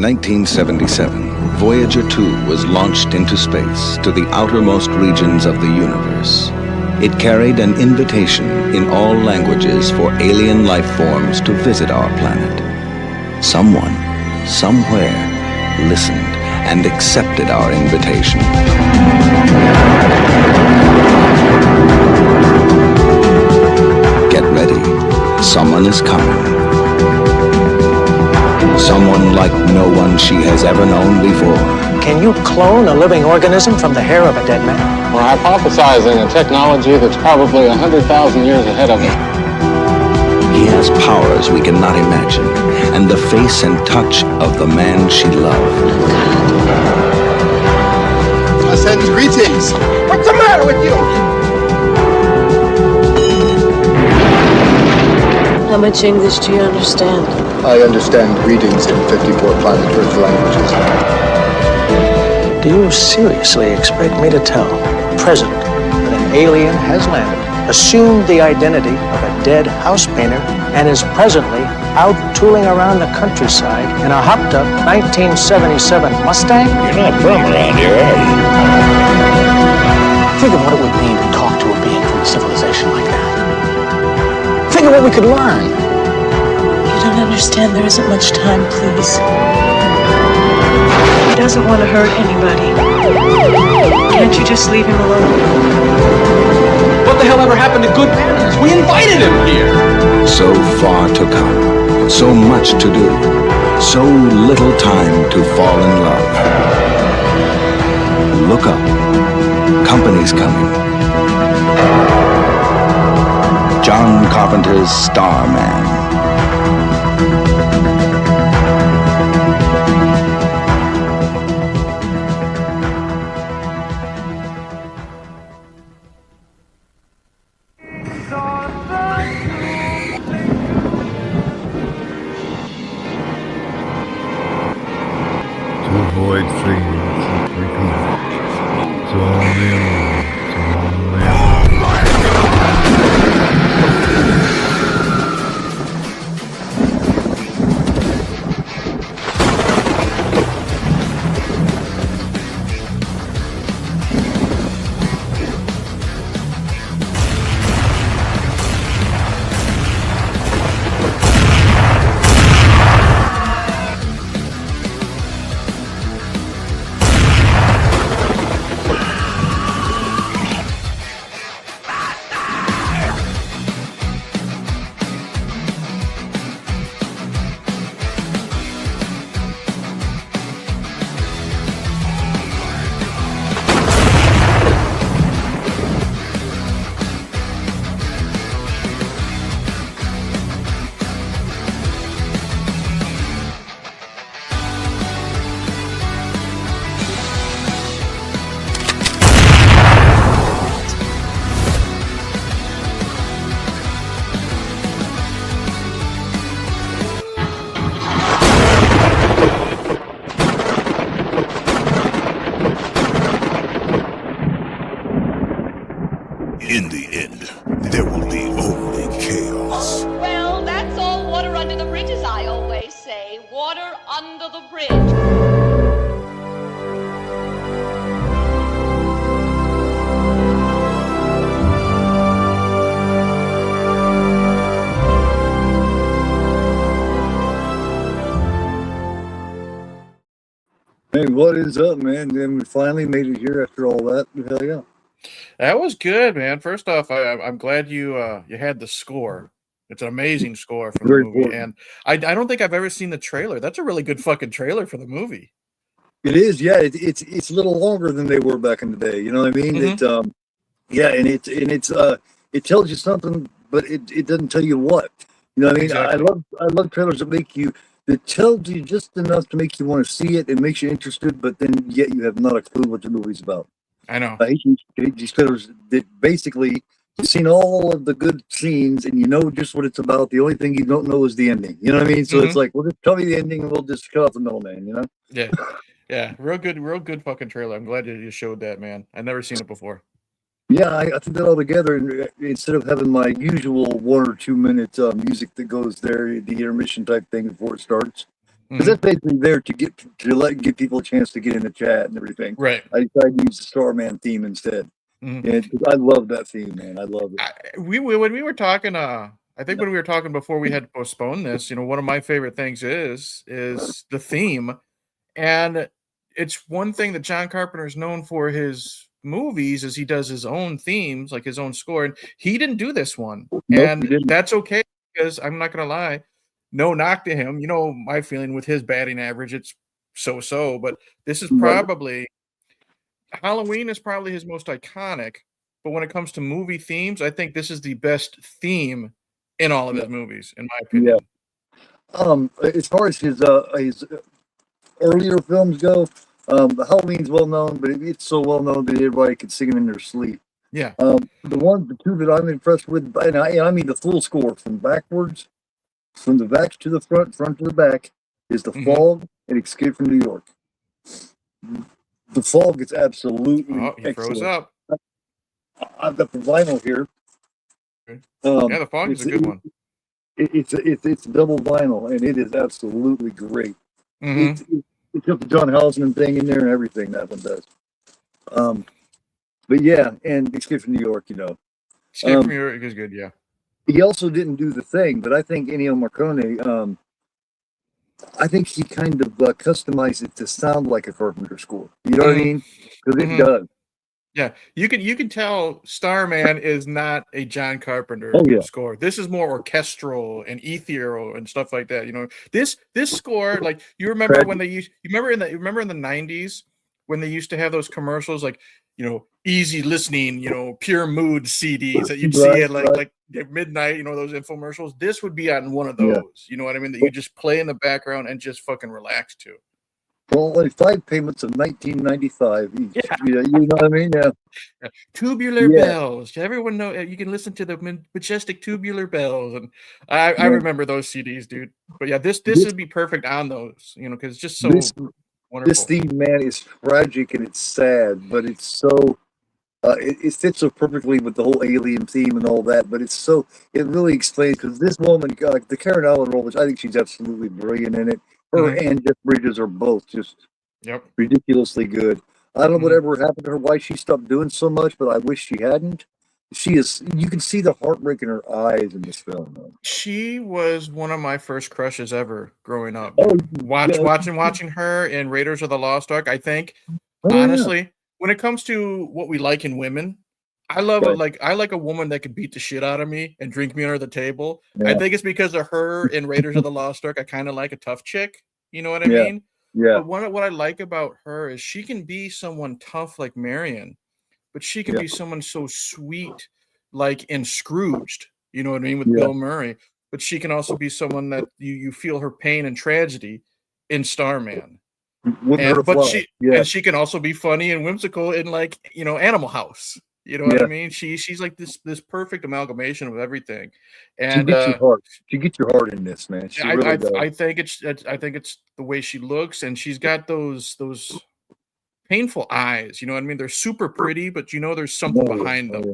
1977, Voyager 2 was launched into space to the outermost regions of the universe. It carried an invitation in all languages for alien life forms to visit our planet. Someone, somewhere, listened and accepted our invitation. Get ready. Someone is coming. Someone like no one she has ever known before. Can you clone a living organism from the hair of a dead man? We're hypothesizing a technology that's probably 100,000 years ahead of it. He has powers we cannot imagine, and the face and touch of the man she loved. I send greetings. What's the matter with you? How much English do you understand? I understand greetings in 54 planet Earth languages. Do you seriously expect me to tell the President that an alien has landed, assumed the identity of a dead house painter, and is presently out tooling around the countryside in a hopped-up 1977 Mustang? You're not from around here, are you? Think of what it would mean to talk to a being from a civilization like that. Think of what we could learn. You don't understand. There isn't much time, please. He doesn't want to hurt anybody. Can't you just leave him alone? What the hell ever happened to good manners? We invited him here! So far to come, so much to do, so little time to fall in love. Look up. Company's coming. John Carpenter's Starman. To avoid things that recollect, to only alone, to only In the end, there will be only chaos. Well, that's all water under the bridge, as I always say. Water under the bridge. Hey, what is up, man? And we finally made it here after all that. Hell yeah. That was good, man. First off, I'm glad you had the score. It's an amazing score from the movie, and I don't think I've ever seen the trailer. That's a really good fucking trailer for the movie. It is, yeah. It's a little longer than they were back in the day. You know what I mean? Mm-hmm. It tells you something, but it doesn't tell you what. You know what I mean? Exactly. I love trailers that tells you just enough to make you want to see it and makes you interested, but then yet you have not a clue what the movie's about. I know. I hate these trailers that basically you've seen all of the good scenes and you know just what it's about. The only thing you don't know is the ending. You know what I mean? So it's like, well, just tell me the ending and we'll just cut off the middleman, you know? Yeah. Yeah. Real good fucking trailer. I'm glad you showed that, man. I've never seen it before. Yeah, I threw that all together, and instead of having my usual 1 or 2 minute music that goes there, the intermission type thing before it starts, Because that's basically there to give people a chance to get in the chat and everything. Right. I decided to use the Starman theme instead. And I love that theme, man. I love it. When we were talking, I think when we were talking before we had to postpone this, one of my favorite things is the theme, and it's one thing that John Carpenter is known for his movies is he does his own themes, like his own score, and he didn't do this one, and that's okay because I'm not gonna lie, no knock to him. My feeling with his batting average, it's so, but this is probably Halloween is probably his most iconic, but when it comes to movie themes, I think this is the best theme in all of his movies, in my opinion. As far as his earlier films go, Halloween's well known, but it's so well known that everybody could sing it in their sleep. Yeah. The two that I'm impressed with, and I mean the full score from backwards, from the back to the front to the back, is The Fog and Escape from New York. The Fog is absolutely he froze up. I've got the vinyl here. Yeah, The Fog is a good one. It's double vinyl, and it is absolutely great. It's got the John Houseman thing in there and everything that one does. But yeah, and Escape from New York, Escape from New York is good, yeah. He also didn't do The Thing, but I think Ennio Morricone, I think he kind of customized it to sound like a Carpenter score. You know what I mean? Because it does. Yeah, you can tell Starman is not a John Carpenter score. This is more orchestral and ethereal and stuff like that. This score, like you remember when they used, remember in the 90s when they used to have those commercials like easy listening, pure mood CDs that you'd see at like at midnight, those infomercials. This would be on one of those. You know what I mean? That you just play in the background and just fucking relax to. Well, like 5 payments of $19.95 each. Yeah. You know what I mean? Yeah. Tubular bells. Everyone know you can listen to the majestic tubular bells, and I remember those CDs, dude. But yeah, this would be perfect on those, because it's just so wonderful. This theme, man, is tragic and it's sad, but it's so it fits so perfectly with the whole alien theme and all that. But it really explains because this woman, the Karen Allen role, which I think she's absolutely brilliant in it. Her and Jeff Bridges are both just ridiculously good. I don't know whatever happened to her, why she stopped doing so much, but I wish she hadn't. You can see the heartbreak in her eyes in this film, though. She was one of my first crushes ever growing up. Watching her in Raiders of the Lost Ark, I think, honestly, when it comes to what we like in women, I love I like a woman that could beat the shit out of me and drink me under the table. Yeah. I think it's because of her in Raiders of the Lost Ark. I kind of like a tough chick. You know what I mean? Yeah. But what I like about her is she can be someone tough like Marion, but she can be someone so sweet like in Scrooged. You know what I mean? With Bill Murray. But she can also be someone that you feel her pain and tragedy in Starman. And she can also be funny and whimsical in Animal House. You know what I mean? She's like this perfect amalgamation of everything, and she gets your heart in this, man. She really does. I think it's the way she looks, and she's got those painful eyes. You know what I mean? They're super pretty, but there's something behind them.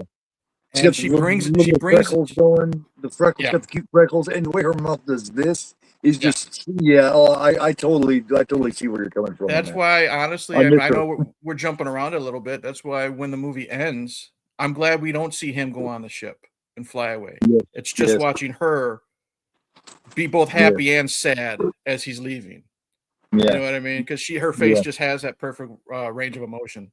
And she brings freckles going. The freckles got the cute freckles, and the way her mouth does this is just I totally see where you're coming from. That's why, honestly, I know we're jumping around a little bit. That's why when the movie ends, I'm glad we don't see him go on the ship and fly away. Yes. It's just watching her be both happy and sad as he's leaving. Yeah. You know what I mean? Because her face just has that perfect range of emotion.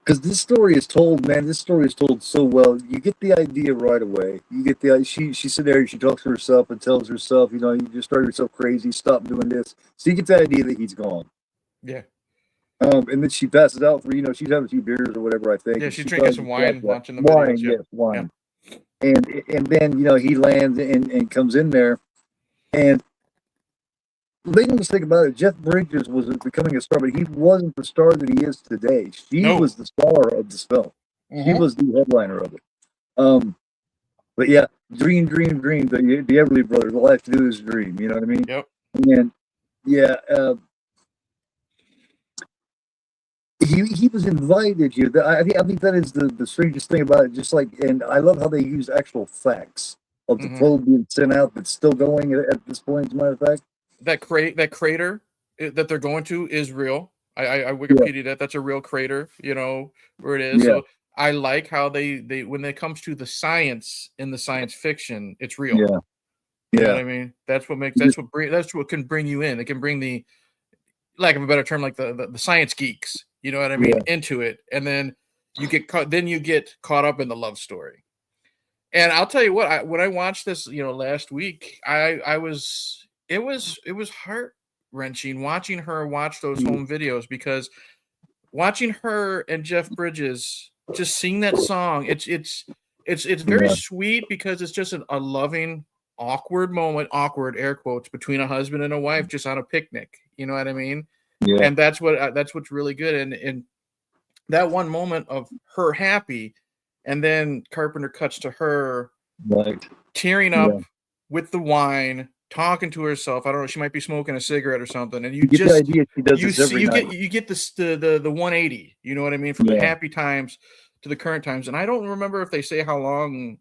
Because this story is told, man. This story is told so well. You get the idea right away. You get the she's sitting there and she talks to herself and tells herself, you just started yourself crazy. Stop doing this. So you get the idea that he's gone. Yeah. And then she passes out for she's having a few beers or whatever, I think. Yeah, she's drinking some wine, watching the videos. Yes, wine. Yeah. And then he lands and comes in there, and make no mistake about it, Jeff Bridges was becoming a star, but he wasn't the star that he is today. She was the star of this film. He was the headliner of it. But yeah, dream. The Everly Brothers. All I have to do is dream. You know what I mean? Yep. And he was invited here. I think that is the strangest thing about it. Just and I love how they use actual facts of the probe being sent out that's still going at this point, as a matter of fact. that crater that they're going to is real. I Wikipedia that that's a real crater, where it is. Yeah. So I like how they when it comes to the science in the science fiction, it's real. Yeah. You know Yeah. what I mean? That's what can bring you in. It can bring the, lack of a better term, like the science geeks, you know what I mean, Yeah. into it, and then you get caught up in the love story. And I'll tell you what, when I watched this, last week, it was heart wrenching watching her watch those home videos, because watching her and Jeff Bridges just sing that song, it's very sweet, because it's just a loving, awkward moment, awkward air quotes, between a husband and a wife just on a picnic. You know what I mean? Yeah. And that's what's really good. And that one moment of her happy, and then Carpenter cuts to her tearing up with the wine, talking to herself. I don't know, she might be smoking a cigarette or something, and you get just the idea she does this every night. you get this the 180. You know what I mean? From the happy times to the current times. And I don't remember if they say how long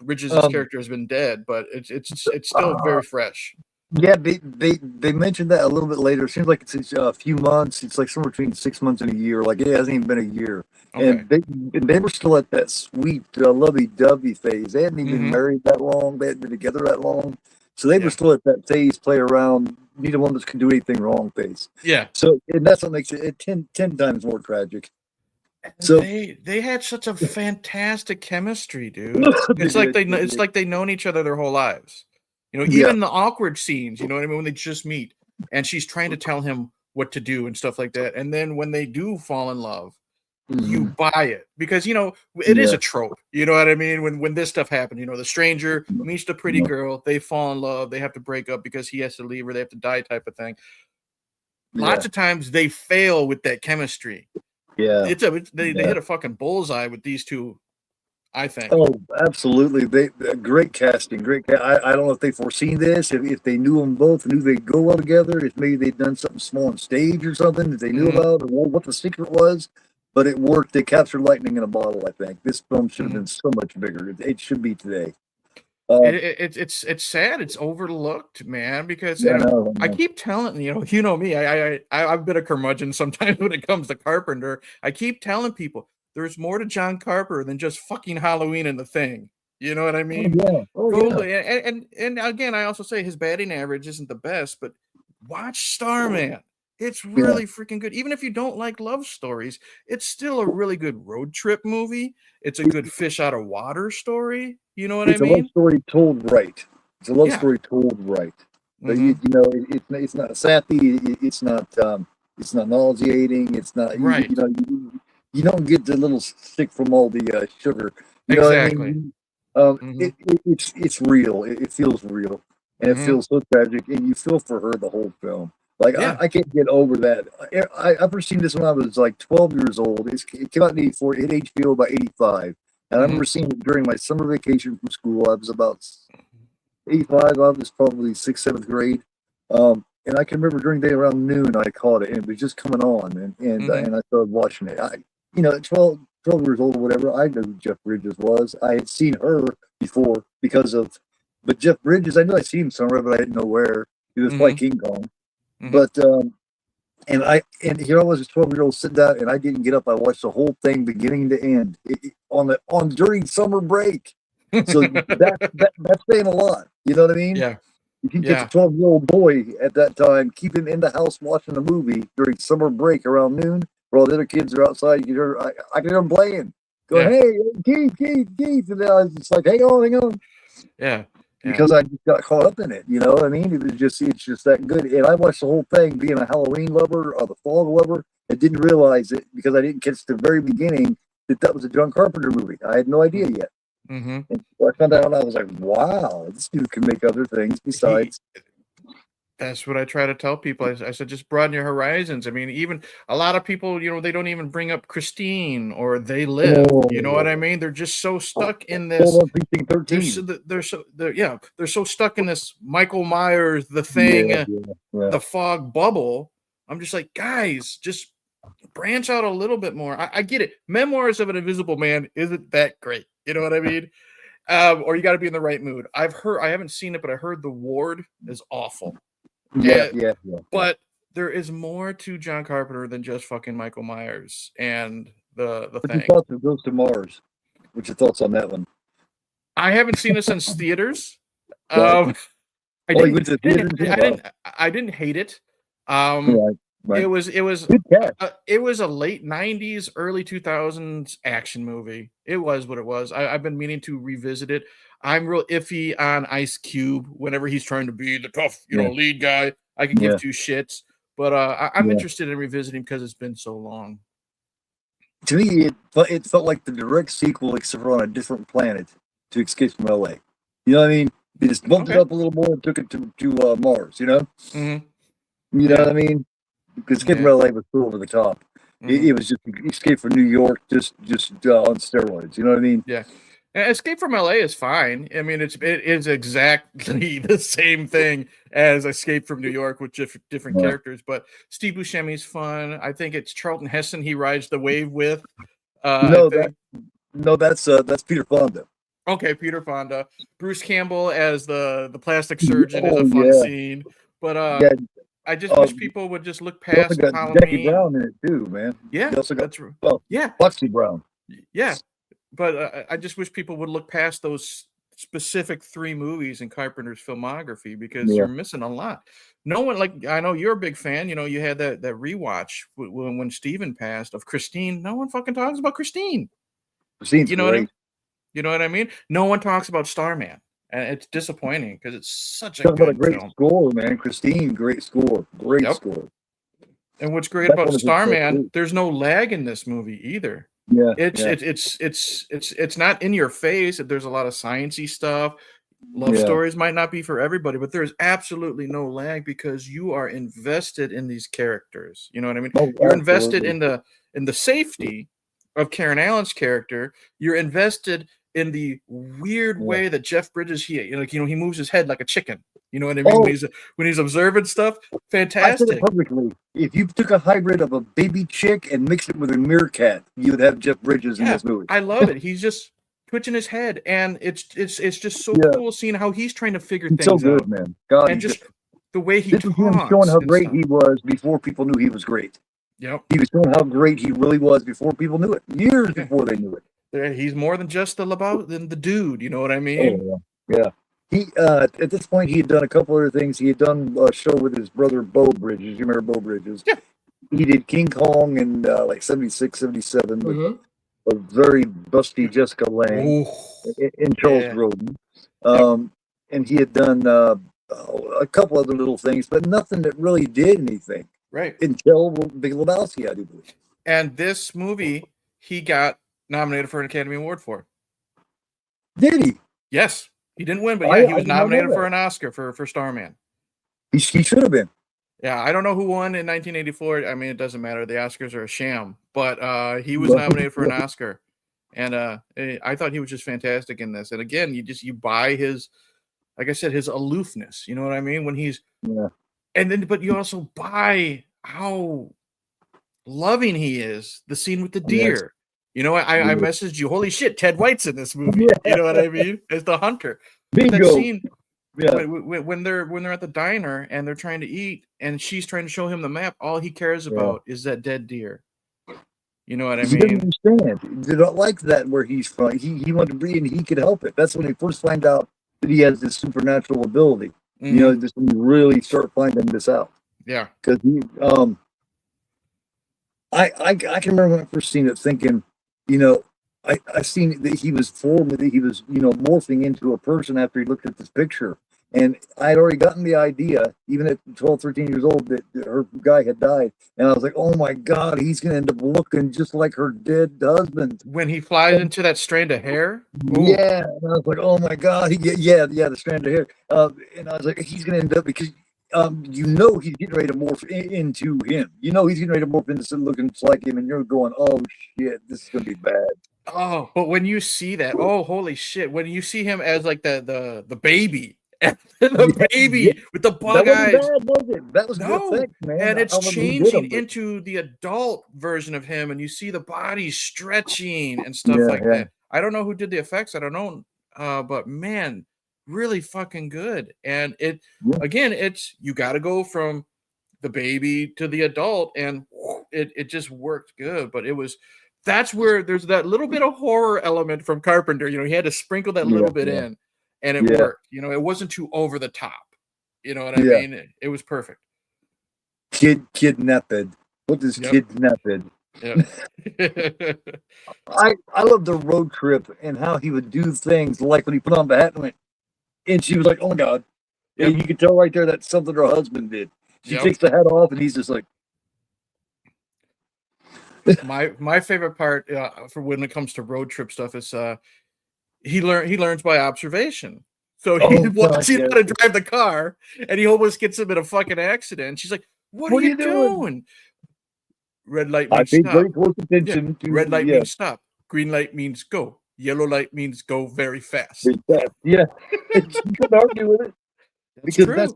Bridges' character has been dead, but it's still very fresh. Yeah, they mentioned that a little bit later. It seems like it's a few months. It's like somewhere between 6 months and a year. Like it hasn't even been a year, and they were still at that sweet lovey-dovey phase. They hadn't even been married that long. They hadn't been together that long, so they were still at that phase, play around, neither one of us can do anything wrong phase. Yeah. So and that's what makes it 10 times more tragic. So they had such a fantastic chemistry, dude. It's like they've known each other their whole lives. Even the awkward scenes, you know what I mean, when they just meet and she's trying to tell him what to do and stuff like that. And then when they do fall in love, you buy it, because it is a trope. You know what I mean? When this stuff happens, the stranger meets the pretty girl, they fall in love, they have to break up because he has to leave or they have to die, type of thing. Lots of times they fail with that chemistry. Yeah, they hit a fucking bullseye with these two, I think. Oh, absolutely! Great casting, I don't know if they foreseen this, if they knew them both, knew they'd go well together, if maybe they'd done something small on stage or something that they knew about, or what the secret was. But it worked. They captured lightning in a bottle. I think this film should have been so much bigger. It should be today. It's sad. It's overlooked, man, because I keep telling me, I've been a curmudgeon sometimes when it comes to Carpenter. I keep telling people there's more to John Carpenter than just fucking Halloween and The Thing. You know what I mean? And again, I also say his batting average isn't the best, but watch Starman. It's really freaking good. Even if you don't like love stories, it's still a really good road trip movie. It's a good fish out of water story. You know what I mean? It's a love story told right. It's a love story told right. But it's not sappy. It's not nauseating. It's not right. You don't get the little stick from all the sugar. You know exactly. What I mean? It's real. It feels real, and it feels so tragic, and you feel for her the whole film. Like I can't get over that. I've first seen this when I was like 12 years old. It came out in '84. It hit HBO about '85, and I remember seeing it during my summer vacation from school. I was about 85. I was probably 6th, 7th grade. And I can remember during the day around noon, I caught it, and it was just coming on, and I started watching it. At 12 years old or whatever, I knew who Jeff Bridges was. I had seen her before but Jeff Bridges, I knew I'd seen him somewhere, but I didn't know where. He was playing King Kong. But and here I was, a 12-year-old, sitting down, and I didn't get up. I watched the whole thing beginning to end during summer break. So that's saying a lot. You know what I mean? Yeah. If you get a 12-year-old boy at that time, keep him in the house watching a movie during summer break around noon, where all the other kids are outside, I can hear them playing. Go, hey, Keith, and I was just like, hang on. Yeah. Because I just got caught up in it, you know what I mean? It's just that good. And I watched the whole thing, being a Halloween lover or the fog lover, and didn't realize it because I didn't catch the very beginning that was a John Carpenter movie. I had no idea yet. And so I found out, and I was like, wow, this dude can make other things besides. That's what I try to tell people. I said, just broaden your horizons. I mean, even a lot of people, they don't even bring up Christine or They Live. You know what I mean? They're just so stuck in this. They're so stuck in this Michael Myers, The Thing, The Fog bubble. I'm just like, guys, just branch out a little bit more. I get it. Memoirs of an Invisible Man isn't that great. You know what I mean? Or you got to be in the right mood. I haven't seen it, but I heard The Ward is awful. Yeah. But there is more to John Carpenter than just fucking Michael Myers and the What's thing. your thoughts of Ghost to Mars? What's your thoughts on that one? I haven't seen it since theaters. Right. I Oh, you went to the theater? I didn't hate it. Right. It was Good cast. it was a late 90s, early 2000s action movie. It was what it was. I've been meaning to revisit it. I'm real iffy on Ice Cube whenever he's trying to be the tough, lead guy. I can give two shits, but I'm interested in revisiting because it's been so long. To me, it felt like the direct sequel, except for on a different planet, to Escape from LA. You know what I mean? They just bumped it up a little more and took it to Mars. You know? Mm-hmm. You know what I mean? Because Escape from LA was so over the top. It was just Escape from New York, just on steroids. You know what I mean? Yeah. Escape from LA is fine. I mean, it is exactly the same thing as Escape from New York with different characters. But Steve Buscemi's fun. I think it's Charlton Heston he rides the wave with. That's Peter Fonda. Okay, Peter Fonda. Bruce Campbell as the plastic surgeon is a fun scene. But I just wish people would just look past Halloween. Jackie Brown in it too, man. Yeah, that's true. Well, Foxy Brown. Yeah, but I just wish people would look past those specific 3 movies in Carpenter's filmography because you're missing a lot. No one, like, I know you're a big fan. You know, you had that rewatch when Steven passed of Christine. No one fucking talks about Christine. Christine's you know great. You know what I mean? No one talks about Starman. And it's disappointing because it's such a Talk about a good great film. score, man. Christine, great score. Great score. And what's great about Starman, there's no lag in this movie either. Yeah. It's not in your face. There's a lot of sciencey stuff. Love stories might not be for everybody, but there's absolutely no lag because you are invested in these characters. You know what I mean? You're invested in the safety of Karen Allen's character. You're invested in the weird way that Jeff Bridges he moves his head like a chicken. You know what I mean? When he's observing stuff, fantastic. I said it perfectly. If you took a hybrid of a baby chick and mixed it with a meerkat, you would have Jeff Bridges in this movie. I love it. He's just twitching his head, and it's just so cool seeing how he's trying to figure things so good, out. Man. God, and just the way he talks. This is him showing how great he was before people knew he was great. Yep. He was showing how great he really was before people knew it. Years before they knew it. He's more than just the dude. You know what I mean? Oh, yeah. He at this point he had done a couple other things. He had done a show with his brother Beau Bridges. You remember Beau Bridges? Yeah. He did King Kong in like 76, 77 with a very busty Jessica Lange and Charles Grodin. And he had done a couple other little things, but nothing that really did anything. Right. Until Big Lebowski, I do believe. And this movie, he got nominated for an Academy Award for. Did he? Yes. He didn't win, but he was nominated for an Oscar for Starman. He should have been. Yeah, I don't know who won in 1984. I mean, it doesn't matter. The Oscars are a sham. But he was nominated for an Oscar. And I thought he was just fantastic in this. And again, you buy his, like I said, his aloofness. You know what I mean? When he's but you also buy how loving he is. The scene with the deer. Yes. You know, I messaged you, holy shit, Ted White's in this movie. You know what I mean? As the hunter. Bingo. That scene when they're at the diner and they're trying to eat and she's trying to show him the map, all he cares about is that dead deer. You know what I mean? He didn't understand. They don't like that where he's from. He wanted to breed and he could help it. That's when he first find out that he has this supernatural ability. You know, just when you really start finding this out. Yeah. Because he I can remember when I first seen it thinking, you know, I seen that he was morphing into a person after he looked at this picture. And I had already gotten the idea, even at 12, 13 years old, that her guy had died. And I was like, oh my God, he's going to end up looking just like her dead husband. When he flies into that strand of hair? Ooh. Yeah. And I was like, oh my God. The strand of hair. And I was like, he's going to end up, because you know he's getting ready to morph into him. You know he's getting ready to morph into something looking just like him. And you're going, oh shit, this is going to be bad. Oh, but when you see that, oh, holy shit. When you see him as like the baby. The baby with the bug eyes. Bad, was it? That was good effect, man. And it's changing into the adult version of him, and you see the body stretching and stuff like that. I don't know who did the effects. I don't know, but man, really fucking good. And again, it's you got to go from the baby to the adult, and it just worked good. But that's where there's that little bit of horror element from Carpenter. You know, he had to sprinkle that little bit in, and it worked. You know, it wasn't too over the top. You know what I mean? It was perfect. Kidnapped. What does kidnapped? Yeah. I love the road trip and how he would do things, like when he put on the hat and went, and she was like, "Oh my God!" And you could tell right there that's something her husband did. She takes the hat off, and he's just like. My favorite part for when it comes to road trip stuff is he learns by observation. So he watches how to drive the car, and he almost gets him in a fucking accident. She's like, "What are you doing?" Red light means stop. Very close attention to, red light means stop. Green light means go. Yellow light means go very fast. Yeah, you couldn't argue with it because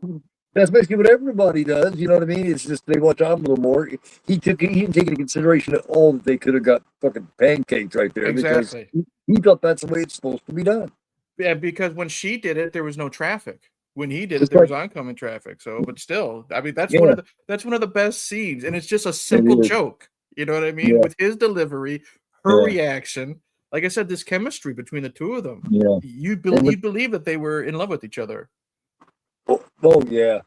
that's basically what everybody does. You know what I mean? It's just they watch out a little more. He didn't take into consideration at all that they could have got fucking pancakes right there. Exactly. He thought that's the way it's supposed to be done. Yeah, because when she did it, there was no traffic. When he did it, there was oncoming traffic. So, but still, I mean, that's one of the best scenes, and it's just a simple joke. You know what I mean? With his delivery, her reaction. Like I said, this chemistry between the two of them. Yeah, you believe that they were in love with each other. Oh yeah.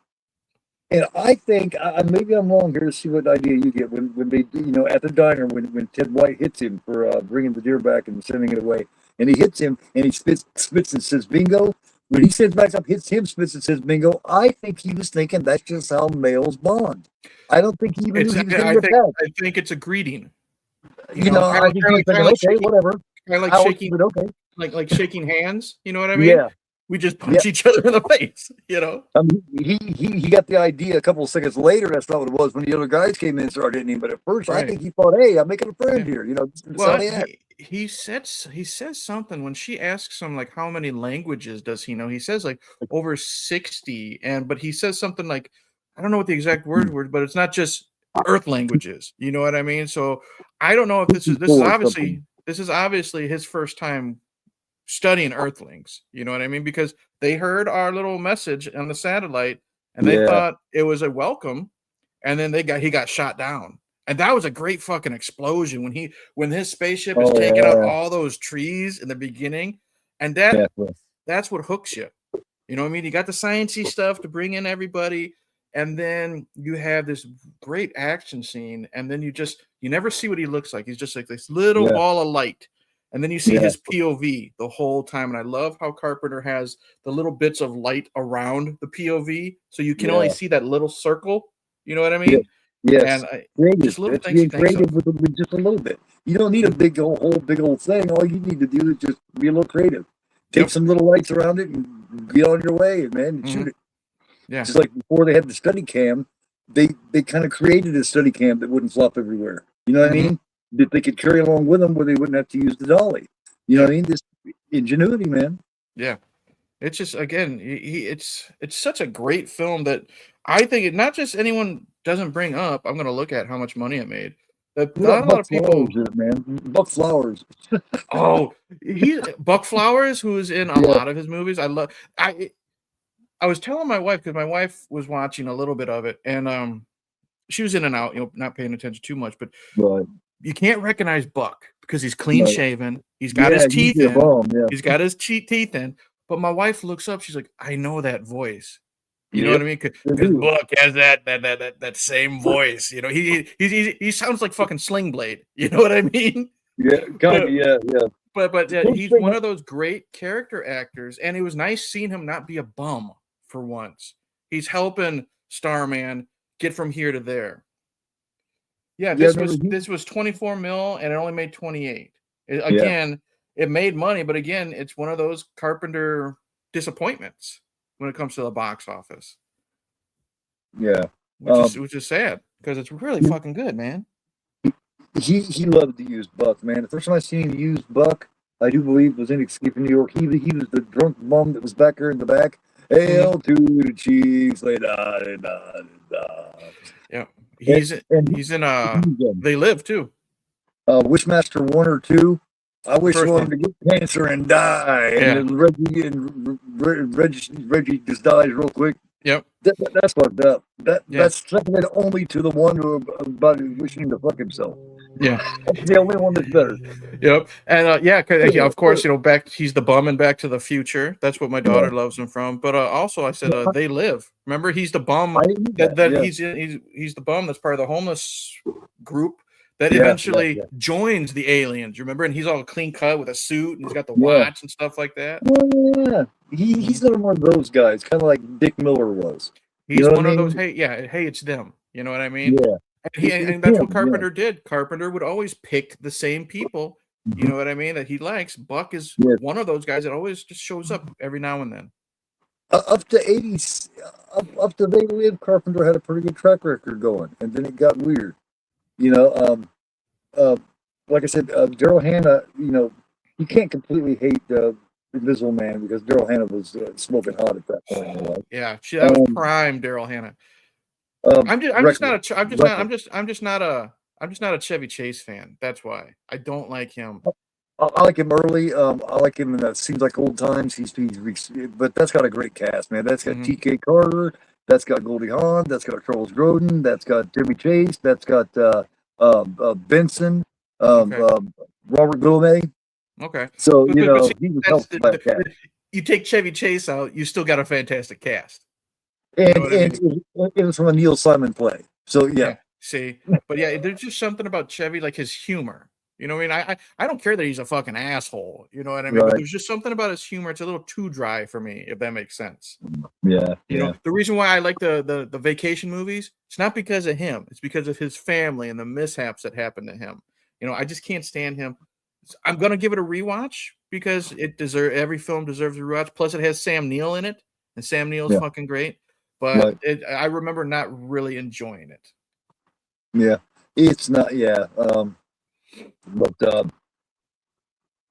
And I think maybe I'm wrong here to see what idea you get when they, you know, at the diner when Ted White hits him for bringing the deer back and sending it away, and he hits him and he spits and says bingo. When he sits back up, hits him, spits and says bingo. I think he was thinking that's just how males bond. I don't think he even knew he was going to get that. I think it's a greeting. You know, I think he's thinking, okay, whatever. Kind of like shaking, like shaking hands. You know what I mean? Yeah. We just punch each other in the face, you know. He got the idea a couple of seconds later. That's not what it was when the other guys came in and started hitting him. But at first, I think he thought, "Hey, I'm making a friend here." You know. Well, he says something when she asks him like, "How many languages does he know?" He says like over 60, but he says something like, I don't know what the exact word was, but it's not just Earth languages. You know what I mean? So I don't know if this is obviously his first time studying Earthlings, you know what I mean? Because they heard our little message on the satellite and they thought it was a welcome, and then he got shot down. And that was a great fucking explosion when his spaceship is taking out all those trees in the beginning, and that's what hooks you. You know what I mean? You got the sciencey stuff to bring in everybody, and then you have this great action scene, and then you never see what he looks like. He's just like this little ball of light. And then you see his POV the whole time. And I love how Carpenter has the little bits of light around the POV. So you can only see that little circle. You know what I mean? Yes. And just little things you think of. With just a little bit. You don't need a big old thing. All you need to do is just be a little creative. Take some little lights around it and get on your way, man, and shoot it. Yeah. Just like before they had the study cam, they kind of created a study cam that wouldn't flop everywhere. You know what I mean? That they could carry along with them where they wouldn't have to use the dolly. You know what I mean? This ingenuity, man. Yeah. It's just, again, it's such a great film that I think not just anyone doesn't bring up. I'm going to look at how much money it made. Not a lot of people. Man. Buck Flowers. Buck Flowers, who is in a lot of his movies. I was telling my wife, because my wife was watching a little bit of it, and she was in and out, not paying attention too much, but you can't recognize Buck because he's clean shaven. He's got his teeth in. He's got his teeth in. But my wife looks up. She's like, I know that voice. You know what I mean? Because Buck has that same voice. You know, he sounds like fucking Sling Blade. You know what I mean? Yeah, yeah. But he's one of those great character actors, and it was nice seeing him not be a bum for once. He's helping Starman get from here to there. Yeah, this was 24 mil, and it only made 28. It made money, but again, it's one of those Carpenter disappointments when it comes to the box office. Yeah, which is sad because it's really fucking good, man. He loved to use Buck, man. The first time I seen him use Buck, I do believe was in Escaping New York. He was the drunk bum that was back there in the back. Hail to the Chiefs, lay da da da. Yeah, he's in They Live too. Wishmaster 1 or 2. I wish first for him one. to get cancer and die, and Yeah. then Reggie just dies real quick. Yep. That's fucked up. Yeah. That's second only to the one who about wishing to fuck himself. Yeah. That's the only one that's better. Yep. And yeah, 'cause, of course, he's the bum in Back to the Future. That's what my daughter loves him from. But also, I said, They Live. Remember, he's the bum I didn't know that, yeah. he's the bum that's part of the homeless group that Yeah, eventually yeah. joins the aliens. Remember, and he's all clean cut with a suit, and he's got the Yeah. watch and stuff like that. Oh, yeah, he's another one of those guys, kind of like Dick Miller was. He's You know what one I of mean? those. Hey, it's them. You know what I mean? Yeah. And that's what Carpenter did. Carpenter would always pick the same people. You know what I mean? That he likes. Buck is one of those guys that always just shows up every now and then. Up to 80s, up to They Live, Carpenter had a pretty good track record going, and then it got weird. You know, like I said, Daryl Hannah, you can't completely hate Invisible Man because Daryl Hannah was smoking hot at that point in life. Yeah, that was prime Daryl Hannah. I'm just not a Chevy Chase fan. That's why I don't like him. I like him early. I like him in that Seems Like Old Times. But that's got a great cast, man. That's got T.K. Carter. That's got Goldie Hawn. That's got Charles Grodin. That's got Timmy Chase. That's got Benson. Robert Goulet. Okay. So But he was that's helped by the cast. you take Chevy Chase out, you still got a fantastic cast. And it was from a Neil Simon play. So yeah. See, but yeah, there's just something about Chevy, like his humor. You know what I mean? I don't care that he's a fucking asshole. You know what I mean? But there's just something about his humor. It's a little too dry for me, if that makes sense. Yeah. You know, the reason why I like the vacation movies, it's not because of him. It's because of his family and the mishaps that happened to him. You know, I just can't stand him. I'm gonna give it a rewatch because every film deserves a rewatch. Plus, it has Sam Neill in it, and Sam Neill's fucking great. But I remember not really enjoying it. Yeah, it's not. Yeah, but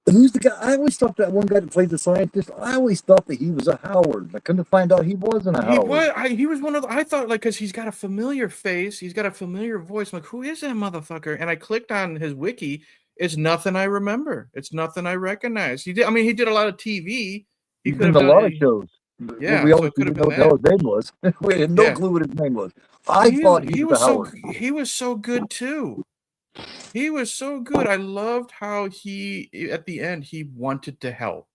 who's the guy? I always thought that one guy that played the scientist. I always thought that he was a Howard. I couldn't find out he wasn't a Howard. He was one of the, I thought, like, because he's got a familiar face, he's got a familiar voice. I'm like, who is that motherfucker? And I clicked on his wiki. It's nothing I remember. It's nothing I recognize. He did a lot of TV. He did a lot of shows. Yeah, we so always it could have didn't been know what his name was. We had no clue what his name was. I thought he was a Howard. He was so good too. He was so good. I loved how at the end, he wanted to help.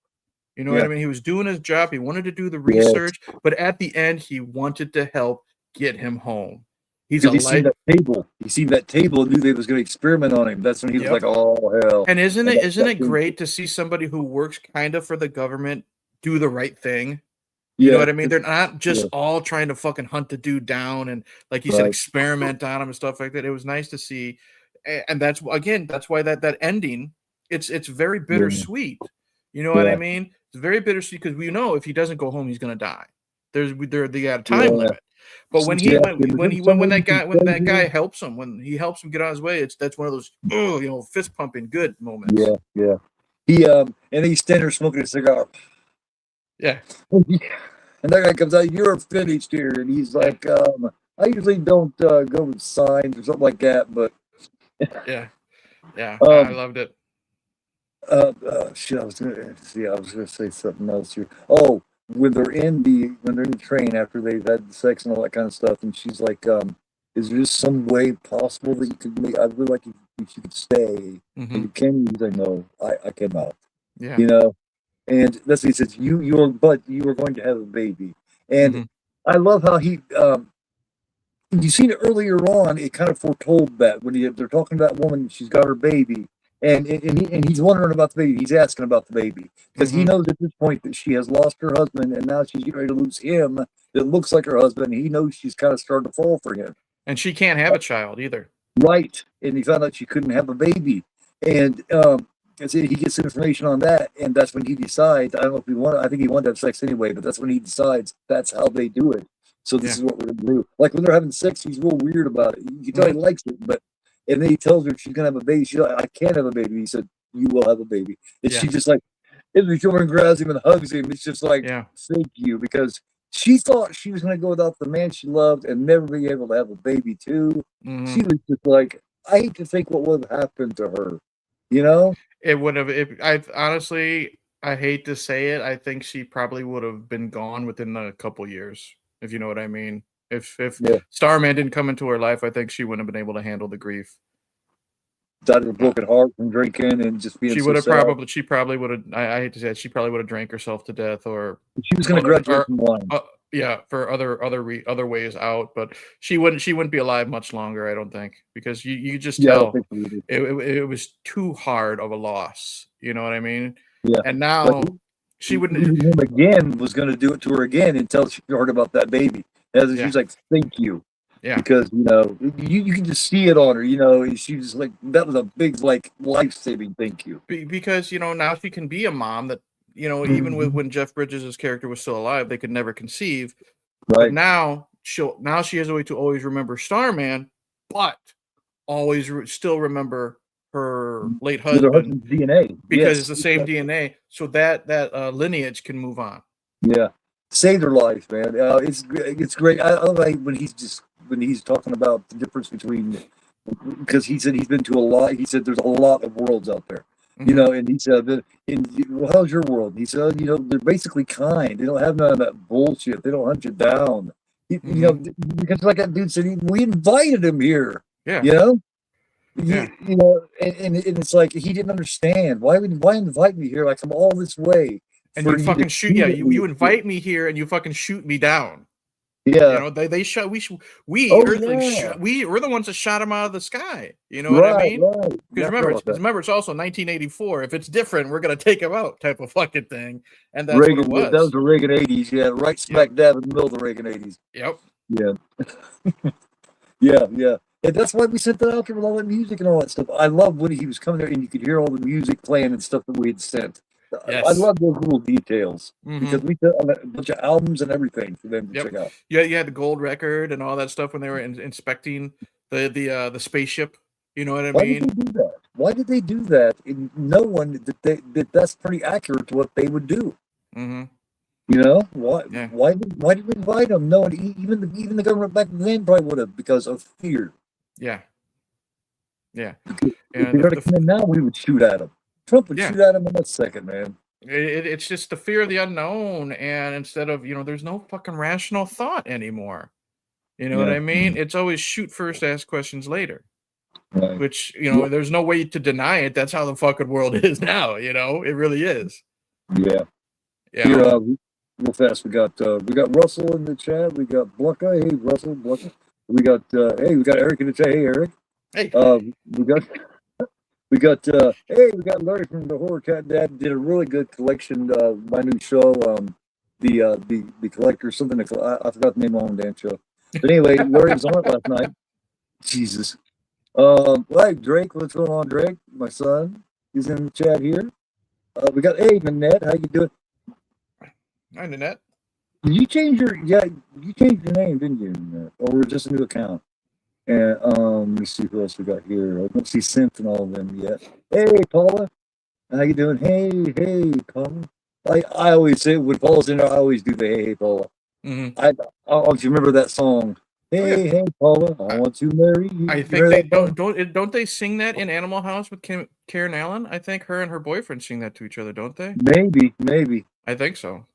You know what I mean? He was doing his job. He wanted to do the research, but at the end, he wanted to help get him home. He seen that table. He seen that table and knew they was going to experiment on him. That's when he was like, "Oh hell!" And isn't it great to see somebody who works kind of for the government do the right thing? You know what I mean? They're not just all trying to fucking hunt the dude down and, like you said, experiment on him and stuff like that. It was nice to see, and that's why that ending. It's very bittersweet. You know what I mean? It's very bittersweet because we know if he doesn't go home, he's gonna die. They got a time limit. But when that guy helps him, when he helps him get on his way, that's one of those fist pumping good moments. Yeah. He and he's standing there smoking a cigar. Yeah. And that guy comes out, "You're finished here," and he's like, "I usually don't go with signs or something like that, but." Yeah. I loved it. Shit, I was gonna say something else here. Oh, when they're in the train after they've had sex and all that kind of stuff, and she's like, "Is there just some way possible that you could make? I'd really like if you could stay. And you can." He's like, "No, I cannot." Yeah. You know, and that's what he says. You were going to have a baby, and I love how he. You seen it earlier on. It kind of foretold that when they're talking to that woman, she's got her baby. And he's wondering about the baby. He's asking about the baby because he knows at this point that she has lost her husband and now she's getting ready to lose him. That looks like her husband. He knows she's kind of starting to fall for him. And she can't have a child either. Right. And he found out she couldn't have a baby. And he gets information on that. And that's when he decides, I don't know if I think he wanted to have sex anyway, but that's when he decides that's how they do it. So this is what we're going to do. Like when they're having sex, he's real weird about it. You can tell he likes it, but. And then he tells her she's gonna have a baby. She's like, "I can't have a baby." He said, "You will have a baby." And she just like, and the children grabs him and hugs him. It's just like, thank you, because she thought she was gonna go without the man she loved and never be able to have a baby too. She was just like, I hate to think what would have happened to her. You know? It would have. I honestly, I hate to say it. I think she probably would have been gone within a couple years, if you know what I mean. If Yeah, Starman didn't come into her life, I think she wouldn't have been able to handle the grief. died of a Uh, broken heart from drinking and just being She so would have sad. probably. She probably would have. I hate to say it. She probably would have drank herself to death, She was going to or, graduate from wine. yeah, for other ways out. But she wouldn't be alive much longer. I don't think, because you just Yeah, I don't tell think so either. it was too hard of a loss. You know what I mean? Yeah, And like now she wouldn't. losing him again was going to do it to her again until she heard about that baby. And Yeah, she's like, "Thank you," yeah. because you can just see it on her. And she was like, that was a big like life saving thank you. Because now she can be a mom that even with Mhm. when Jeff Bridges' character was still alive, they could never conceive. But Right. now she has a way to always remember Starman, but always still remember her late With her husband husband's DNA. because it's Yes. the same DNA, so that lineage can move on. Yeah. Saved her life, man. It's great. I like when he's talking about the difference between, because he said he's been to a lot. He said there's a lot of worlds out there, Mhm. and he said that. Well, how's your world? He said, they're basically kind. They don't have none of that bullshit. They don't hunt you down. Mhm. Because like that dude said, we invited him here. Yeah, You know, yeah. and it's like he didn't understand why invite me here? Like I'm all this way And for you you to fucking shoot. see Yeah, that you we exist. invite me here, and you fucking shoot me down. Yeah. They shot. We Oh Earthlings. yeah. We're the ones that shot him out of the sky. You know what I Right. mean? Right. Yeah, Because I forgot about that. remember, it's also 1984. If it's different, we're gonna take him out, type of fucking thing. And that's what it Reagan. That was was. the Reagan '80s. Yeah, right Yep. smack dab in the middle of the Reagan '80s. Yep. Yeah. Yeah. Yeah. And that's why we sent that out there with all that music and all that stuff. I love when he was coming there and you could hear all the music playing and stuff that we had sent. I Yes. love those little details because Mm-hmm. we sent a bunch of albums and everything for them to Yep. check out. Yeah, you had the gold record and all that stuff when they were inspecting the spaceship. You know what I Why did mean? they do that? Why did they do that? And knowing that's pretty accurate to what they would do. Mm-hmm. Why? Yeah. Why did we invite them? No, and even the government back then probably would have because of fear. Yeah. Yeah. If And they were to come in now, we would shoot at them. Trump would yeah. shoot at him in a second, man. It's just the fear of the unknown, and instead of there's no fucking rational thought anymore. You know what Yeah. I mean? It's always shoot first, ask questions later. Right. Which there's no way to deny it. That's how the fucking world is now. It really is. Yeah. Yeah. Here, real fast, we got Russell in the chat. We got Blucka. Hey, Russell, Blucka. We got Eric in the chat. Hey, Eric. Hey. We got Larry from the Horror Cat Dad did a really good collection of my new show, the Collector, something I forgot the name of the damn show. But anyway, Larry was on it last night. Jesus. Right, Drake, what's going on, Drake? My son, he's in the chat here. We got Nanette, how you doing? Hi, Nanette. Did you change your name, didn't you, Nanette? Or was it just a new account? And let me see who else we got here. I don't see Synth and all of them yet. Hey, Paula, how you doing? Hey, Paula. I always say when Paula's in there, I always do the hey, Paula. Mm-hmm. I don't you remember that song? Hey, Paula, I want to marry you. I think they don't they sing that in Animal House with Karen Allen? I think her and her boyfriend sing that to each other, don't they? Maybe. I think so.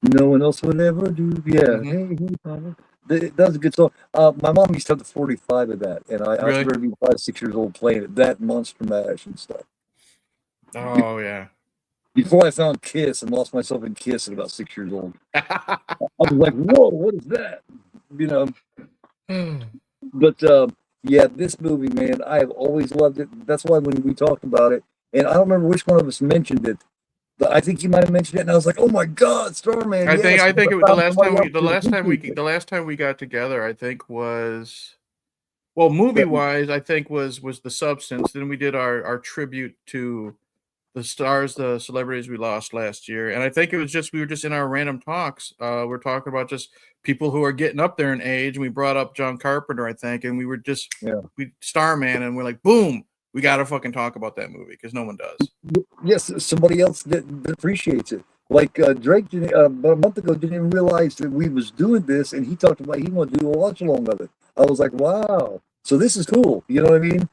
No one else would ever do. Yeah. Mm-hmm. Hey, Paula. That was a good song. My mom used to have the 45 of that, and I remember being 5, 6 years old playing it. That Monster Mash and stuff. Oh yeah. Before I found Kiss and lost myself in Kiss at about 6 years old, I was like, "Whoa, what is that?" But yeah, this movie, man, I have always loved it. That's why when we talked about it, and I don't remember which one of us mentioned it, but I think you might have mentioned it, and I was like, "Oh my God, Starman!" I think it was the last time we got together. I think was movie wise. I think was The Substance. Then we did our tribute to the celebrities we lost last year, and I think it was we were just in our random talks. We're talking about just people who are getting up there in age, and we brought up John Carpenter, I think, and we were just Starman, and we're like, boom. We got to fucking talk about that movie because no one does. Yes, somebody else that appreciates it. Like Drake, about a month ago, didn't even realize that we was doing this, and he talked about he wanted to do a watch along of it. I was like, wow. So this is cool. You know what I mean?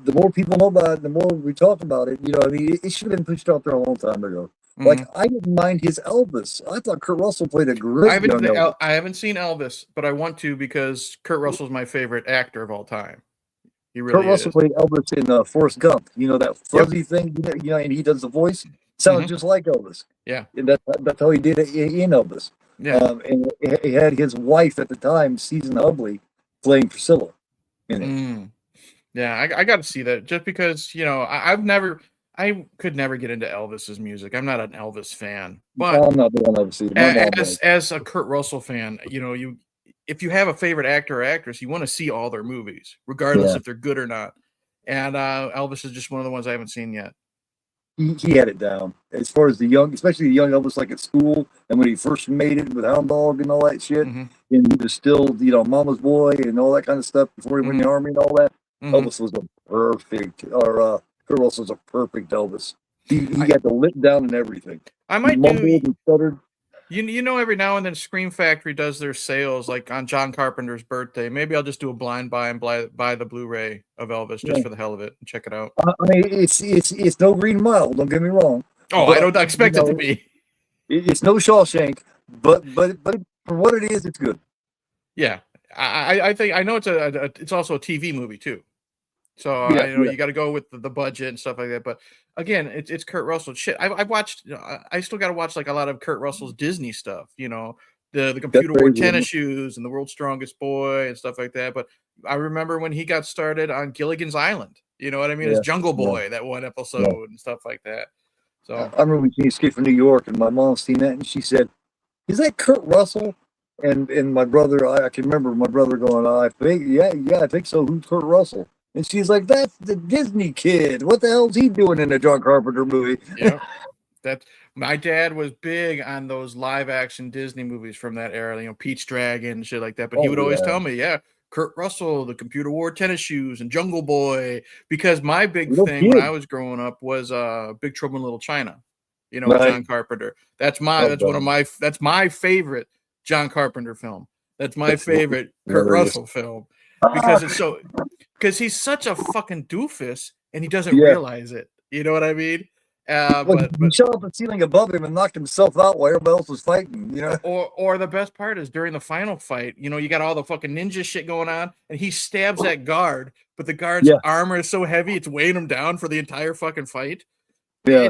the more people know about it, the more we talk about it. I mean, it should have been pushed out there a long time ago. Like, I didn't mind his Elvis. I thought Kurt Russell played a great young Elvis. I haven't seen Elvis, but I want to because Kurt Russell's my favorite actor of all time. He really Kurt Russell played Elvis in Forrest Gump. That fuzzy thing, and he does the voice. Sounds just like Elvis. Yeah. And that's how he did it in Elvis. Yeah. And he had his wife at the time, Susan Hubley, playing Priscilla in it. Yeah, I got to see that just because, I could never get into Elvis's music. I'm not an Elvis fan. But I'm not the one Elvis either. As a Kurt Russell fan, if you have a favorite actor or actress, you want to see all their movies, regardless if they're good or not. And Elvis is just one of the ones I haven't seen yet. He had it down as far as especially the young Elvis, like at school, and when he first made it with Hound Dog and all that shit, and he was still, Mama's Boy and all that kind of stuff before he went in the army and all that. Elvis was Kurt Russell was a perfect Elvis. He got the lip down and everything. I might mumbled and stuttered. Every now and then Scream Factory does their sales, like on John Carpenter's birthday. Maybe I'll just do a blind buy and buy the Blu-ray of Elvis just for the hell of it and check it out. I mean, it's no Green Mile. Don't get me wrong. Oh, I don't expect it to be. It's no Shawshank, but for what it is, it's good. Yeah, I know it's also a TV movie too. So you got to go with the budget and stuff like that. But again, it's Kurt Russell. Shit, I've watched. I still got to watch like a lot of Kurt Russell's Disney stuff. The Computer Wore Tennis Shoes and The World's Strongest Boy and stuff like that. But I remember when he got started on Gilligan's Island. You know what I mean? As Jungle Boy, that one episode and stuff like that. So I remember when she escaped from New York, and my mom seen that, and she said, "Is that Kurt Russell?" And my brother, I can remember my brother going, "I think so. Who's Kurt Russell?" And she's like, "That's the Disney kid. What the hell's he doing in a John Carpenter movie?" Yeah, my dad was big on those live action Disney movies from that era, Pete's Dragon and shit like that. But he would always tell me, Kurt Russell, The Computer Wore Tennis Shoes, and Jungle Boy. Because my big thing when I was growing up was Big Trouble in Little China. John Carpenter. That's my favorite John Carpenter film. That's my favorite Kurt Russell film. Because he's such a fucking doofus and he doesn't realize it. You know what I mean? But he shot up the ceiling above him and knocked himself out while everybody else was fighting. Or the best part is during the final fight. You got all the fucking ninja shit going on, and he stabs that guard, but the guard's armor is so heavy it's weighing him down for the entire fucking fight. Yeah,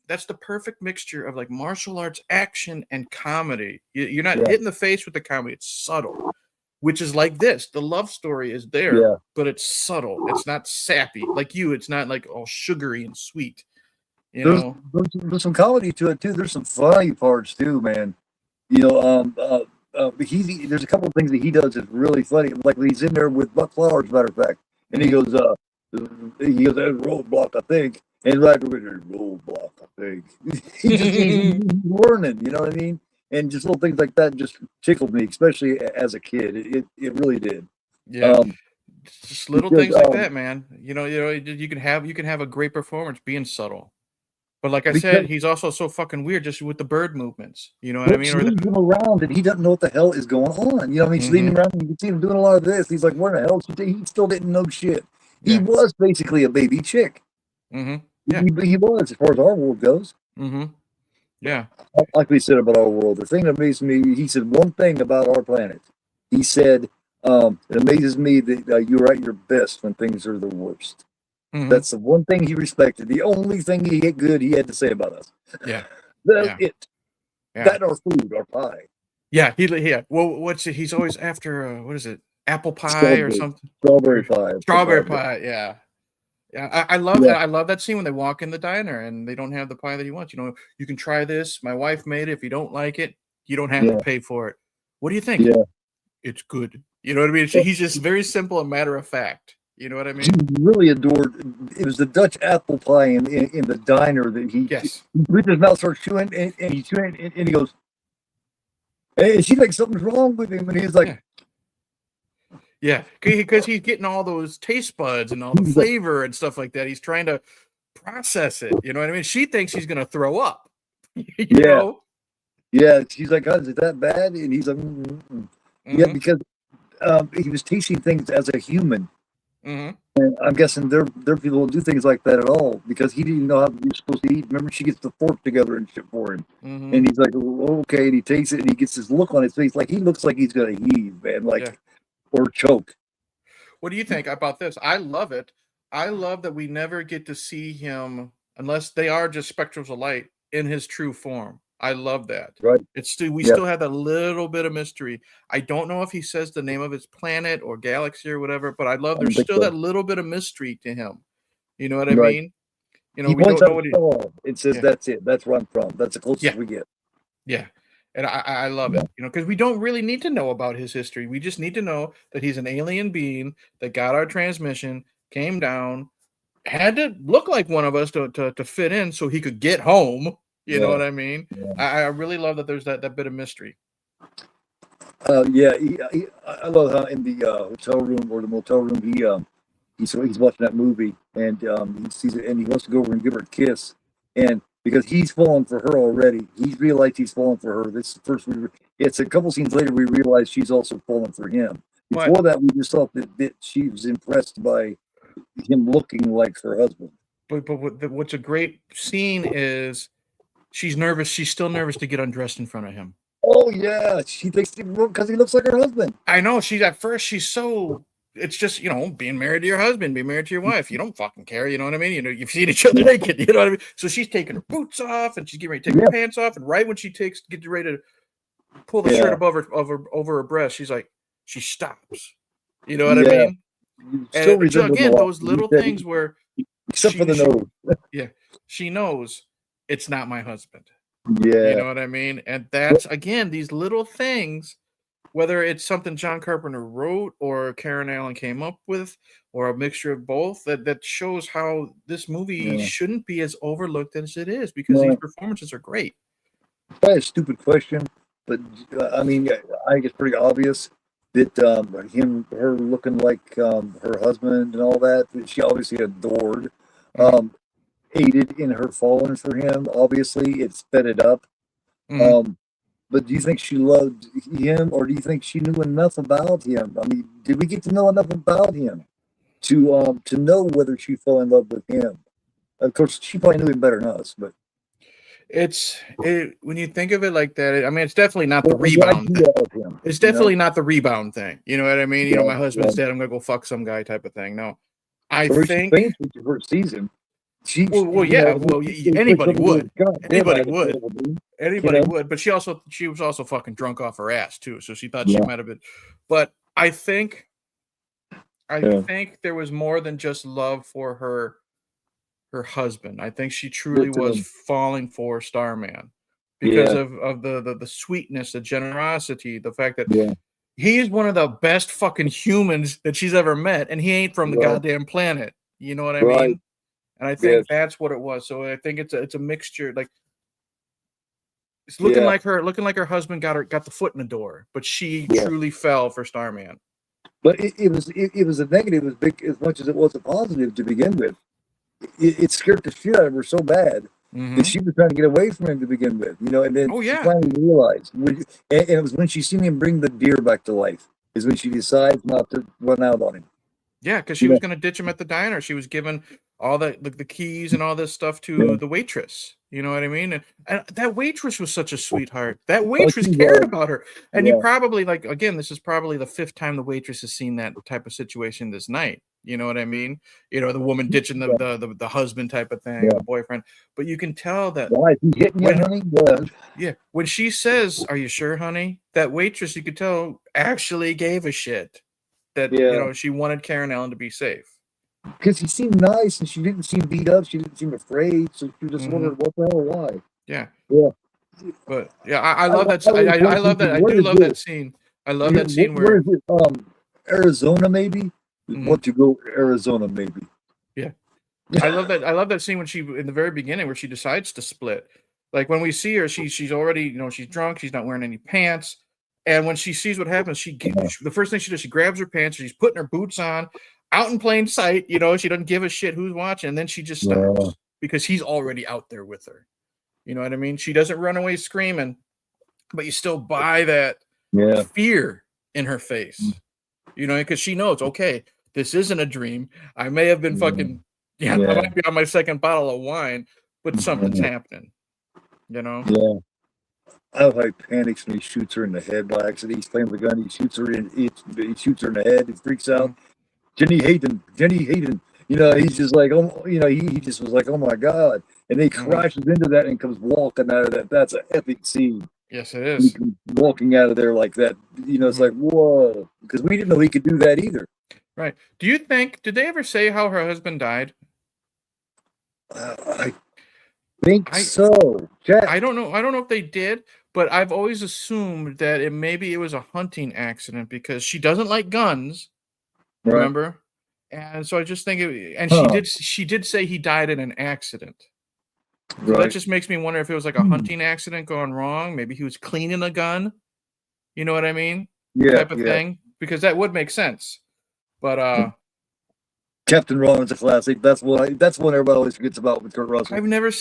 that's the perfect mixture of like martial arts action and comedy. You're not hitting the face with the comedy; it's subtle. Which is like this. The love story is there, but it's subtle. It's not sappy. Like it's not like all sugary and sweet. There's some comedy to it too. There's some funny parts too, man. There's a couple of things that he does is really funny. Like when he's in there with Buck Flowers, matter of fact, and he goes, roadblock, I think. And right over there, roadblock, I think. he's learning, you know what I mean? And just little things like that just tickled me, especially as a kid. It really did. Yeah, just little things like that, man. You can have a great performance being subtle, but like I said, he's also so fucking weird just with the bird movements. You know what I mean? Or him around, and he doesn't know what the hell is going on. He's leading around, and you can see him doing a lot of this. He's like, "Where the hell?" He still didn't know shit. He was basically a baby chick. Yeah, he was, as far as our world goes. Yeah. Like we said about our world, the thing that amazes me, he said one thing about our planet. He said, it amazes me that you're at your best when things are the worst. That's the one thing he respected. The only thing he had to say about us. Yeah. That's it. Yeah. That our food, our pie. Yeah. Well, he's always after, what is it? Apple pie or something? Strawberry pie. Strawberry pie, yeah. Yeah, I love that. I love that scene when they walk in the diner and they don't have the pie that he wants. You can try this. My wife made it. If you don't like it, you don't have to pay for it. What do you think? Yeah. It's good. You know what I mean? He's just very simple and matter of fact. You know what I mean? He really adored. It was the Dutch apple pie in the diner that he with his mouth starts chewing and he's chewing and he goes, "Hey," she thinks something's wrong with him, and he's like. Yeah, because he's getting all those taste buds and all the flavor and stuff like that. He's trying to process it. You know what I mean? She thinks he's going to throw up. you know? Yeah. She's like, "God, is it that bad?" And he's like, Yeah, because he was tasting things as a human. Mhm. And I'm guessing their people don't do things like that at all because he didn't know how you're supposed to eat. Remember, she gets the fork together and shit for him, Mhm. and he's like, "Oh, okay," and he takes it and he gets this look on his face like he looks like he's gonna heave, man, like Yeah. or choke. What do you think about this? I love it. I love that we never get to see him unless they are just spectrals of light in his true form. I love that. Right? It's still we Yeah, still have that little bit of mystery. I don't know if he says the name of his planet or galaxy or whatever, but I love I don't there's think still so. that little bit of mystery to him. You know what I Right? mean? You know, He we points don't know out a what he star and says, yeah. "That's it. That's where I'm from. That's the closest Yeah. we get." Yeah. And I love Yeah, it, you know, because we don't really need to know about his history. We just need to know that he's an alien being that got our transmission, came down, had to look like one of us to fit in so he could get home. You know yeah, what I mean? yeah. I really love that there's that bit of mystery. Yeah. I love how in the hotel room or the motel room he's watching that movie and he sees it and he wants to go over and give her a kiss and because he's fallen for her already, he's realized he's fallen for her. This is the first it's a couple scenes later we realize she's also fallen for him. But Before that, we just thought that she was impressed by him looking like her husband. what's a great scene is she's nervous. She's still nervous to get undressed in front of him. Oh yeah, she thinks because he looks like her husband. I know she's at first she's so it's just being married to your husband, being married to your wife. You don't fucking care, you know what I mean? You know, you've seen each other naked, you know what I mean? So she's taking her boots off and she's getting ready to take her Yeah, pants off, and right when she gets ready to pull the shirt yeah, above her over her breast, she's like she stops. You know what I yeah. mean? You still And so resemble him a again, lot. those He little said things where except for the she nose. yeah, she knows it's not my husband. You Yeah. know what I mean? And that's again these little things, whether it's something John Carpenter wrote or Karen Allen came up with, or a mixture of both, that shows how this movie Yeah. shouldn't be as overlooked as it is because these No, performances are great. probably a stupid question, but I mean, I think it's pretty obvious that her looking like her husband and all that she obviously adored, Hmm. um, aided in her falling for him. Obviously, it sped it up. Hmm. Um, but do you think she loved him, or do you think she knew enough about him? I mean, did we get to know enough about him to know whether she fell in love with him? Of course, she probably knew him better than us, but When you think of it like that, I mean, it's definitely not the well, the rebound thing. idea of him, It's you know? definitely not the rebound thing. You know what I mean? Yeah, My yeah. husband's dead. I'm gonna go fuck some guy type of thing. No, I Or she think. faints when she first sees him. She, Yeah. Well, they push anybody over to would. his gun. Damn, I Anybody had to would. kill him, dude. You Anybody know? would. But she was also fucking drunk off her ass too. So she thought she Yeah, might have been. But I yeah. think there was more than just love for her husband. I think she truly Good to was them. falling for Starman because Yeah, of the sweetness, the generosity, the fact that yeah. he is one of the best fucking humans that she's ever met, and he ain't from the Right, goddamn planet. You know what I right. mean? And I Yes, think that's what it was. So I think it's a mixture. Like it's yeah, looking like her husband got the foot in the door, but she yeah. truly fell for Starman. But it was a negative as big as much as it was a positive to begin with. It scared the shit out of her so bad that Hmm. she was trying to get away from him to begin with, and then Oh she yeah. finally realized, and it was when she seen him bring the deer back to life, is when she decides not to run out on him. Yeah, because she You was know, gonna ditch him at the diner. She was giving all the keys and all this stuff yeah. to the waitress. You know what I mean? And that waitress was such a sweetheart. That Oh, waitress she cared was, about her. And you yeah, probably like again, this is probably the fifth time the waitress has seen that type of situation this night. You know what I mean? The woman ditching yeah, the husband type of thing, yeah. the boyfriend. But you can tell that Why is he hitting you, when honey? Yeah, yeah, when she says, "Are you sure, honey?" That waitress, you could tell, actually gave a shit that yeah. she wanted Karen Allen to be safe. Because he seemed nice and she didn't seem beat up. She didn't seem afraid. So she just Hmm. wondered what the hell, why? Yeah. Yeah. But yeah, I I, love that. I always I wanted love to, that. I where do is love this? that scene. I love that scene Where where, is it? Arizona, maybe? We mhm, want to go Arizona, maybe. yeah, I love that. I love that scene when she in the very beginning where she decides to split. Like when we see her, she's already she's drunk. She's not wearing any pants. And when she sees what happens, the first thing she does, she grabs her pants. She's putting her boots on, out in plain sight. She doesn't give a shit who's watching. And then she just Yeah. stops because he's already out there with her. You know what I mean? She doesn't run away screaming, but you still buy that Yeah. fear in her face. Because she knows, okay, This isn't a dream. I may have been fucking, I might be on my second bottle of wine, but something's happening. You know? Yeah. I love how he panics when he shoots her in the head by accident. He's playing with the gun. He shoots her he shoots her in the head. He freaks out. Jenny Hayden. You know, he's just like, oh, you know, he just was like, oh my God. And he crashes into that and comes walking out of that. That's an epic scene. Yes, it is. Walking out of there like that. You know, it's like, whoa. Because we didn't know he could do that either. Right. Do you think, did they ever say how her husband died? I think so. Jack. I don't know. I don't know if they did, but I've always assumed that maybe it was a hunting accident because she doesn't like guns. Right. Remember? And so I just think she did say he died in an accident. So that just makes me wonder if it was like a hunting accident gone wrong. Maybe he was cleaning a gun. You know what I mean? Yeah. Type of thing. Because that would make sense. But Captain Ron's a classic. That's one everybody always forgets about with Kurt Russell.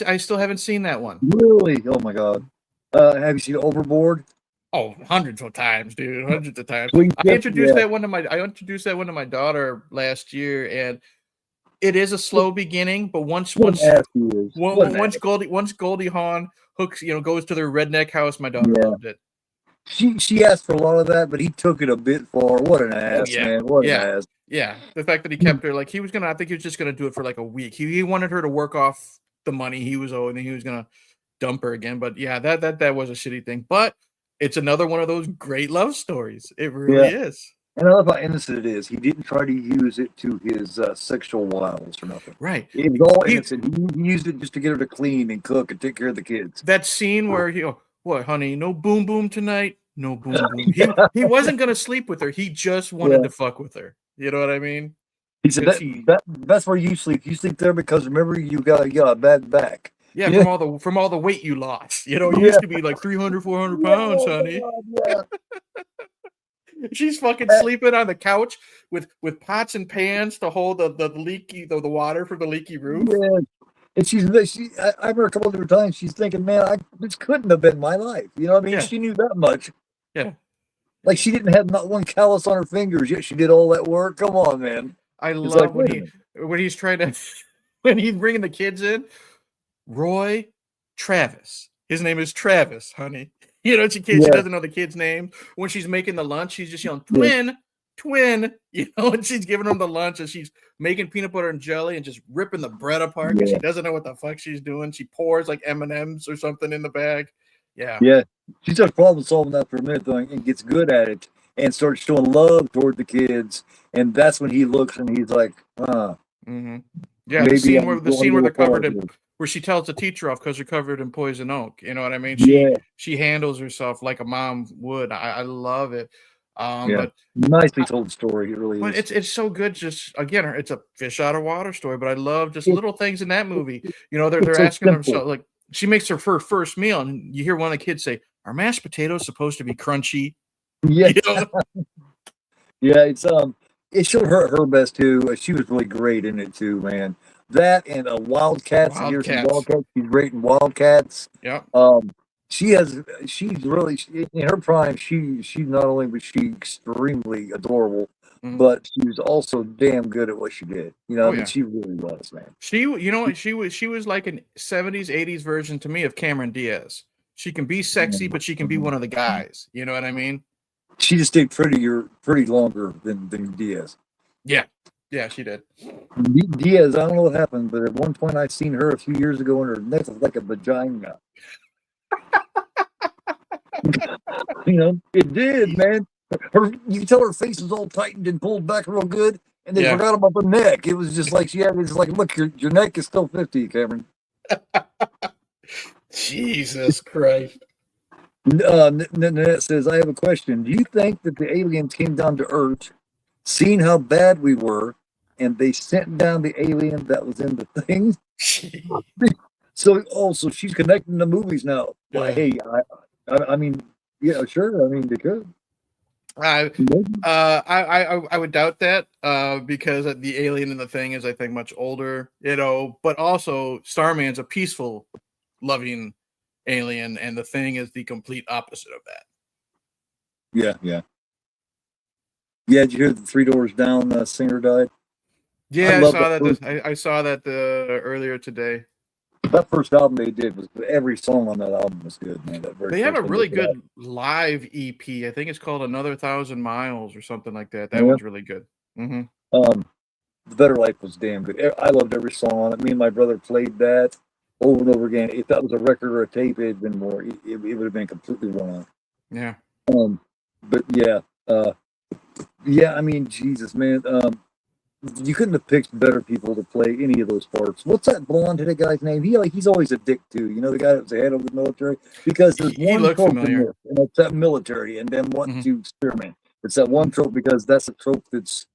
I still haven't seen that one. Really? Oh my God. Have you seen Overboard? Oh, hundreds of times, dude. Hundreds of times. I introduced that one to my daughter last year, and it is a slow beginning, but once Goldie Hawn hooks, goes to their redneck house, my daughter loved it. She asked for a lot of that, but he took it a bit far. What an ass, man. What an ass. Yeah. The fact that he kept her, like, I think he was just gonna do it for like a week. He wanted her to work off the money he was owed, and he was gonna dump her again. But yeah, that was a shitty thing. But it's another one of those great love stories. It really is. And I love how innocent it is. He didn't try to use it to his sexual wiles or nothing. Right. It was all innocent. He used it just to get her to clean and cook and take care of the kids. That scene where what, honey, no boom boom tonight? No boom boom. He wasn't going to sleep with her. He just wanted to fuck with her. You know what I mean? He said, that's where you sleep. You sleep there because remember, you got a bad back. Yeah, from all the weight you lost. You used to be like 300, 400 pounds, honey. She's fucking sleeping on the couch with pots and pans to hold the water from the leaky roof. Yeah. And I remember a couple of different times she's thinking, man, this couldn't have been my life. You know what I mean? Yeah. She knew that much. Yeah. Like she didn't have not one callus on her fingers, yet she did all that work. Come on, man. I love when he's trying to when he's bringing the kids in. Roy Travis. His name is Travis, honey. She doesn't know the kid's name. When she's making the lunch, she's just yelling, twin, and she's giving them the lunch and she's making peanut butter and jelly and just ripping the bread apart because she doesn't know what the fuck she's doing. She pours like M&Ms or something in the bag. Yeah. Yeah. She starts problem solving that for a minute though and gets good at it and starts showing love toward the kids. And that's when he looks and he's like, Mm-hmm. Yeah, the scene where they're covered in, where she tells the teacher off because they're covered in poison oak. You know what I mean? She handles herself like a mom would. I love it. But nicely told story. It really is. But it's so good. Just again, it's a fish out of water story. But I love just little things in that movie. They're asking themselves, like, she makes her first meal, and you hear one of the kids say, "Are mashed potatoes supposed to be crunchy?" Yeah. Yeah, it showed her best too. She was really great in it too, man. That and Wildcats. Wildcats. She's great in Wildcats. Yeah. She's really in her prime. She not only was she extremely adorable, but she was also damn good at what she did. She really was, man. She was like an 70s, 80s version to me of Cameron Diaz. She can be sexy, but she can be one of the guys. You know what I mean? She just stayed pretty longer than Diaz. Yeah. Yeah, she did. Diaz, I don't know what happened, but at one point I seen her a few years ago, and her neck was like a vagina. It did, man. You can tell her face was all tightened and pulled back real good, and they forgot about the neck. It was just like she had. It's like, look, your neck is still 50, Cameron. Jesus Christ. Nanette says, I have a question. Do you think that the aliens came down to Earth, seen how bad we were, and they sent down the alien that was in the thing? So she's connecting the movies now. Well, hey, I mean, yeah, sure. I mean, they could. I would doubt that because the alien in the thing is, I think, much older, but also Starman's a peaceful, loving alien, and the thing is the complete opposite of that. Yeah. Yeah, did you hear the Three Doors Down singer died? Yeah, I love saw that. that. I saw that earlier today. That first album they did was every song on that album was good, man. That very They have a first one really they put out. good live EP. I think it's called Another Thousand Miles or something like that. That Yeah. one's really good. Hmm. The Better Life was damn good. I loved every song on it. Me and my brother played that over and over again. If that was a record or a tape, it had been more. It would have been completely wrong. Yeah. But yeah, yeah. I mean, Jesus, man. You couldn't have picked better people to play any of those parts. What's that blonde-headed guy's name? He's always a dick too. You know, the guy that was the head of the military. Because there's He one looked trope familiar. in this, and it's that military, and then wanting to experiment. It's that one trope because that's a trope that's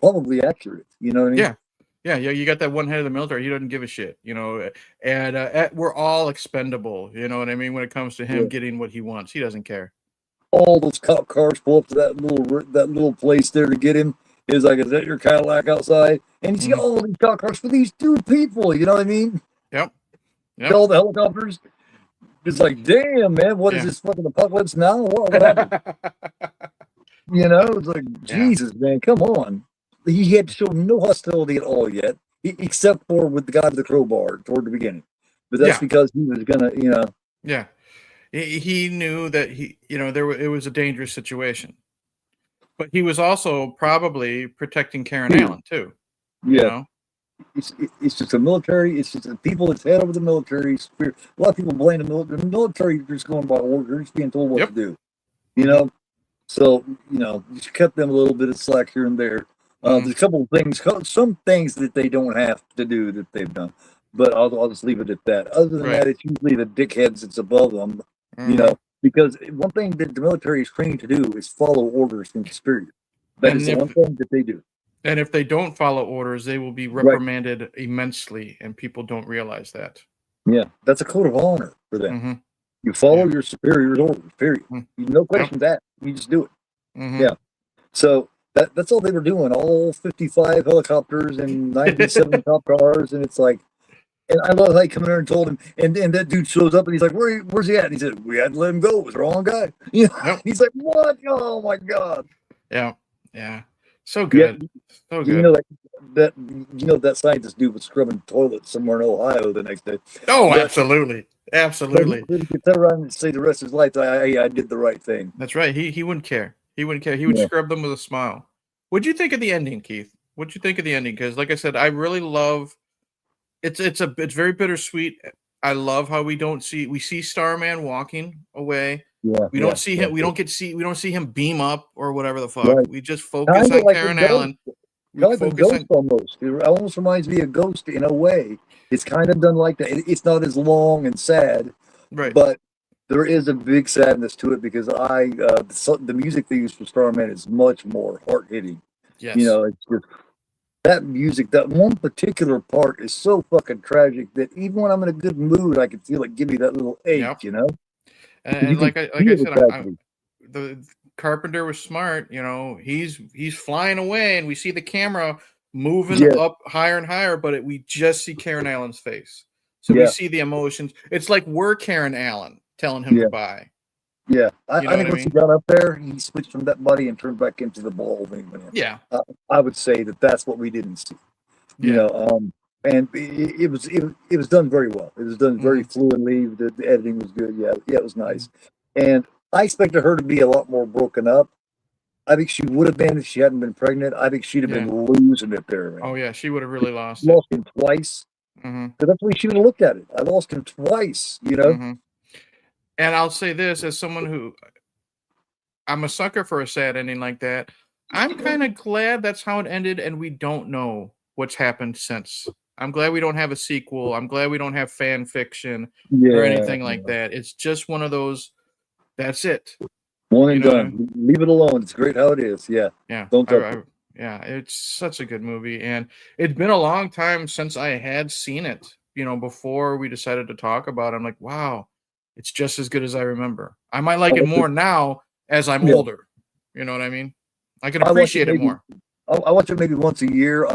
probably accurate. You know what I mean? Yeah. You got that one head of the military. He doesn't give a shit, you know. And we're all expendable. You know what I mean? When it comes to him getting what he wants, he doesn't care. All those cop cars pull up to that little place there to get him. Is like, is that your Cadillac outside? And you see all these cop cars for these two people. You know what I mean? Yep. All the helicopters. It's like, damn, man, what is this fucking apocalypse now? What happened? You know, it's like, Jesus, man, come on. He had shown no hostility at all yet, except for with the guy with the crowbar toward the beginning. But that's because he was gonna, you know. Yeah, he knew that it was a dangerous situation, but he was also probably protecting Karen Allen too. Yeah. You know? It's just a military. It's just the people that's head over the military. A lot of people blame the military. The military is just going by order, just being told what to do. You know, so you know, you kept them a little bit of slack here and there. There's a couple of things, some things that they don't have to do that they've done, but I'll just leave it at that. Other than that, it's usually the dickheads that's above them. You know, because one thing that the military is trained to do is follow orders from superior. That is the one thing that they do. And if they don't follow orders, they will be reprimanded immensely, and people don't realize that. Yeah, that's a code of honor for them. You follow your superior's orders, period. No questions asked. You just do it. Yeah. So that's all they were doing. All 55 helicopters and 97 cop cars, and it's like, and I love how he come in there and told him, and that dude shows up and he's like, "Where's he at?" And he said, "We had to let him go. It was the wrong guy." You know, he's like, "What? Oh my god!" Yeah. So good. So good. You know that scientist dude was scrubbing toilets somewhere in Ohio the next day. Oh, absolutely. He could turn around and say the rest of his life, I did the right thing. That's right. He wouldn't care. He wouldn't care. He would scrub them with a smile. What'd you think of the ending, Keith? What'd you think of the ending? Because, like I said, I really love. It's very bittersweet. I love how we see Starman walking away. Yeah, we don't see him. We don't see him beam up or whatever the fuck. Right. We just focus on Karen Allen. Kind of a ghost almost. It almost reminds me of Ghost in a way. It's kind of done like that. It's not as long and sad, right? But there is a big sadness to it because the music they use for Starman is much more hard hitting. Yes. You know, it's just that music. That one particular part is so fucking tragic that even when I'm in a good mood, I can feel it give me that little ache. You know. And like I said, the Carpenter was smart. You know, he's flying away, and we see the camera moving up higher and higher, but we just see Karen Allen's face. So we see the emotions. It's like we're Karen Allen telling him goodbye. Yeah, I think once he got up there, he switched from that body and turned back into the ball. Yeah, I would say that's what we didn't see. You know, and it was done very well. It was done very fluently. The editing was good. Yeah, it was nice. And I expected her to be a lot more broken up. I think she would have been if she hadn't been pregnant. I think she'd have been losing it there. Man. Oh yeah, she would have really lost him twice. Because that's the way she would have looked at it. I lost him twice. You know. And I'll say this as someone who I'm a sucker for a sad ending like that. I'm kind of glad that's how it ended, and we don't know what's happened since. I'm glad we don't have a sequel. I'm glad we don't have fan fiction or anything like that. It's just one of those. That's it. One and done. Leave it alone. It's great how it is. Yeah. Yeah. Don't touch it. Yeah. It's such a good movie, and it's been a long time since I had seen it. You know, before we decided to talk about it, I'm like, wow, it's just as good as I remember. I might like it more now as I'm older. You know what I mean? I can appreciate it more. I watch it maybe once a year.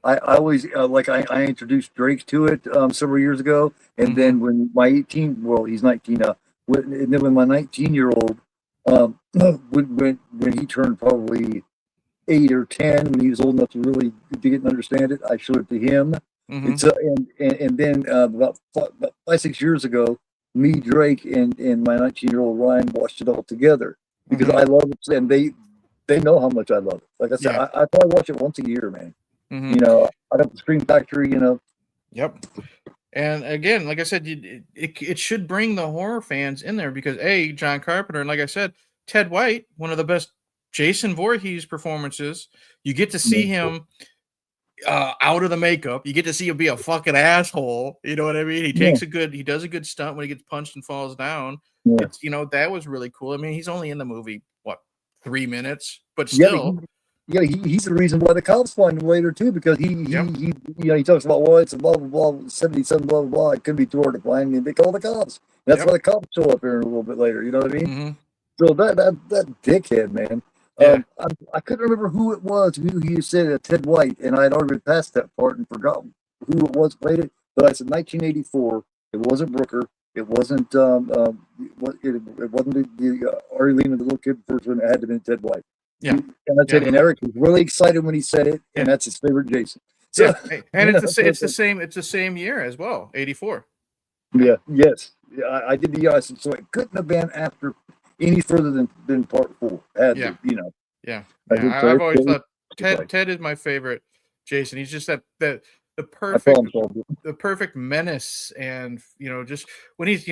I always I introduced Drake to it several years ago, and then when my he's 19 now, and then when my 19-year-old when he turned probably 8 or 10 when he was old enough to really dig it and understand it. I showed it to him. Mhm. It's and then about 5-6 years ago, me, Drake, and my 19-year-old Ryan watched it all together because I love it, and they know how much I love it. Like I said, Yeah. I probably watch it once a year, man. Mhm. You know, I got the Scream Factory. You know, Yep. And again, like I said, it should bring the horror fans in there because John Carpenter, and like I said, Ted White, one of the best Jason Voorhees performances. You get to see him out of the makeup. You get to see him be a fucking asshole. You know what I mean? He does a good stunt when he gets punched and falls down. Yeah. It's that was really cool. I mean, he's only in the movie, what, 3 minutes, but Yeah, still. he's the reason why the cops find him later too, because he talks about, well, it's a blah blah blah 77 blah blah blah. It could be too hard to find, and they call the cops. That's why the cops show up here a little bit later. You know what I mean? So that dickhead, man. I couldn't remember who it was who he said, Ted White, and I had already passed that part and forgotten who it was played it. But I said 1984. It wasn't Brooker. It wasn't it wasn't the Ari Lehman, the little kid first one. It had to be Ted White. Yeah, and that's it. And Eric was really excited when he said it, and that's his favorite Jason. So, and it's the same year as well, 84. Yeah, yes, I did the I said, so it couldn't have been after any further than part 4. Yeah. Yeah. I've always thought Ted is my favorite Jason. He's just the perfect menace, and just when he's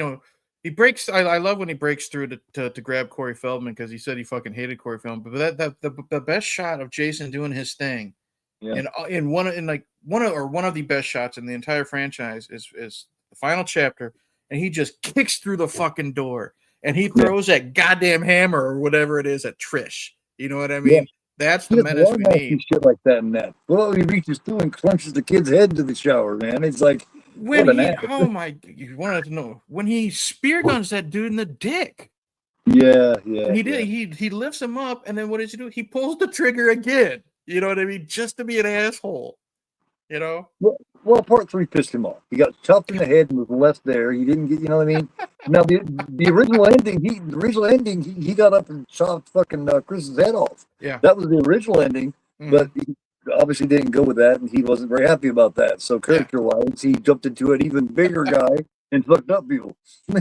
he breaks. I love when he breaks through to grab Corey Feldman, because he said he fucking hated Corey Feldman. But the best shot of Jason doing his thing, and one of the best shots in the entire franchise is the final chapter, and he just kicks through the fucking door. And he throws that goddamn hammer or whatever it is at Trish. You know what I mean? Yeah. That's the menace we need. Shit like that and that. Well, he reaches through and crunches the kid's head into the shower, man. It's like, oh my! You wanted to know when he spear guns that dude in the dick. Yeah. He did. He lifts him up, and then what does he do? He pulls the trigger again. You know what I mean? Just to be an asshole. Well, part 3 pissed him off. He got chopped in the head and was left there. He didn't get, you know what I mean? Now the original ending, he got up and chopped fucking Chris's head off. Yeah, that was the original ending, but he obviously didn't go with that, and he wasn't very happy about that. So character-wise, he jumped into an even bigger guy and fucked up people. He's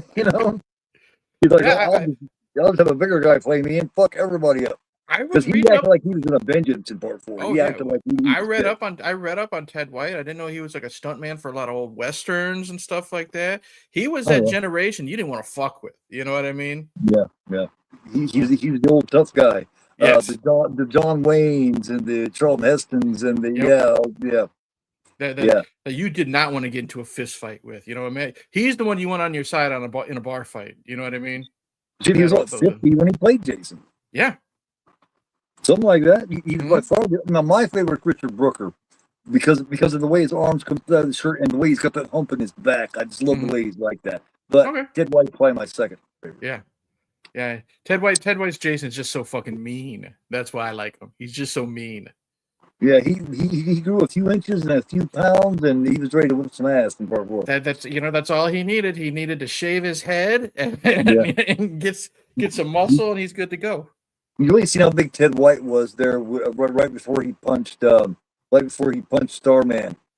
like, I'll just have a bigger guy play me and fuck everybody up. Because he acted like he was in a vengeance in part 4. He acted like I read up on Ted White. I didn't know he was like a stuntman for a lot of old westerns and stuff like that. He was that generation you didn't want to fuck with. You know what I mean? Yeah. He was the old tough guy. Yes. The John Waynes and the Charlton Hestons and the that you did not want to get into a fist fight with. You know what I mean? He's the one you want on your side in a bar fight. You know what I mean? He was like 50 when he played Jason. Yeah. Something like that. He's by far. Now, my favorite is Richard Brooker, because of the way his arms come out of the shirt and the way he's got that hump in his back. I just love the way he's like that. But Ted White probably my second favorite. Yeah. Ted White's Jason's just so fucking mean. That's why I like him. He's just so mean. Yeah, he grew a few inches and a few pounds, and he was ready to whip some ass in part 4. That's all he needed. He needed to shave his head and get some muscle, and he's good to go. You really seen how big Ted White was there right before he punched Starman.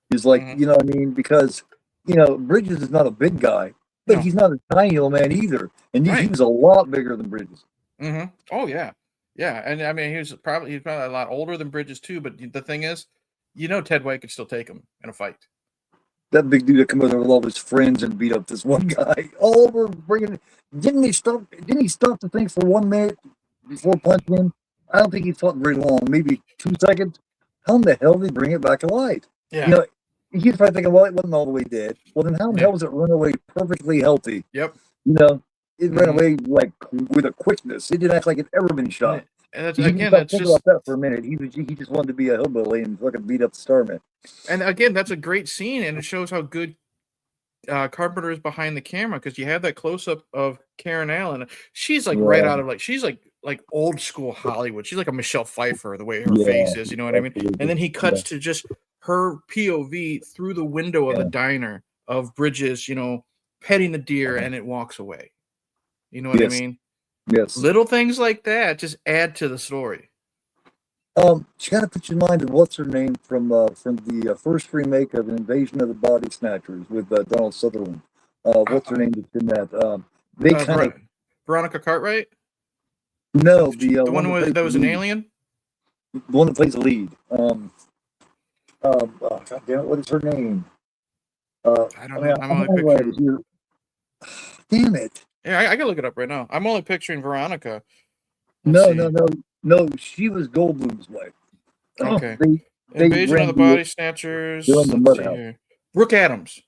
He's like, you know what I mean? Because, Bridges is not a big guy, but he's not a tiny old man either. And he was a lot bigger than Bridges. Mm-hmm. Oh, yeah. Yeah. And I mean, he's probably a lot older than Bridges too. But the thing is, Ted White could still take him in a fight. That big dude that come over with all his friends and beat up this one guy all over didn't he stop the thing for 1 minute before punching him? I don't think he fought very long, maybe 2 seconds. How in the hell did he bring it back alive? Yeah. He's probably thinking, well, it wasn't all the way dead. Well, then how in the hell does it run away perfectly healthy? Yep. It ran away like with a quickness. It didn't act like it'd ever been shot. And that's think about that for a minute. He just wanted to be a hillbilly and fucking beat up the Starman. And again, that's a great scene, and it shows how good Carpenter is behind the camera, because you have that close up of Karen Allen. She's like right out of she's like old school Hollywood. She's like a Michelle Pfeiffer, the way her face is. You know what I mean? And then he cuts to just her POV through the window of the diner of Bridges, petting the deer, and it walks away. You know what I mean? Yes. Little things like that just add to the story. You got to put your mind of what's her name from the first remake of Invasion of the Body Snatchers with Donald Sutherland. What's her name that's in that? They kind of Veronica Cartwright. no, The one that was an alien. The one that plays the lead. God damn it, what is her name? I don't know. I'm only picturing. Damn it! Yeah, I can look it up right now. I'm only picturing Veronica. No. She was Goldblum's wife. Okay. Invasion of the Body Snatchers. Let's see here. Brooke Adams.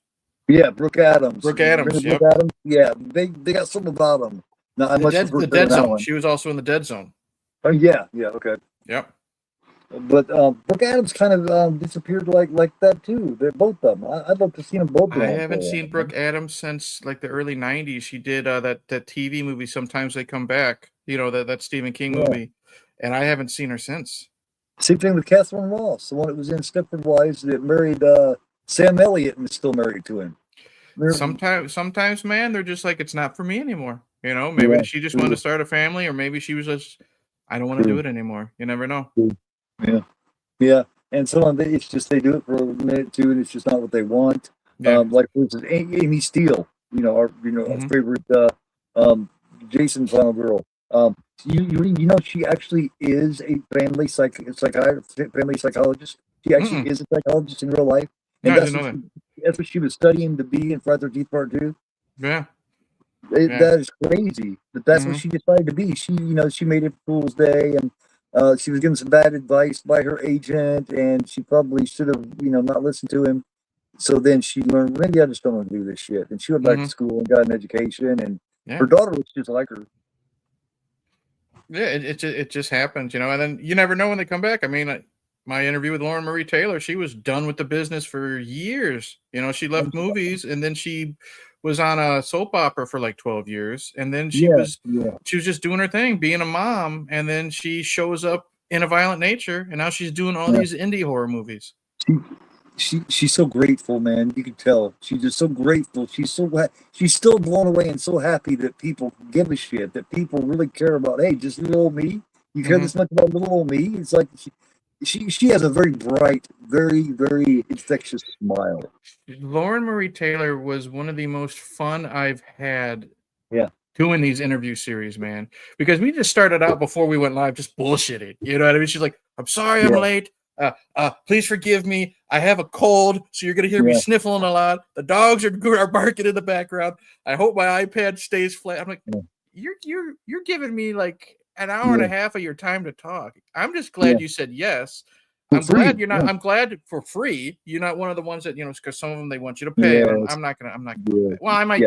Yeah, Brooke Adams. Brooke Adams. Yep. Brooke Adams? Yeah, they got something about them. No, I must the Dead Zone. She was also in the Dead Zone. Oh yeah, okay. Yep. But Brooke Adams kind of disappeared like that too. They're both of them. I'd love to see them both. I haven't seen Brooke Adams since like the early '90s. She did that TV movie. Sometimes They Come Back. You know that Stephen King movie, and I haven't seen her since. Same thing with Catherine Ross, the one that was in Stepford Wives that married Sam Elliott and is still married to him. Sometimes, man, they're just like, it's not for me anymore. You know, maybe she just wanted to start a family, or maybe she was just, I don't want to do it anymore. You never know. Yeah. And some of it, it's just they do it for a minute or two, and it's just not what they want. Yeah. Like for instance, Amy Steele, our favorite Jason final girl. You know she actually is a family psychologist. She actually is a psychologist in real life. And that's what she was studying to be in Friday the 13th Part 2. Yeah. That is crazy. But that's what she decided to be. She made it Fool's Day, and she was given some bad advice by her agent, and she probably should have, not listened to him. So then she learned, maybe I just don't want to do this shit. And she went back to school and got an education, and her daughter was just like her. Yeah, it just happens, and then you never know when they come back. I mean, my interview with Lauren Marie Taylor, she was done with the business for years. She left movies, and then she was on a soap opera for like 12 years, and then she was just doing her thing, being a mom, and then she shows up in A Violent Nature, and now she's doing all these indie horror movies. She's so grateful, man. You can tell she's just so grateful. She's still blown away and so happy that people give a shit, that people really care about. Hey, just little old me. You care this much about little old me? It's like she has a very bright, very, very infectious smile. Lauren Marie Taylor was one of the most fun I've had. Yeah. Doing these interview series, man, because we just started out before we went live, just bullshitting. You know what I mean? She's like, "I'm sorry, I'm late. Please forgive me. I have a cold, so you're gonna hear me sniffling a lot. The dogs are barking in the background. I hope my iPad stays flat." I'm like, "You're giving me like an hour and a half of your time to talk. I'm just glad you said yes. I'm glad you're not. I'm glad for free. You're not one of the ones that because some of them they want you to pay. I'm not gonna. Well, I might.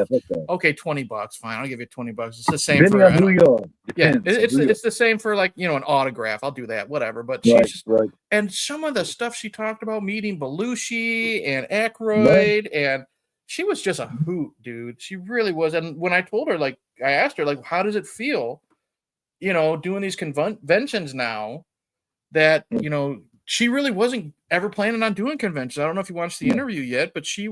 Okay, $20. Fine, I'll give you $20. It's the same for New York. It's the same for like an autograph. I'll do that, whatever. But she's and some of the stuff she talked about meeting Belushi and Aykroyd, and she was just a hoot, dude. She really was. And when I told her, like, I asked her, like, how does it feel, doing these conventions now that she really wasn't ever planning on doing conventions. I don't know if you watched the interview yet, but she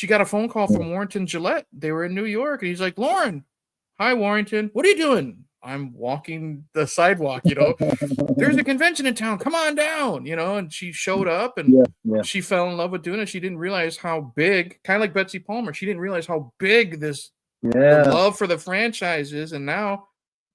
got a phone call from Warrington Gillette. They were in New York, and he's like, "Lauren, hi, Warrington. What are you doing?" "I'm walking the sidewalk, There's a convention in town. Come on down, And she showed up, and she fell in love with doing it. She didn't realize how big, kind of like Betsy Palmer, she didn't realize how big this the love for the franchise is, and now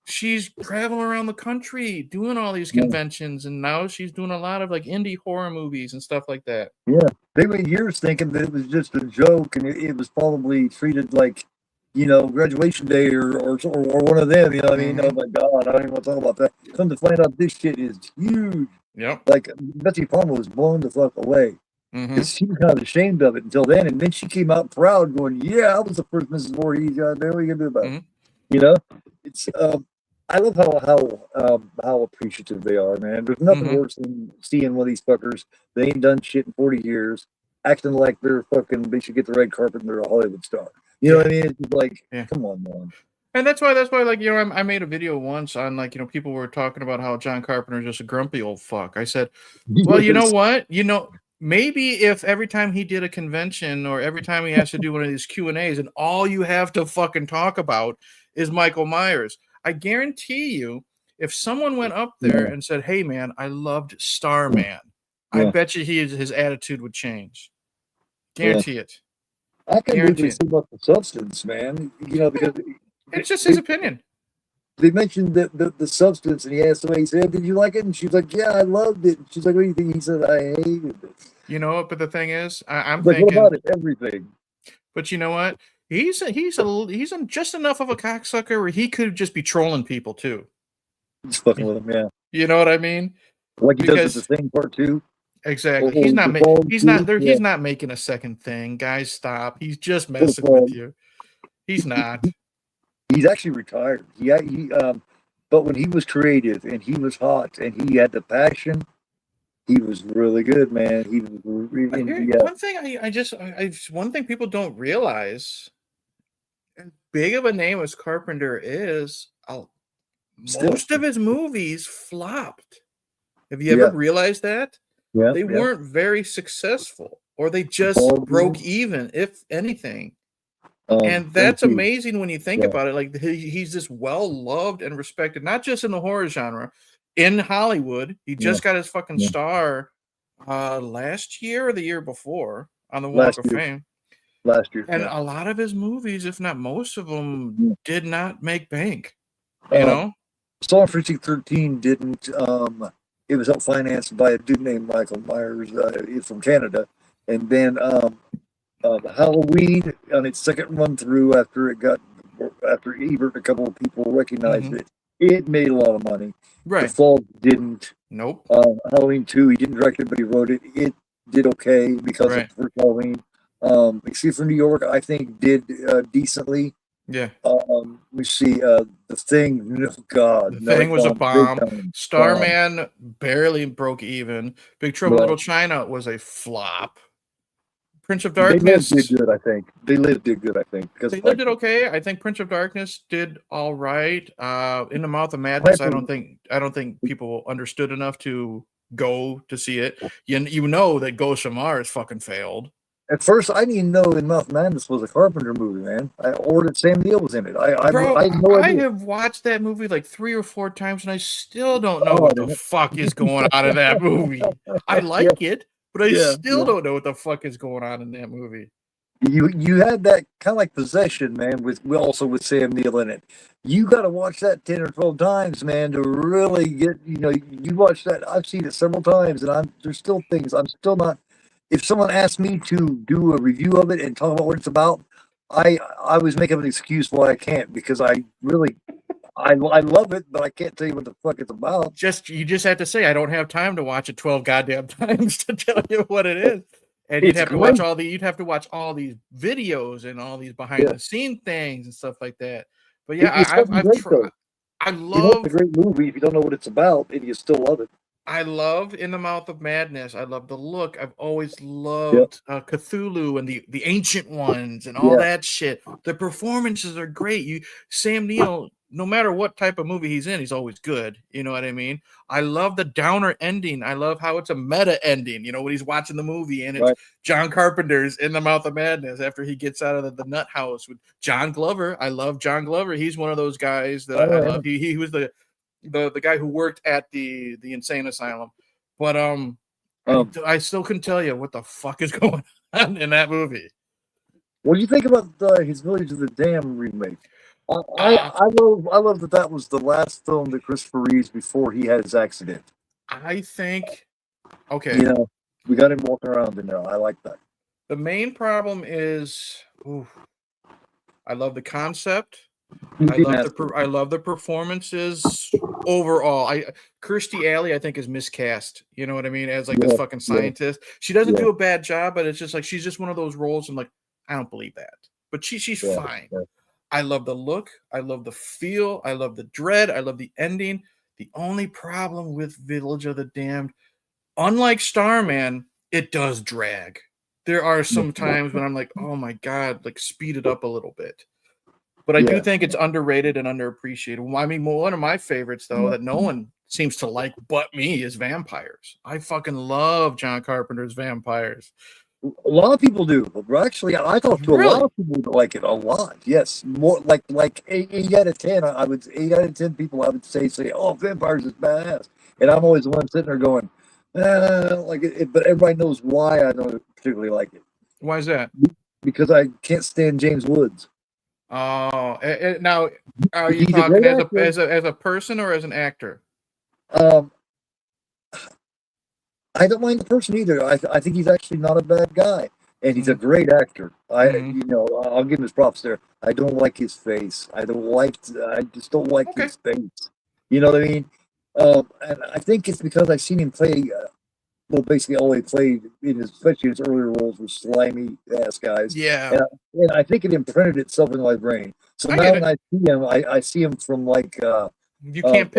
she's traveling around the country doing all these conventions, and now she's doing a lot of like indie horror movies and stuff like that. Yeah, they went years thinking that it was just a joke, and it was probably treated like, graduation day or one of them. You know what I mean? Oh my God, I don't even want to talk about that. Come to find out, this shit is huge. Yep. Like Betsy Palmer was blown the fuck away. Because she was kind of ashamed of it until then, and then she came out proud, going, "Yeah, I was the first Mrs. Voorhees. What are you gonna do about it?" It's I love how appreciative they are, man. There's nothing worse than seeing one of these fuckers. They ain't done shit in 40 years, acting like they should get the red carpet and they're a Hollywood star. You know what I mean? It's just like, come on, man. And that's why, like, I made a video once on, like, people were talking about how John Carpenter is just a grumpy old fuck. I said, well, you know what? Maybe if every time he did a convention or every time he has to do one of these Q&As and all you have to fucking talk about is Michael Myers, I guarantee you, If someone went up there and said, "Hey, man, I loved Starman," I bet you his attitude would change. Guarantee it. I can believe they say about the substance, man. Because it's just his opinion. They mentioned the substance, and he asked her, he said, "Did you like it?" And she's like, "Yeah, I loved it." She's like, "What do you think?" He said, "I hated it." But the thing is, I'm like, thinking, what about it? Everything. But you know what? He's just enough of a cocksucker where he could just be trolling people too. Just fucking with him, yeah. You know what I mean? Like he does with the thing part too. Exactly. He's not making a second thing. Guys, stop. He's just messing with you. He's not. He's actually retired. But when he was creative and he was hot and he had the passion, he was really good, man. He was really, One thing people don't realize, as big of a name as Carpenter is, most of his movies flopped. Have you ever realized that? Yeah, they weren't very successful, or they just broke even, if anything. And that's amazing when you think about it. Like he's just well loved and respected, not just in the horror genre, in Hollywood. He just got his fucking star last year or the year before on the Walk of Fame. Last year, and a lot of his movies, if not most of them, did not make bank. You know, Star Precinct 13 didn't. It was financed by a dude named Michael Myers. He's from Canada, and then Halloween on its second run through after Ebert, a couple of people recognized it made a lot of money. Right. The Fall didn't. Nope. Halloween 2, he didn't direct it, but he wrote it. It did okay because of the first Halloween. Escape from New York, I think, did decently. Yeah. We see The Thing. Oh God, The Thing was a bomb. Starman barely broke even. Big Trouble in Little China was a flop. Prince of Darkness did good, I think. They did good, I think. They lived it okay. I think Prince of Darkness did all right. In the Mouth of Madness, I don't think people understood enough to go to see it. You know that Ghosts of Mars fucking failed. At first, I didn't even know In Mouth of Madness was a Carpenter movie, man. Or that Sam Neill was in it. I have watched that movie like 3 or 4 times, and I still don't know what the fuck is going on in that movie. I like it, but I still don't know what the fuck is going on in that movie. You had that kind of like Possession, man, with Sam Neill in it. You got to watch that 10 or 12 times, man, to really get, you watch that. I've seen it several times, and there's still things I'm still not. If someone asked me to do a review of it and talk about what it's about, I always make up an excuse why I can't, because I love it, but I can't tell you what the fuck it's about. You just have to say, I don't have time to watch it 12 goddamn times to tell you what it is. And you'd have to watch all these videos and all these behind the scene things and stuff like that. But yeah, I've tried. I love a great movie if you don't know what it's about and you still love it. I love In the Mouth of Madness. I love the look. I've always loved Cthulhu and the Ancient Ones and all that shit. The performances are great. Sam Neill, no matter what type of movie he's in, he's always good. You know what I mean? I love the downer ending. I love how it's a meta ending. When he's watching the movie and it's John Carpenter's In the Mouth of Madness after he gets out of the nut house with John Glover. I love John Glover. He's one of those guys that I love. He was the guy who worked at the insane asylum, but I still couldn't tell you what the fuck is going on in that movie. What do you think about his Village of the Damned remake? I love that was the last film that Christopher Reeves before he had his accident. I think we got him walking around in there. I like that. The main problem is I love the concept. I love the performances overall. Kirstie Alley, I think, is miscast. You know what I mean? As like this fucking scientist. She doesn't do a bad job, but it's just like she's just one of those roles. I'm like, I don't believe that. But she's fine. Yeah. I love the look. I love the feel. I love the dread. I love the ending. The only problem with Village of the Damned, unlike Starman, it does drag. There are some times when I'm like, oh my God, like speed it up a little bit. But I do think it's underrated and underappreciated. I mean, one of my favorites, though, that no one seems to like but me is Vampires. I fucking love John Carpenter's Vampires. A lot of people do. But actually, I talked to a lot Really? of people that like it a lot. Yes, more like 8 out of 10. I would 8 out of 10 people I would say, oh, vampires is badass, and I'm always the one sitting there going, I don't like it. But everybody knows why I don't particularly like it Why is that? because I can't stand James Woods. Oh, now are you He's a talking great actor. as a person or as an actor? Um, I don't mind the person either. I think he's actually not a bad guy, and he's a great actor. I'll give him his props there. I don't like his face. I just don't like Okay. his face. You know what I mean? And I think it's because I've seen him play. Well, basically, all he played especially his earlier roles were slimy ass guys. Yeah. And I think it imprinted itself in my brain. So I now get when I see him, I see him from like You can't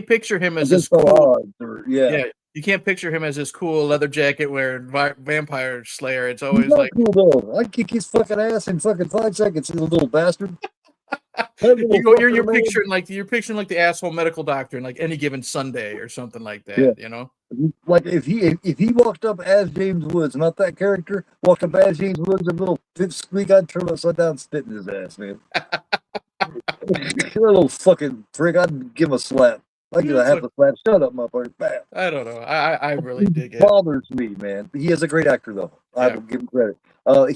picture him as this Against All cool. Odds, or yeah. You can't picture him as this cool leather jacket wearing vampire slayer. It's He's always not like cool though. I'd kick his fucking ass in fucking 5 seconds, you little bastard. you're picturing like the asshole medical doctor in like Any Given Sunday or something like that. Yeah. You know. Like if he walked up as James Woods, not that character, walked up as James Woods, a little squeak, I'd turn upside down, and spit in his ass, man. You little fucking prick! I'd give him a slap. I give a half a slap. Shut up, motherfucker! Bam. I don't know. I really dig it. Bothers me, man. He is a great actor, though. I will give him credit.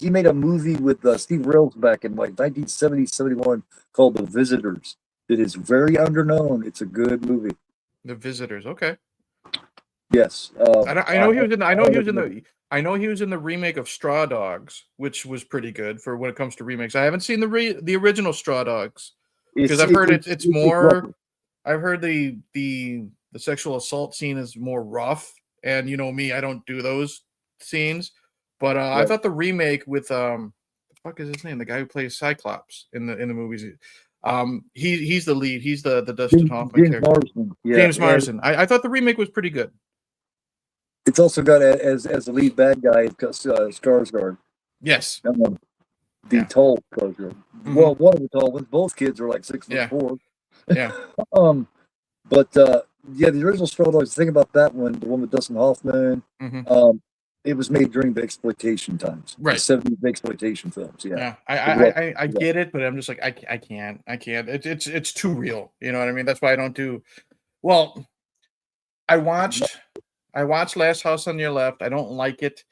He made a movie with Steve Rails back in like 1970, 71 called The Visitors. It is very underknown. It's a good movie. The Visitors. Okay. Yes. I know he was in the remake of Straw Dogs, which was pretty good for when it comes to remakes. I haven't seen the original Straw Dogs because I've heard it's more. I've heard the sexual assault scene is more rough, and you know me, I don't do those scenes. But I thought the remake with the fuck is his name? The guy who plays Cyclops in the movies. He's the lead. He's the Dustin Hoffman James character. Marsden. Yeah. James Marsden. I thought the remake was pretty good. It's also got as the lead bad guy, it's got Skarsgård. Yes. The tall Skarsgård. Well, one of the tall ones. Both kids are like 6'4". Yeah. But the original Straw Dogs. Think about that one. The one with Dustin Hoffman. It was made during the exploitation times. Right. The 70s exploitation films. Yeah. I get it, but I'm just like I can't. It's too real. You know what I mean? That's why I don't do. Well, I watched Last House on Your Left. I don't like it.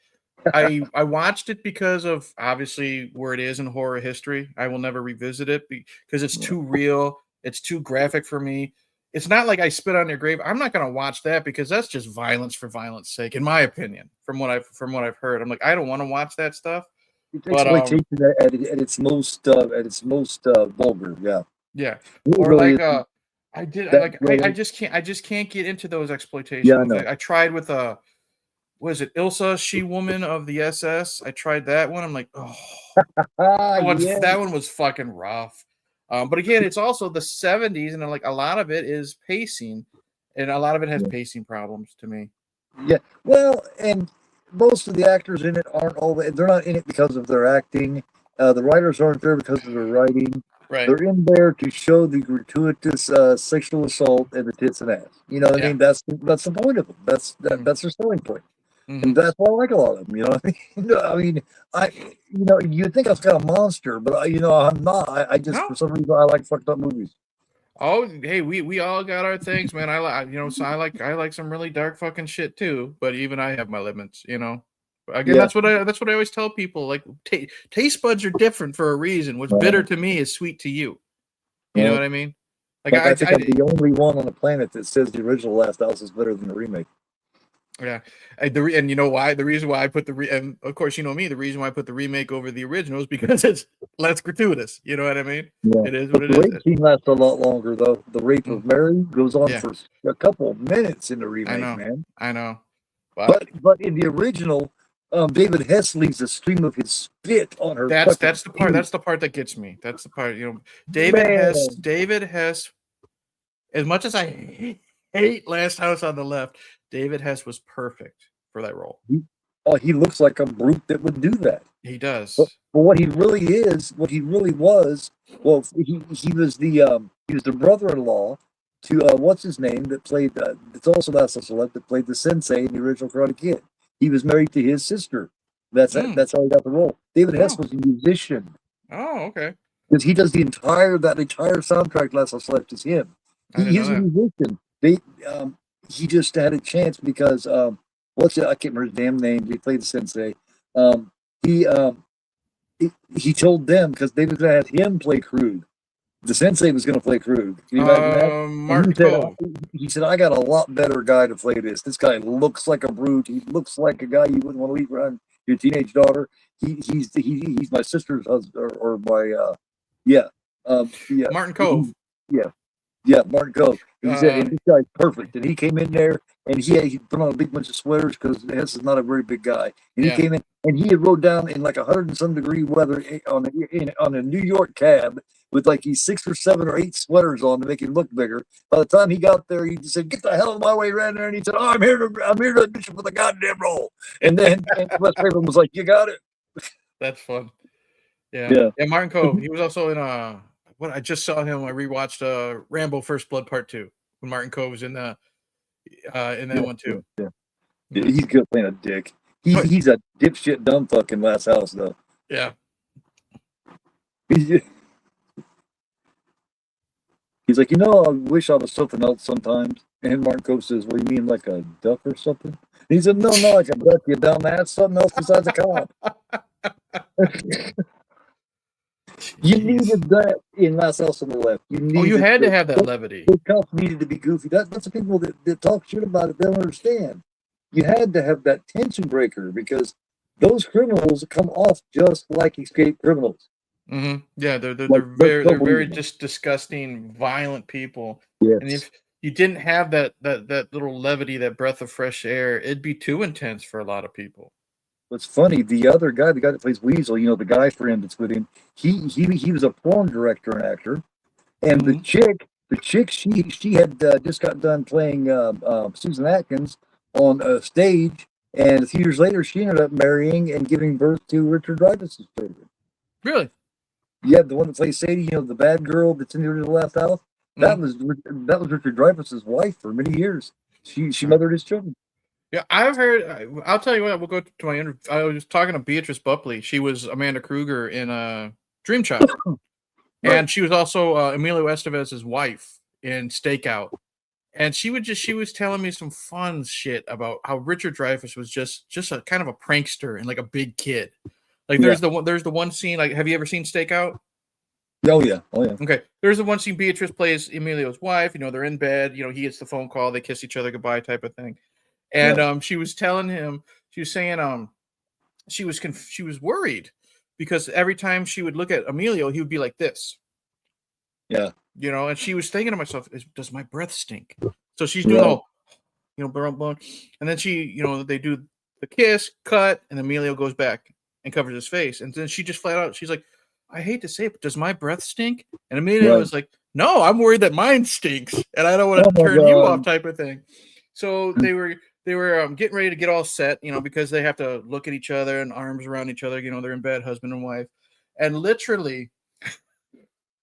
I watched it because of obviously where it is in horror history. I will never revisit it because it's too real. It's too graphic for me. It's not like I Spit on Your Grave. I'm not going to watch that because that's just violence for violence sake, in my opinion. From what I've heard, I'm like I don't want to watch that stuff. Exploitation at its most vulgar. Yeah. Yeah. It Or really like is. I just can't get into those exploitation. Yeah, I know. I tried with was it Ilsa, She Woman of the SS? I tried that one. I'm like, oh, that one was fucking rough. But again, it's also the 70s, and like a lot of it is pacing, and a lot of it has pacing problems to me. Yeah. Well, and most of the actors in it they're not in it because of their acting. The writers aren't there because of their writing. Right. They're in there to show the gratuitous sexual assault and the tits and ass. You know what I mean? That's the point of them. That's their selling point. And that's why I like a lot of them. You know what I mean? You'd think I was kind of a monster, but I'm not. I just for some reason I like fucked up movies. Oh, hey, we all got our things, man. I like some really dark fucking shit too. But even I have my limits, you know. Again, that's what I always tell people. Like, taste buds are different for a reason. What's bitter to me is sweet to you. You know what I mean? Like I think I'm the only one on the planet that says the original Last House is better than the remake. Yeah, and you know why? The reason why I put and of course you know me. The reason why I put the remake over the original is because it's less gratuitous. You know what I mean? Yeah. It is what it is. The is. rape scene lasts a lot longer, though. The rape of Mary goes on for a couple of minutes in the remake, man. I know. But in the original, David Hess leaves a stream of his spit on her. That's the part. That's the part that gets me. That's the part. You know, David Hess. As much as I hate Last House on the Left, David Hess was perfect for that role. He looks like a brute that would do that. He does. But what he really was, well, he was the brother-in-law to what's his name that played. It's also Last House on the Left that played the sensei in the original Karate Kid. He was married to his sister. That's how he got the role. David Hess Oh. was a musician. Oh, okay. Because he does that entire soundtrack. Last House Left is him. I didn't know He's a that. musician. He just had a chance because I can't remember his damn name. He played the sensei. He he told them because they were going to have him play Krug. The sensei was going to play Krug. Can you imagine that? Martin Cove. He said, "I got a lot better guy to play this. This guy looks like a brute. He looks like a guy you wouldn't want to leave around your teenage daughter. He's my sister's husband or my Martin Cove. Yeah, Martin Cove. He said, and this guy's perfect. And he came in there, and he put on a big bunch of sweaters because Hess is not a very big guy. And he came in, and he had rode down in like 100 and some degree weather on a New York cab with like these 6 or 7 or 8 sweaters on to make him look bigger. By the time he got there, he just said, "Get the hell out of my way," ran there, and he said, "Oh, I'm here to audition for the goddamn role." And then Wes Craven was like, "You got it." That's fun. Yeah. Martin Cove. He was also in what I just saw him. I rewatched Rambo: First Blood Part 2 when Martin Cove was in that one too. Yeah, he's good playing a dick. He's a dipshit dumb fuck in Last House though. Yeah. He's like, I wish I was something else sometimes. And Martin Cove says, "What do you mean, like a duck or something?" And he said, "No, like a duck, you dumbass. Something else besides a cop." You needed that in Last House on the Left. You had to have that levity. The cops needed to be goofy. That's the people that talk shit about it. They don't understand. You had to have that tension breaker because those criminals come off just like escaped criminals. Mm-hmm. Yeah, they're very just disgusting, violent people. Yes. And if you didn't have that little levity, that breath of fresh air, it'd be too intense for a lot of people. What's funny, the other guy, the guy that plays Weasel, the guy friend that's with him, he was a porn director and actor, and the chick, she had just got done playing Susan Atkins on a stage, and a few years later, she ended up marrying and giving birth to Richard Dreyfuss's children. Really? Yeah, the one that plays Sadie, the bad girl that's in the original Last House. That was Richard Dreyfuss's wife for many years. She mothered his children. Yeah, I've heard. I'll tell you what. We'll go to my interview. I was talking to Beatrice Buckley. She was Amanda Kruger in Dream Child, and she was also Emilio Estevez's wife in Stakeout. And she was telling me some fun shit about how Richard Dreyfuss was just a kind of a prankster and like a big kid. Like there's the one scene. Like, have you ever seen Stakeout? Oh yeah. Okay, there's the one scene. Beatrice plays Emilio's wife. They're in bed. He gets the phone call. They kiss each other goodbye, type of thing. And she was telling him, she was saying, she was worried because every time she would look at Emilio, he would be like this. Yeah. And she was thinking to myself, does my breath stink? So she's doing all, and then she, they do the kiss, cut, and Emilio goes back and covers his face. And then she just flat out, she's like, "I hate to say it, but does my breath stink?" And Emilio was like, "No, I'm worried that mine stinks, and I don't want to turn you off," type of thing. So they were getting ready to get all set, because they have to look at each other and arms around each other. They're in bed, husband and wife. And literally,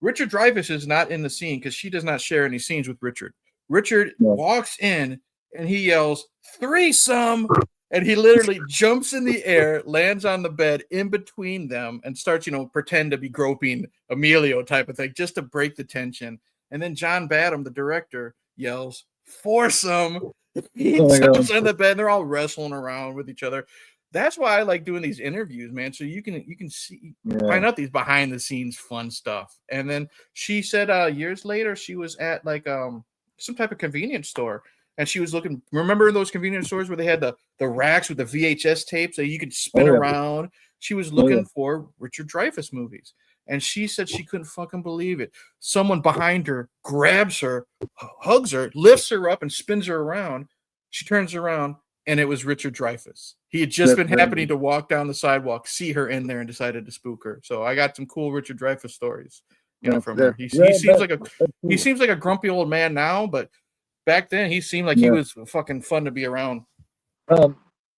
Richard Dreyfuss is not in the scene because she does not share any scenes with Richard. Richard walks in and he yells, "Threesome!" And he literally jumps in the air, lands on the bed in between them, and starts, pretend to be groping Emilio type of thing, just to break the tension. And then John Badham, the director, yells, "Foursome!" He jumps on the bed, and they're all wrestling around with each other. That's why I like doing these interviews, man. So you can see, find out these behind the scenes fun stuff. And then she said years later she was at like some type of convenience store, and she was looking. Remember those convenience stores where they had the racks with the VHS tapes that you could spin around? She was looking for Richard Dreyfuss movies. And she said she couldn't fucking believe it. Someone behind her grabs her, hugs her, lifts her up, and spins her around. She turns around, and it was Richard Dreyfuss. He had just been happening to walk down the sidewalk, see her in there, and decided to spook her. So I got some cool Richard Dreyfuss stories, from her. He seems like a grumpy old man now, but back then he seemed like he was fucking fun to be around. I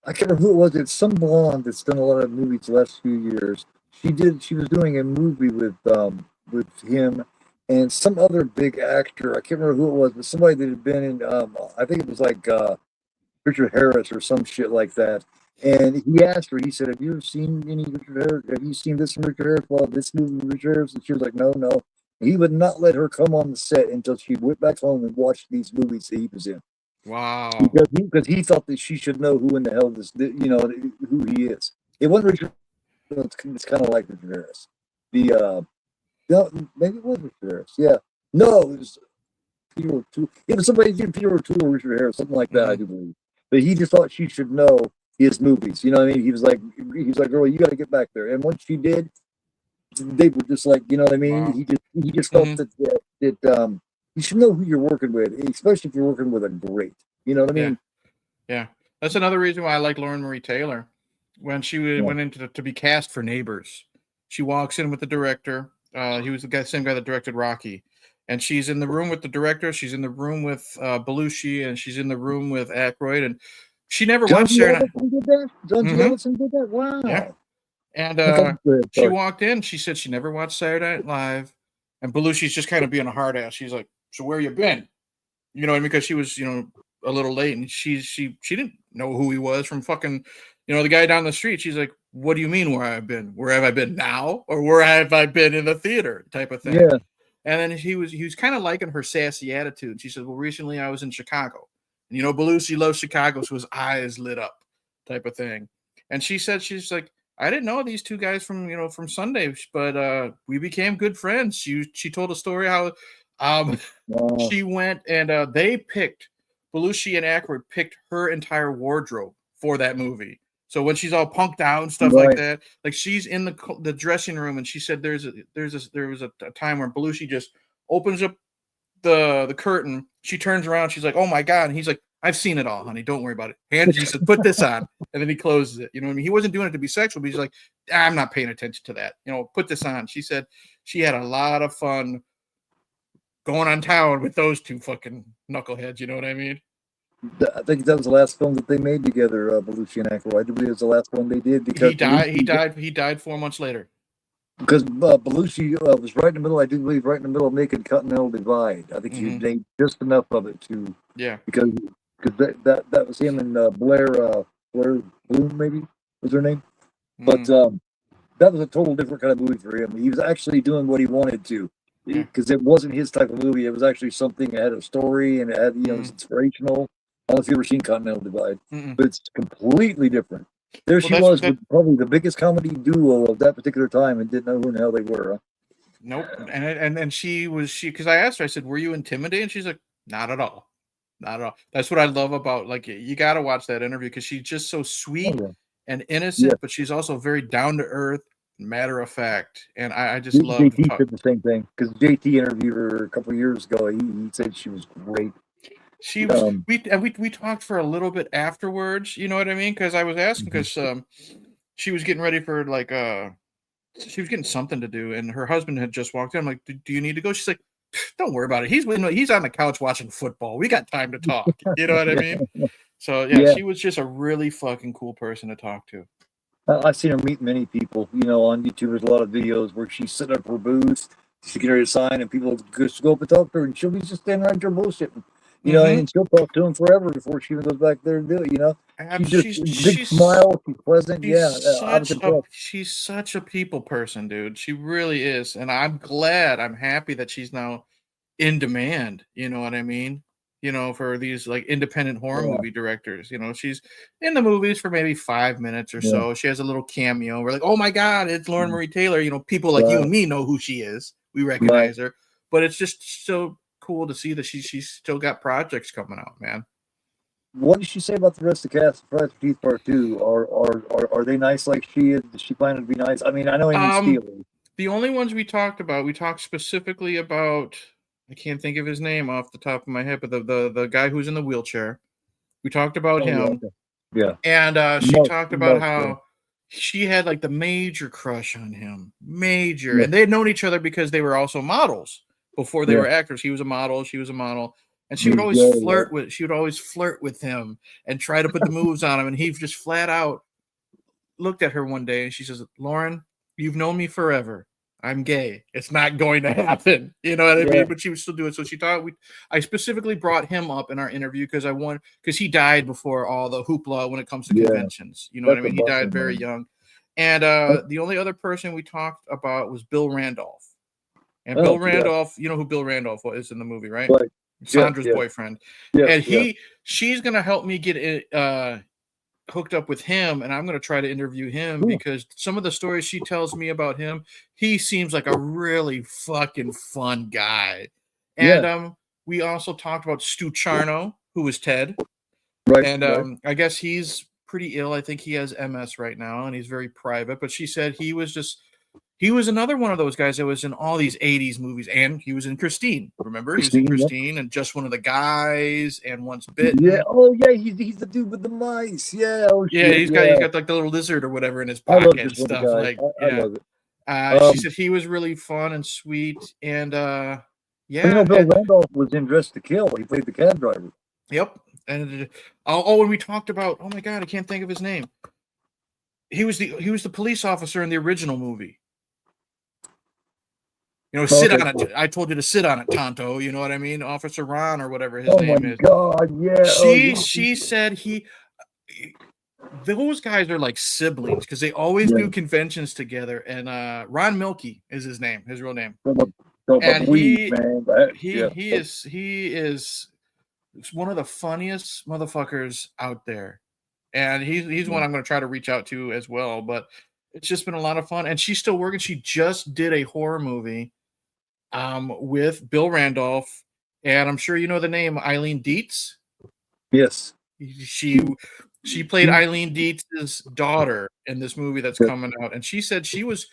can't remember who it was. It's some blonde that's done a lot of movies the last few years. She was doing a movie with him and some other big actor. I can't remember who it was, but somebody that had been in I think it was like Richard Harris or some shit like that. And he asked her, he said, "Have you ever seen any Richard Harris? Have you seen this from Richard Harris? Well, this movie with Richard Harris?" And she was like, "No, no." And he would not let her come on the set until she went back home and watched these movies that he was in. Wow. Because he thought that she should know who in the hell this, who he is. It wasn't Richard. It's kind of like Richard Harris. No, maybe it was Richard Harris. Yeah, no, it was Peter O'Toole. It was somebody did Peter O'Toole or Richard Harris, something like that. I do believe. But he just thought she should know his movies. You know what I mean? He was like, "Girl, you got to get back there." And once she did, they were just like, you know what I mean? Wow. He just felt that you should know who you're working with, especially if you're working with a great. You know what I mean? Yeah. That's another reason why I like Lauren Marie Taylor. When she went into to be cast for Neighbors, she walks in with the director. He was the same guy that directed Rocky. And she's in the room with the director. She's in the room with Belushi, and she's in the room with Aykroyd. And she never watched Saturday Night. John Levinson did that? Wow. Yeah. And she walked in. She said she never watched Saturday Night Live. And Belushi's just kind of being a hard ass. She's like, "So where you been?" You know what I mean? Because she was, a little late, and she didn't know who he was from fucking, the guy down the street. She's like, "What do you mean where I've been? Where have I been now, or where have I been in the theater?" type of thing. Yeah. And then he was kind of liking her sassy attitude. She said, "Well, recently I was in Chicago, and Belushi loves Chicago, so his eyes lit up," type of thing. And she said, she's like, "I didn't know these two guys from from Sunday, but we became good friends." She told a story how she went and they picked Belushi and Aykroyd picked her entire wardrobe for that movie. So when she's all punked out and stuff like that, like she's in the dressing room, and she said there was a time where Belushi just opens up the curtain. She turns around, she's like, "Oh my God!" And he's like, "I've seen it all, honey. Don't worry about it." He said, "Put this on," and then he closes it. You know what I mean? He wasn't doing it to be sexual, but he's like, "I'm not paying attention to that. Put this on." She said she had a lot of fun going on town with those two fucking knuckleheads. You know what I mean? I think that was the last film that they made together, Belushi and Aykroyd. I do believe it was the last one they did because He died 4 months later. Because Belushi was right in the middle. I do believe right in the middle of making Continental Divide. I think he made just enough of it to because that was him and Blair Bloom, maybe was her name. But that was a total different kind of movie for him. He was actually doing what he wanted to. Because it wasn't his type of movie. It was actually something that had a story and it had, it was inspirational. I don't know if you've ever seen Continental Divide, but it's completely different. There she was with probably the biggest comedy duo of that particular time and didn't know who the hell they were. Huh? Nope. And she because I asked her, I said, "Were you intimidated?" And she's like, "Not at all. Not at all." That's what I love about, like, you got to watch that interview because she's just so sweet and innocent, but she's also very down to earth, matter of fact. And I just love JT said the same thing because JT interviewed her a couple of years ago. He said she was great. She was we talked for a little bit afterwards, you know what I mean? Because I was asking because she was getting ready for she was getting something to do, and her husband had just walked in. I'm like, "Do you need to go?" She's like, "Don't worry about it. He's on the couch watching football. We got time to talk." You know what I mean? So she was just a really fucking cool person to talk to. I've seen her meet many people. On YouTube, there's a lot of videos where she's sitting up her booth, she's getting her to sign, and people just go up and talk to her, and she'll be just standing around there bullshitting. And she'll talk to him forever before she even goes back there and do it. She's big smile, she's pleasant. She's such a people person, dude. She really is, and I'm happy that she's now in demand. You know what I mean? For these like independent horror movie directors. She's in the movies for maybe 5 minutes or so. She has a little cameo. We're like, "Oh my God, it's Lauren Marie Taylor." People like you and me know who she is. We recognize her, but it's just so cool to see that she's still got projects coming out, man. What did she say about the rest of the cast of Friday the 13th Part 2? Are they nice like she is? Does she plan to be nice? I mean, I know Steele. The only ones we talked specifically about, I can't think of his name off the top of my head, but the guy who's in the wheelchair. We talked about him. Yeah. And she talked about how she had like the major crush on him. Major. And they had known each other because they were also models before they were actors. He was a model, she was a model. And she would always flirt with him and try to put the moves on him. And he just flat out looked at her one day and she says, "Lauren, you've known me forever. I'm gay. It's not going to happen. You know what I mean? But she would still do it. So she thought I specifically brought him up in our interview because he died before all the hoopla when it comes to conventions. You know what I mean? He died very young. And the only other person we talked about was Bill Randolph. And Bill Randolph, you know who Bill Randolph is in the movie, right? Sandra's boyfriend. And she's gonna help me get hooked up with him, and I'm going to try to interview him because some of the stories she tells me about him, he seems like a really fucking fun guy. And we also talked about Stu Charno, who was Ted. And I guess he's pretty ill. I think he has MS right now, and he's very private. But she said he was another one of those guys that was in all these 80s movies, and he was in Christine. Remember? He was in Christine and Just One of the Guys and Once Bitten. Yeah. Oh, yeah. He's the dude with the mice. Yeah. Oh, yeah. He's got like the little lizard or whatever in his pocket and stuff. Like, I love it. She said he was really fun and sweet. And Bill Randolph was in Dressed to Kill. He played the cab driver. Yep. And when we talked about, oh my God, I can't think of his name. He was the police officer in the original movie. You know, sit on it. I told you to sit on it, Tonto. You know what I mean? Officer Ron or whatever his name is. Oh my God, yeah. She said those guys are like siblings because they always do conventions together. And Ron Milkey is his name, his real name. And he is one of the funniest motherfuckers out there. And he's one I'm going to try to reach out to as well. But it's just been a lot of fun. And she's still working. She just did a horror movie with Bill Randolph. And I'm sure you know the name Eileen Dietz. Yes. She played Eileen Dietz's daughter in this movie that's coming out. And she said she was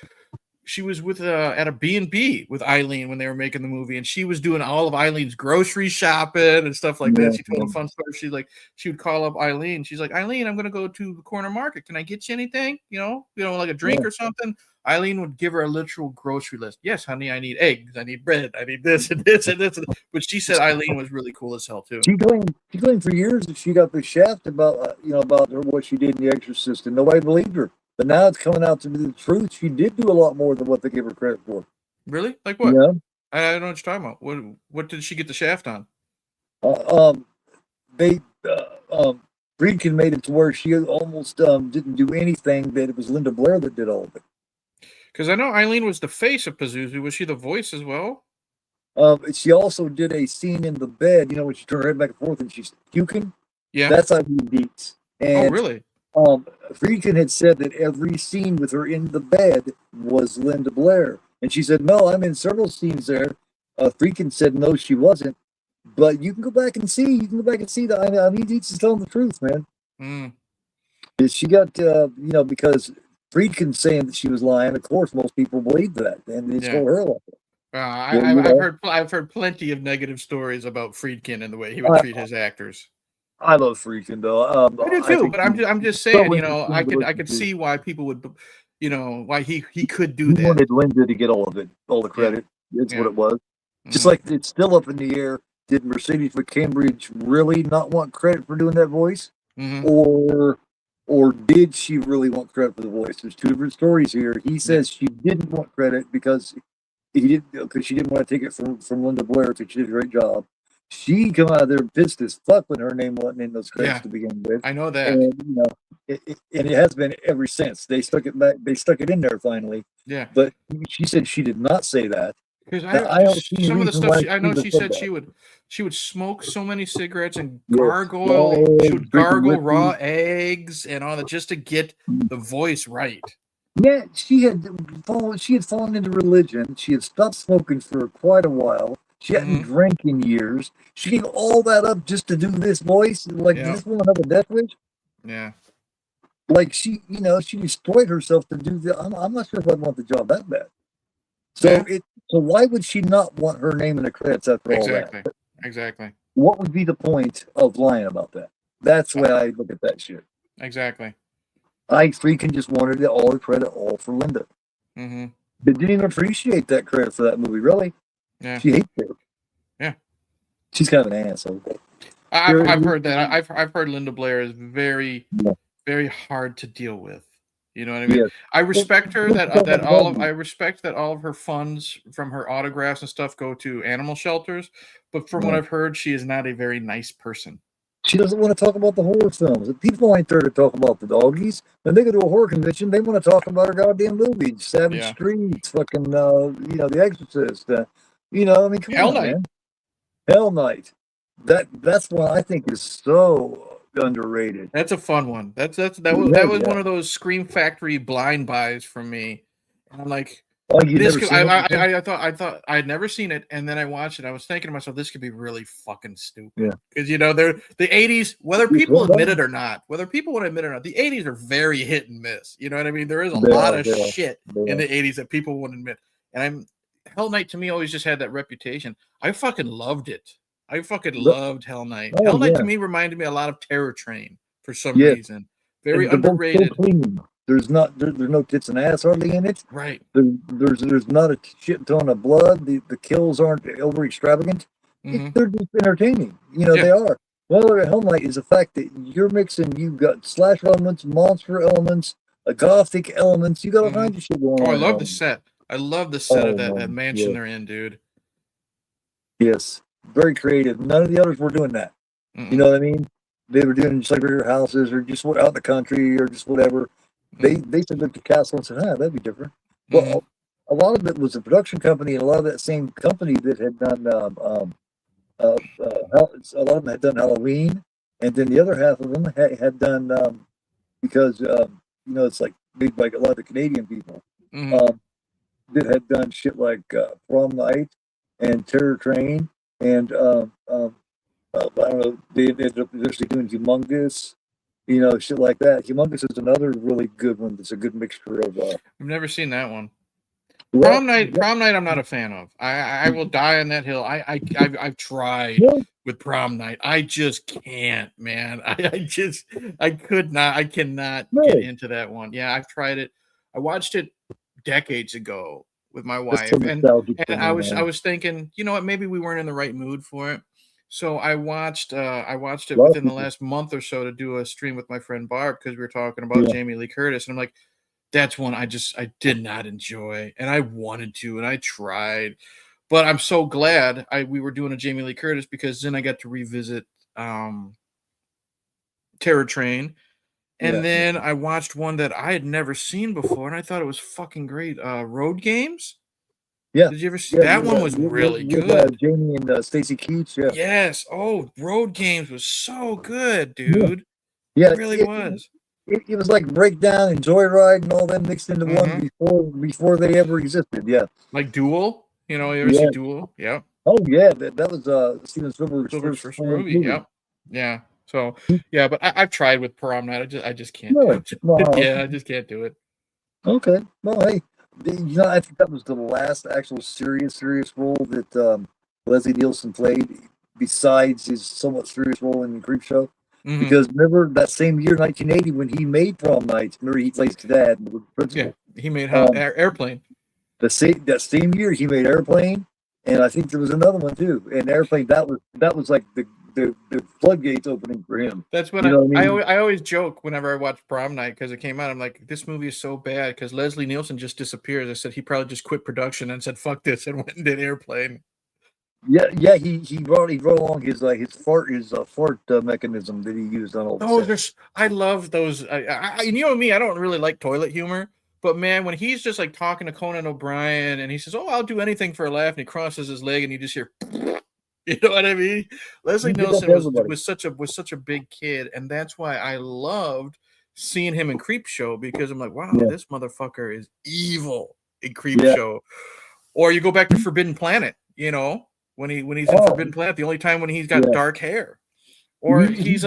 with at a B&B with Eileen when they were making the movie, and she was doing all of Eileen's grocery shopping and stuff like that. She told a fun story. She would call up Eileen. She's like, Eileen, I'm going to go to the corner market. Can I get you anything? You know, like a drink or something. Eileen would give her a literal grocery list. Yes, honey, I need eggs. I need bread. I need this and this and this. But she said Eileen was really cool as hell too. She claimed for years that she got the shaft about what she did in The Exorcist, and nobody believed her. But now it's coming out to be the truth. She did do a lot more than what they give her credit for. Really? Like what? Yeah. I don't know what you're talking about. What did she get the shaft on? Friedkin made it to where she almost didn't do anything. That it was Linda Blair that did all of it. Because I know Eileen was the face of Pazuzu. Was she the voice as well? She also did a scene in the bed. You know, when she turned her head back and forth and she's puking. Yeah. That's Eileen Dietz. Oh, really? Friedkin had said that every scene with her in the bed was Linda Blair. And she said, no, I'm in several scenes there. Friedkin said, no, she wasn't. But you can go back and see. That Eileen Dietz is telling the truth, man. She got, because Friedkin saying that she was lying. Of course, most people believe that. And they told her like I've heard plenty of negative stories about Friedkin and the way he would treat his actors. I love Friedkin though. I do too, but I'm just saying, I could see why people would, why he could do that. He wanted Linda to get all of it, all the credit. That's what it was. Just like it's still up in the air. Did Mercedes McCambridge really not want credit for doing that voice, or did she really want credit for the voice? There's two different stories here. He says she didn't want credit because she didn't want to take it from Linda Blair because she did a great job. She come out of there pissed as fuck when her name wasn't in those credits to begin with. I know that. And, it has been ever since. They stuck it back. They stuck it in there finally. Yeah. But she said she did not say that. Because some of the stuff she said she would smoke so many cigarettes and gargle. She would gargle raw eggs and all that just to get the voice right. Yeah, she had fallen into religion. She had stopped smoking for quite a while. She hadn't drank in years. She gave all that up just to do this voice. Like, does this woman have a death wish? Yeah. Like, she destroyed herself to do that. I'm not sure if I'd want the job that bad. So why would she not want her name in the credits after all that? Exactly. What would be the point of lying about that? That's the way I look at that shit. Exactly. I freaking just wanted all the credit all for Linda. Mm-hmm. They didn't even appreciate that credit for that movie, really. Yeah. She hates it. Yeah. She's kind of an asshole. I've heard that. I've heard Linda Blair is very, very hard to deal with. You know what I mean? Yes. I respect her Well, that talk that about all of doggies. I respect that all of her funds from her autographs and stuff go to animal shelters. But from what Yeah. I've heard, she is not a very nice person. She doesn't want to talk about the horror films. The people ain't there to talk about the doggies. When they go to a horror convention, they want to talk about her goddamn movies, Savage Yeah, Streets, fucking, The Exorcist. I mean, come Hell on, Night. man. Hell Night. That's one I think is so underrated. That's a fun one. That Yeah, was yeah. one of those Scream Factory blind buys for me. And I'm like, Oh, you this never could, seen it before? I thought I'd never seen it, and then I watched it. I was thinking to myself, this could be really fucking stupid. Yeah. Because they're the '80s, whether It's people well admit done. it or not, the '80s are very hit and miss. You know what I mean? There is a They lot are, of they are, shit they in are. the '80s that people won't admit. And Hell Night to me always just had that reputation. I fucking loved it. I fucking Look- loved Hell Night. Oh, Hell Night yeah. to me reminded me a lot of Terror Train for some Yes. reason. Very And they're both so underrated. clean. There's no tits and ass hardly in it. Right. There's not a shit ton of blood. The kills aren't over extravagant. Mhm. They're just entertaining. They are. Well, Hell Night is the fact that you've got slash elements, monster elements, gothic elements. You got all kinds of shit going Oh, on. I in love Hell the Night. set. I love the set Oh, of that man, mansion yeah. they're in, dude. Yes, very creative. None of the others were doing that. You know what I mean? They were doing just like regular houses or just out in the country or just whatever. They took the castle and said, that'd be different. Well, a lot of it was a production company, and a lot of that same company that had done a lot of them had done Halloween, and then the other half of them had done because it's like made by a lot of the Canadian people that had done shit like Prom Night and Terror Train and I don't know, they ended up actually doing Humongous, shit like that. Humongous is another really good one. That's a good mixture of. I've never seen that one. Well, Prom Night, I'm not a fan of. I will die on that hill. I've tried with Prom Night. I just can't, man. I could not. I cannot get into that one. Yeah, I've tried it. I watched it decades ago with my wife, so and nostalgic for I me, was man. thinking, you know what? Maybe we weren't in the right mood for it. So I watched it lot of within the people. last month or so to do a stream with my friend Barb because we were talking about Jamie Lee Curtis, and I'm like, that's one I did not enjoy, and I wanted to, and I tried, but I'm so glad we were doing a Jamie Lee Curtis because then I got to revisit Terror Train, and then I watched one that I had never seen before, and I thought it was fucking great. Road Games. Yeah. Did you ever see that one? Was really with, good. Jamie and Stacey Keach. Yeah. Yes. Oh, Road Games was so good, dude. Yeah. It really was. It was like Breakdown and Joyride and all them mixed into one before they ever existed. Yeah. Like Duel. You ever see Duel? Yeah. Oh yeah, that was Steven Spielberg's first movie. Yep. Yeah. So yeah, but I've tried with Prom Night. I just can't. Really? Do it. Yeah, I just can't do it. Okay. Well, hey, I think that was the last actual serious role that Leslie Nielsen played, besides his somewhat serious role in the Creepshow. Because remember that same year, 1980, when he made Prom Night, remember he plays his dad, the principal. Yeah, he made Airplane. That same year he made Airplane, and I think there was another one too. And Airplane, that was like the floodgates opening for him. That's what I always joke whenever I watch Prom Night because it came out. I'm like, this movie is so bad because Leslie Nielsen just disappears. I said he probably just quit production and said fuck this and went and did Airplane. Yeah. He brought along his fart mechanism that he used on all the sets. I love those. You know me, I don't really like toilet humor, but man, when he's just like talking to Conan O'Brien and he says, "Oh, I'll do anything for a laugh," and he crosses his leg and you just hear, you know what I mean? Leslie Nielsen was such a big kid, and that's why I loved seeing him in Creepshow because I'm like, wow, this motherfucker is evil in Creepshow. Or you go back to Forbidden Planet, when he's in Forbidden Planet, the only time when he's got dark hair, or he's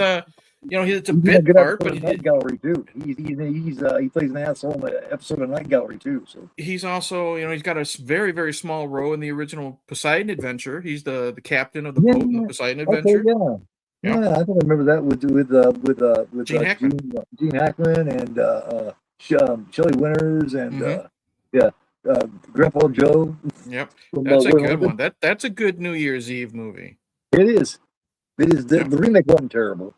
it's a bit part, but Night Gallery too. He plays an asshole in the episode of Night Gallery too. So he's also he's got a very very small role in the original Poseidon Adventure. He's the captain of the boat in the Poseidon Adventure. Okay, yeah, I think I remember that with Gene Hackman. Gene Hackman and Shelley Winters and Grandpa Joe. Yep, that's a good one. That's a good New Year's Eve movie. It is. The remake wasn't terrible.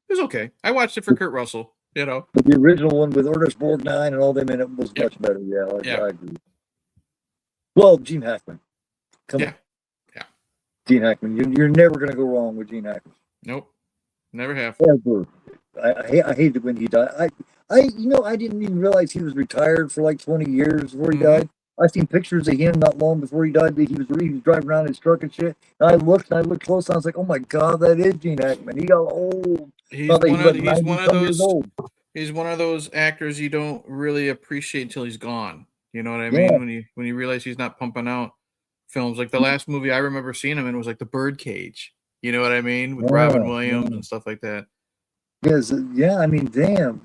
It was okay. I watched it for Kurt Russell. You know. But the original one with Ernest Borgnine and all them in it was Yep. much better. Yeah, Yeah. I agree. Well, Gene Hackman. Come Yeah. on. Yeah. Gene Hackman. You're never going to go wrong with Gene Hackman. Nope. Never have. Ever. I hated when he died. I didn't even realize he was retired for like 20 years before he died. I seen pictures of him not long before he died. He was driving around his truck and shit. And I looked close. And I was like, oh my god, that is Gene Hackman. He got old. He's one of those old. actors you don't really appreciate until he's gone. You know what I mean? When you realize he's not pumping out films. Like the last movie I remember seeing him in was like The Birdcage. You know what I mean? With Robin Williams and stuff like that. Yes, yeah, I mean, damn.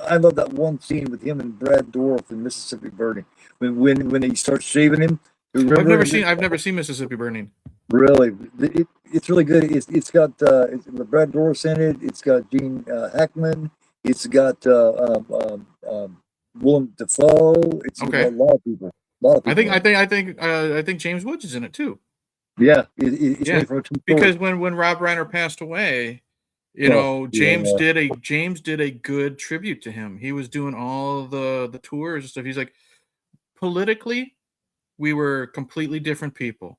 I love that one scene with him and Brad Dourif in Mississippi Burning. When he starts shaving him. I've never seen Mississippi Burning. Really, it's really good. It's got the Brad Dourif in it. It's got Gene Hackman. It's got Willem Dafoe. It's got a lot of people. I think James Woods is in it too. Yeah, it's because when Rob Reiner passed away, James did a good tribute to him. He was doing all the tours and stuff. He's like, politically, we were completely different people,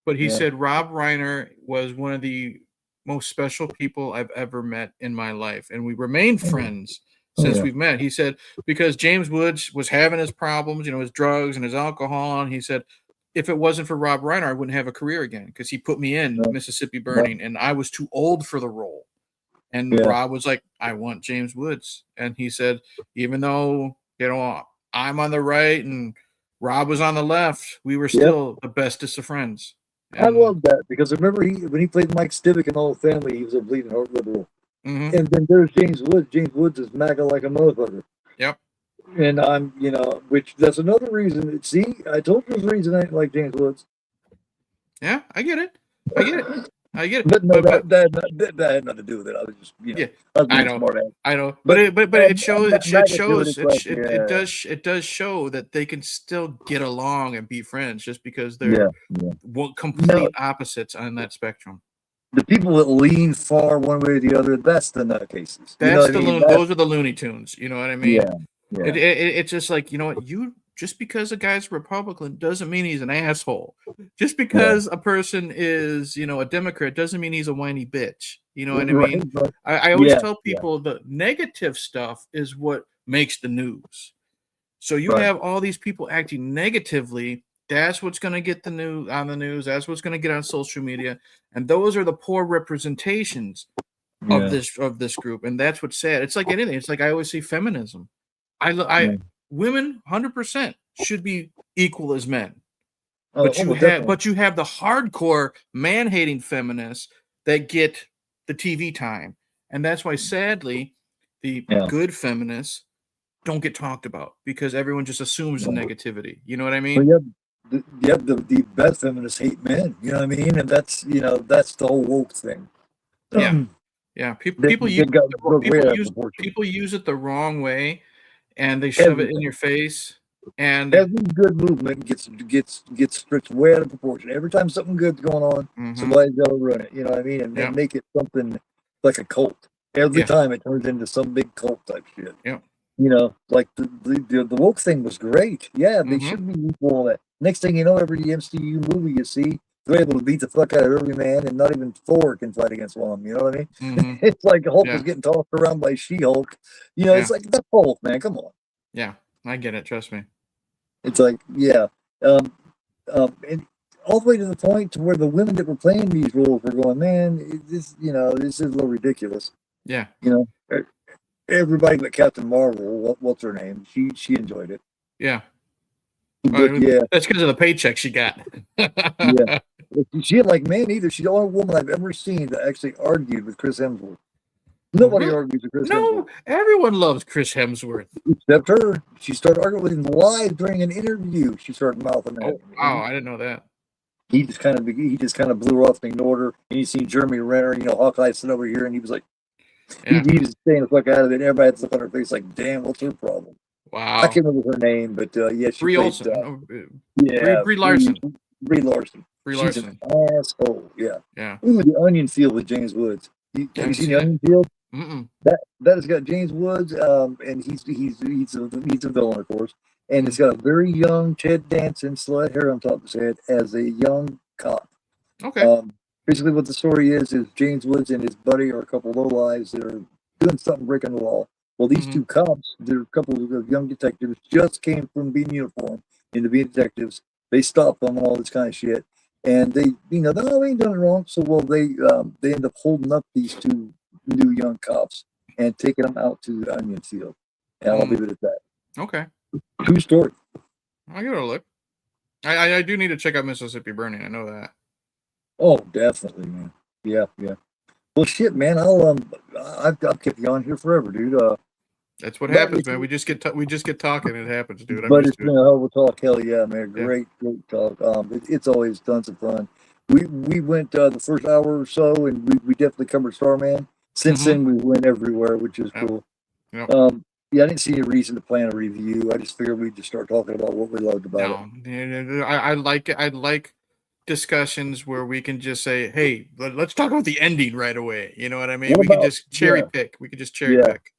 but he said Rob Reiner was one of the most special people I've ever met in my life, and we remained friends since we've met. He said because James Woods was having his problems, his drugs and his alcohol, and he said, if it wasn't for Rob Reiner, I wouldn't have a career again because he put me in Mississippi Burning, and I was too old for the role. And Rob was like, I want James Woods. And he said, even though, I'm on the right and Rob was on the left, we were still the bestest of friends. And I love that because remember when he played Mike Stivic in All Family, he was a bleeding heart liberal. Mm-hmm. And then there's James Woods. James Woods is MAGA like a motherfucker. Yep. And I'm, which that's another reason. See, I told you there's a reason I didn't like James Woods. Yeah, I get it. But no, that had nothing to do with it. I was just, I know. But it shows. It does show that they can still get along and be friends just because they're complete opposites on that spectrum. The people that lean far one way or the other, that's the nutcases. Those are the Looney Tunes. You know what I mean? Yeah. It's just like, just because a guy's a Republican doesn't mean he's an asshole. Just because a person is, a Democrat doesn't mean he's a whiny bitch. You know what I mean? I always tell people the negative stuff is what makes the news. So you have all these people acting negatively. That's what's going to get on the news. That's what's going to get on social media. And those are the poor representations of this group. And that's what's sad. It's like anything. It's like I always say feminism. Women 100% should be equal as men. But you have the hardcore man-hating feminists that get the TV time. And that's why sadly the good feminists don't get talked about because everyone just assumes the negativity. You know what I mean? Well, the best feminists hate men. You know what I mean? And that's that's the whole woke thing. Yeah. People use it the wrong way. And they shove it in your face. And every good movement gets stripped way out of proportion. Every time something good's going on, somebody's got to run it. You know what I mean? And make it something like a cult. Every time it turns into some big cult type shit. Yeah. Like the woke thing was great. Yeah, they should be equal. That next thing you know, every MCU movie you see, they're able to beat the fuck out of every man, and not even Thor can fight against one. You know what I mean? It's like Hulk was getting tossed around by She-Hulk. It's like that's Hulk, man. Come on. Yeah, I get it. Trust me. It's like and all the way to the point to where the women that were playing these roles were going, man, this is a little ridiculous. Yeah. Everybody but Captain Marvel, what's her name? She enjoyed it. Yeah. But, that's because of the paycheck she got. She didn't like men either. She's the only woman I've ever seen that actually argued with Chris Hemsworth. Nobody argues with Chris Hemsworth. No, everyone loves Chris Hemsworth. Except her. She started arguing with him live during an interview. She started mouthing at him. Wow, I didn't know that. He just kind of blew her off and ignored her. And you see Jeremy Renner, Hawkeye sitting over here, and he was like, he was staying the fuck out of it. And everybody had to look on her face like, damn, what's her problem? Wow. I can't remember her name, but she Brie Olsen. Brie Larson. Brie Larson. She's an asshole. Yeah. Yeah. Ooh, the Onion Field with James Woods. Have you seen the Onion Field? Mm-mm. That has got James Woods, and he's a villain, of course, and it's got a very young Ted Danson, still had hair on top of his head, as a young cop. Okay. Basically, what the story is James Woods and his buddy are a couple of lowlives that are doing something breaking the law. Well, these two cops, they're a couple of young detectives, just came from being uniformed into being detectives. They stopped them and all this kind of shit, and they, no, they ain't done it wrong. So, well, they end up holding up these two new young cops and taking them out to the onion field. And I'll leave it at that. Okay. True story. I'll give it a look. I do need to check out Mississippi Burning. I know that. Oh, definitely, man. Yeah. Well, shit, man. I've kept you on here forever, dude. That's what happens, man. We just get talking. It happens, dude. But it's been a hell of a talk. Hell yeah, man. Great talk. It's always tons of fun. We went the first hour or so, and we definitely covered Starman. Since then, we went everywhere, which is cool. Yep. Yeah, I didn't see a reason to plan a review. I just figured we'd just start talking about what we loved about it. I like it. I like discussions where we can just say, "Hey, let's talk about the ending right away." You know what I mean? We can just cherry pick. We can just cherry pick.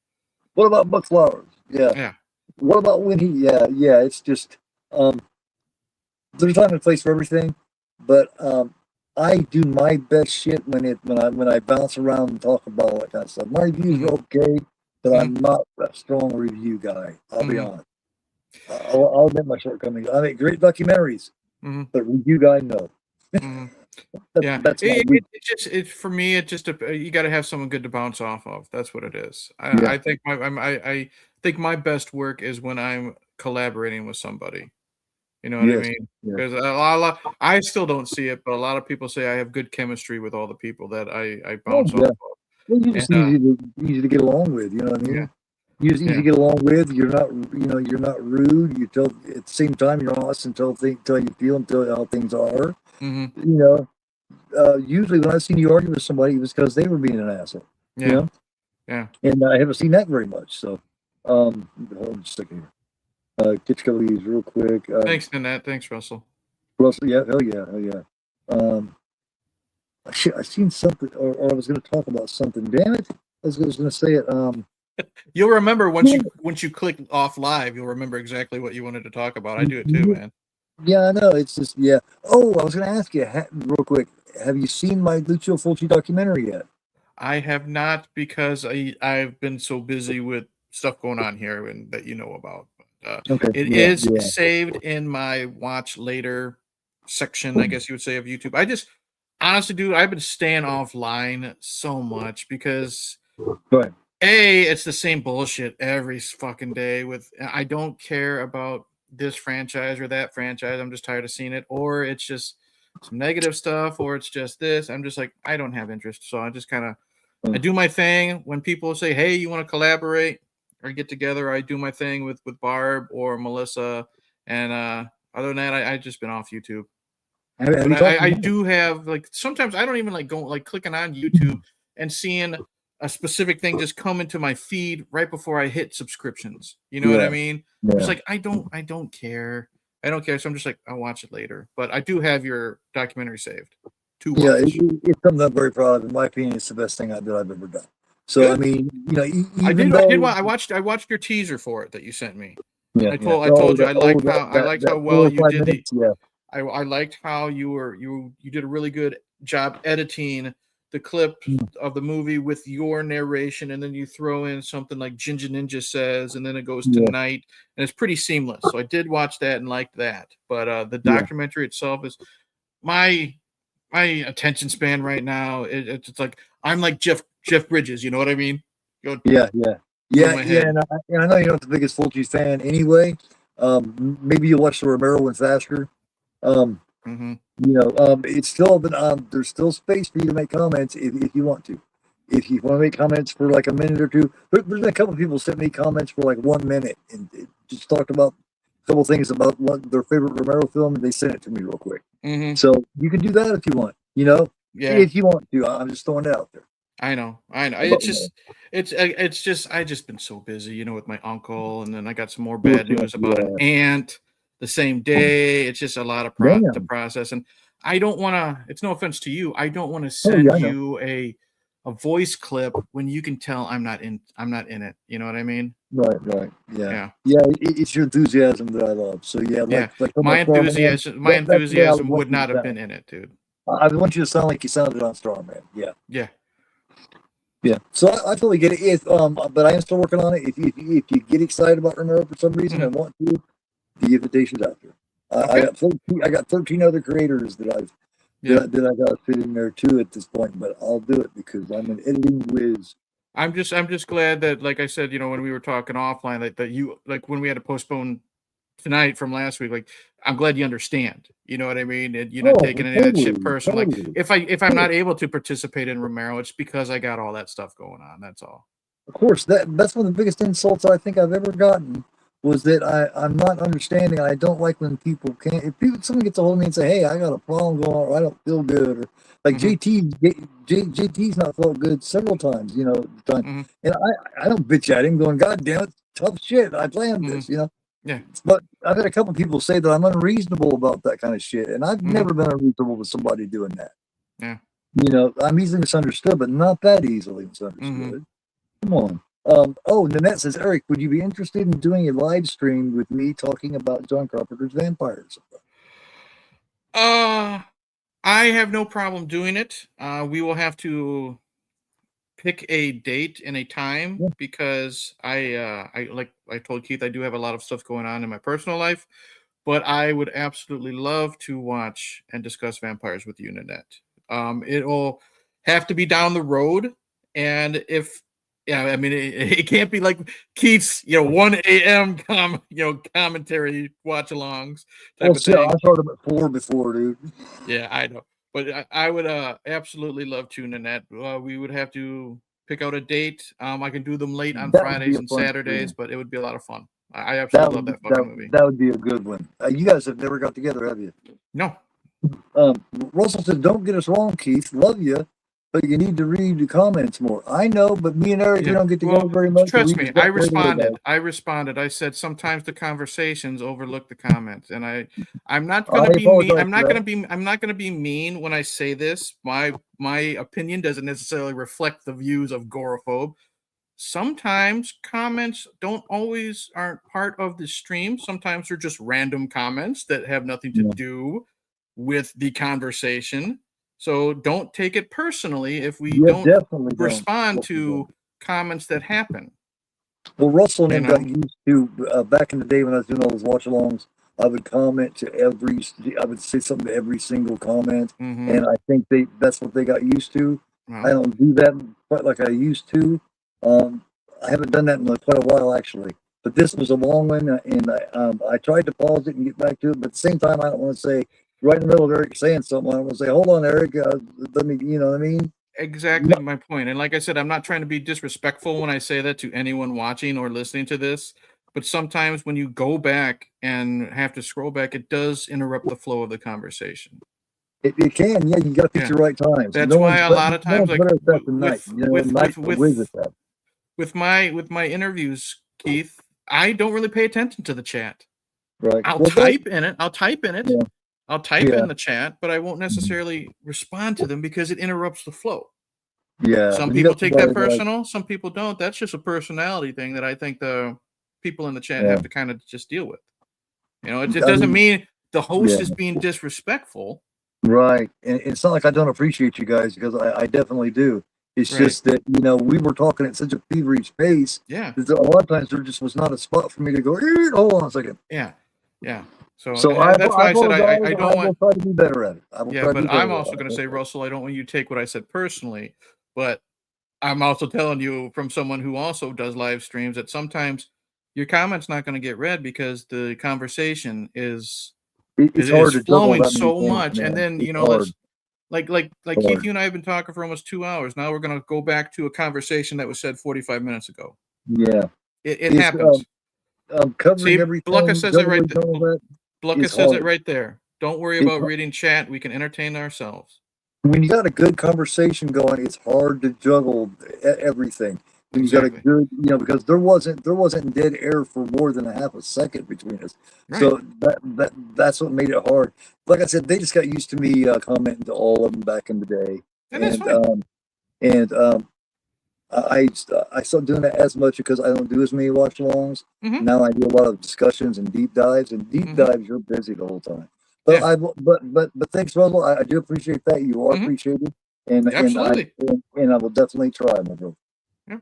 What about Buck Flowers? Yeah. What about when he? Yeah. It's just there's a time and place for everything, but I do my best shit when I bounce around and talk about all that kind of stuff. My reviews are okay, but I'm not a strong review guy. I'll be honest. I'll admit my shortcomings. I make great documentaries, but review guy, no. That's for me. It just you got to have someone good to bounce off of. That's what it is. I think I think my best work is when I'm collaborating with somebody. You know what I mean? Because I still don't see it, but a lot of people say I have good chemistry with all the people that I bounce off of. Well, you're just easy to get along with. You know what I mean? Yeah. You're easy to get along with. You're not rude. You tell at the same time you're honest and tell you feel and tell how things are. Usually when I've seen you argue with somebody, it was because they were being an asshole. Yeah. You know? Yeah. And I haven't seen that very much. So, hold on just a second here. Get a couple of these real quick. Thanks, Nanette. Thanks, Russell. Russell, hell yeah. I seen something, or I was going to talk about something. Damn it! I was going to say it. You'll remember once you click off live, you'll remember exactly what you wanted to talk about. I do it too, man. Yeah, I know. It's just Oh, I was going to ask you real quick. Have you seen my Lucio Fulci documentary yet? I have not, because I've been so busy with stuff going on here and that you know about. It is saved in my watch later section, I guess you would say, of YouTube. I just honestly, dude, I've been staying offline so much because it's the same bullshit every fucking day. I don't care about this franchise or that franchise. I'm just tired of seeing it, or it's just some negative stuff, or it's just this. I'm just like, I don't have interest, so I just kind of I do my thing. When people say, "Hey, you want to collaborate or get together," I do my thing with Barb or Melissa, and other than that, I just been off YouTube. I do have, like, sometimes I don't even like going, like, clicking on YouTube and seeing a specific thing just come into my feed right before I hit subscriptions. You know what I mean? It's like I don't care. I don't care. So I'm just like, I'll watch it later. But I do have your documentary saved to watch. It's something I'm very proud of. In my opinion, it's the best thing I've ever done. So good. I mean, I watched your teaser for it that you sent me. I told you I liked how well you did I liked how you did a really good job editing the clip of the movie with your narration, and then you throw in something like Ginger Ninja says, and then it goes to night, and it's pretty seamless. So I did watch that and liked that. But the documentary itself is my attention span right now. It's like I'm like Jeff Bridges, you know what I mean? And I know you're not the biggest Fulci fan anyway. Maybe you'll watch the Romero one faster. It's still been there's still space for you to make comments if you want to. If you want to make comments for like a minute or two, there's been a couple of people sent me comments for like 1 minute and just talked about a couple things about their favorite Romero film, and they sent it to me real quick. So you can do that if you want. If you want to. I'm just throwing it out there. I know. It's just I just been so busy, with my uncle, and then I got some more bad news about an aunt the same day. It's just a lot of to process, and I don't want to. It's no offense to you. I don't want to send you a a voice clip when you can tell I'm not in it. You know what I mean? Right. Yeah. It's your enthusiasm that I love. So yeah, like my enthusiasm would not have been in it, dude. I want you to sound like you sounded on Starman. Yeah. Yeah. So I totally get it. But I am still working on it. If you get excited about Romero for some reason and want to, the invitation's out there. I got 13 other creators that I got to fit in there too at this point, but I'll do it because I'm an editing whiz. I'm just glad that, like I said, when we were talking offline, that you, like, when we had to postpone tonight from last week, like, I'm glad you understand. You know what I mean? And you're not taking any of that shit personally. Like, if I'm not able to participate in Romero, it's because I got all that stuff going on. That's all. Of course, that's one of the biggest insults I think I've ever gotten, was that I'm not understanding. I don't like when people can't. If someone gets a hold of me and say, "Hey, I got a problem going on, or I don't feel good," or like JT's not felt good several times, and I don't bitch at him, going, "God damn it, tough shit. I planned this," Yeah. But I've had a couple of people say that I'm unreasonable about that kind of shit, and I've never been unreasonable with somebody doing that. Yeah. I'm easily misunderstood, but not that easily misunderstood. Come on. Nanette says, Eric, would you be interested in doing a live stream with me talking about John Carpenter's vampires? I have no problem doing it. We will have to pick a date and a time because I like I told Keith, I do have a lot of stuff going on in my personal life, but I would absolutely love to watch and discuss vampires with you, Nanette. It'll have to be down the road, and I mean, it can't be like Keith's, 1 a.m. commentary watch-alongs type of thing. I started at 4 before, dude. Yeah, I know. But I would absolutely love to, Nanette. We would have to pick out a date. I can do them late on Fridays and Saturdays, but it would be a lot of fun. I absolutely love that fucking movie. That would be a good one. You guys have never got together, have you? No. Russell said, don't get us wrong, Keith. Love you, but you need to read the comments more. I know, but me and Eric, we don't get together very much. Trust me, I responded. I said sometimes the conversations overlook the comments, and I'm not going to be mean. I'm not going to be mean when I say this. My opinion doesn't necessarily reflect the views of Goraphobe. Sometimes comments aren't part of the stream. Sometimes they're just random comments that have nothing to do with the conversation. So don't take it personally if we don't respond to comments that happen. Well, Russell and I got used to, back in the day when I was doing all those watch-alongs, I would comment to I would say something to every single comment, and I think that's what they got used to. I don't do that quite like I used to. I haven't done that in quite a while, actually. But this was a long one, and I tried to pause it and get back to it, but at the same time, I don't want to say, right in the middle of Eric saying something, I want to say, hold on, Eric, let me, you know what I mean? Exactly my point. And like I said, I'm not trying to be disrespectful when I say that to anyone watching or listening to this, but sometimes when you go back and have to scroll back, it does interrupt the flow of the conversation. It can, yeah, you got to pick your right times. That's why a lot of times, like with my interviews, Keith, I don't really pay attention to the chat. Right. I'll type in it. Yeah. I'll type in the chat, but I won't necessarily respond to them because it interrupts the flow. Yeah. Some people take that personal. Some people don't. That's just a personality thing that I think the people in the chat have to kind of just deal with. It doesn't mean the host is being disrespectful. Right. And it's not like I don't appreciate you guys, because I definitely do. It's just that, we were talking at such a feverish pace. Yeah. A lot of times there just was not a spot for me to go, hold on a second. Yeah. Yeah. So that's why I said I don't want to try to be better at it. But I'm also going to say, Russell, I don't want you to take what I said personally, but I'm also telling you from someone who also does live streams that sometimes your comment's not going to get read because the conversation is flowing so much. And then, like Keith, you and I have been talking for almost 2 hours. Now we're going to go back to a conversation that was said 45 minutes ago. Yeah. It happens. Covering everything. Blucka says it right there. Blucka says it right there. Don't worry about reading chat. We can entertain ourselves. When you got a good conversation going, it's hard to juggle everything. When you got a good, because there wasn't dead air for more than a half a second between us. Right. So that's what made it hard. Like I said, they just got used to me commenting to all of them back in the day. And that's fine. And I stopped doing that as much because I don't do as many watch alongs. Mhm. Now I do a lot of discussions and deep dives. And deep dives, you're busy the whole time. But but thanks, Russell. I do appreciate that. You are appreciated, and Absolutely. I will definitely try, my bro. Yeah.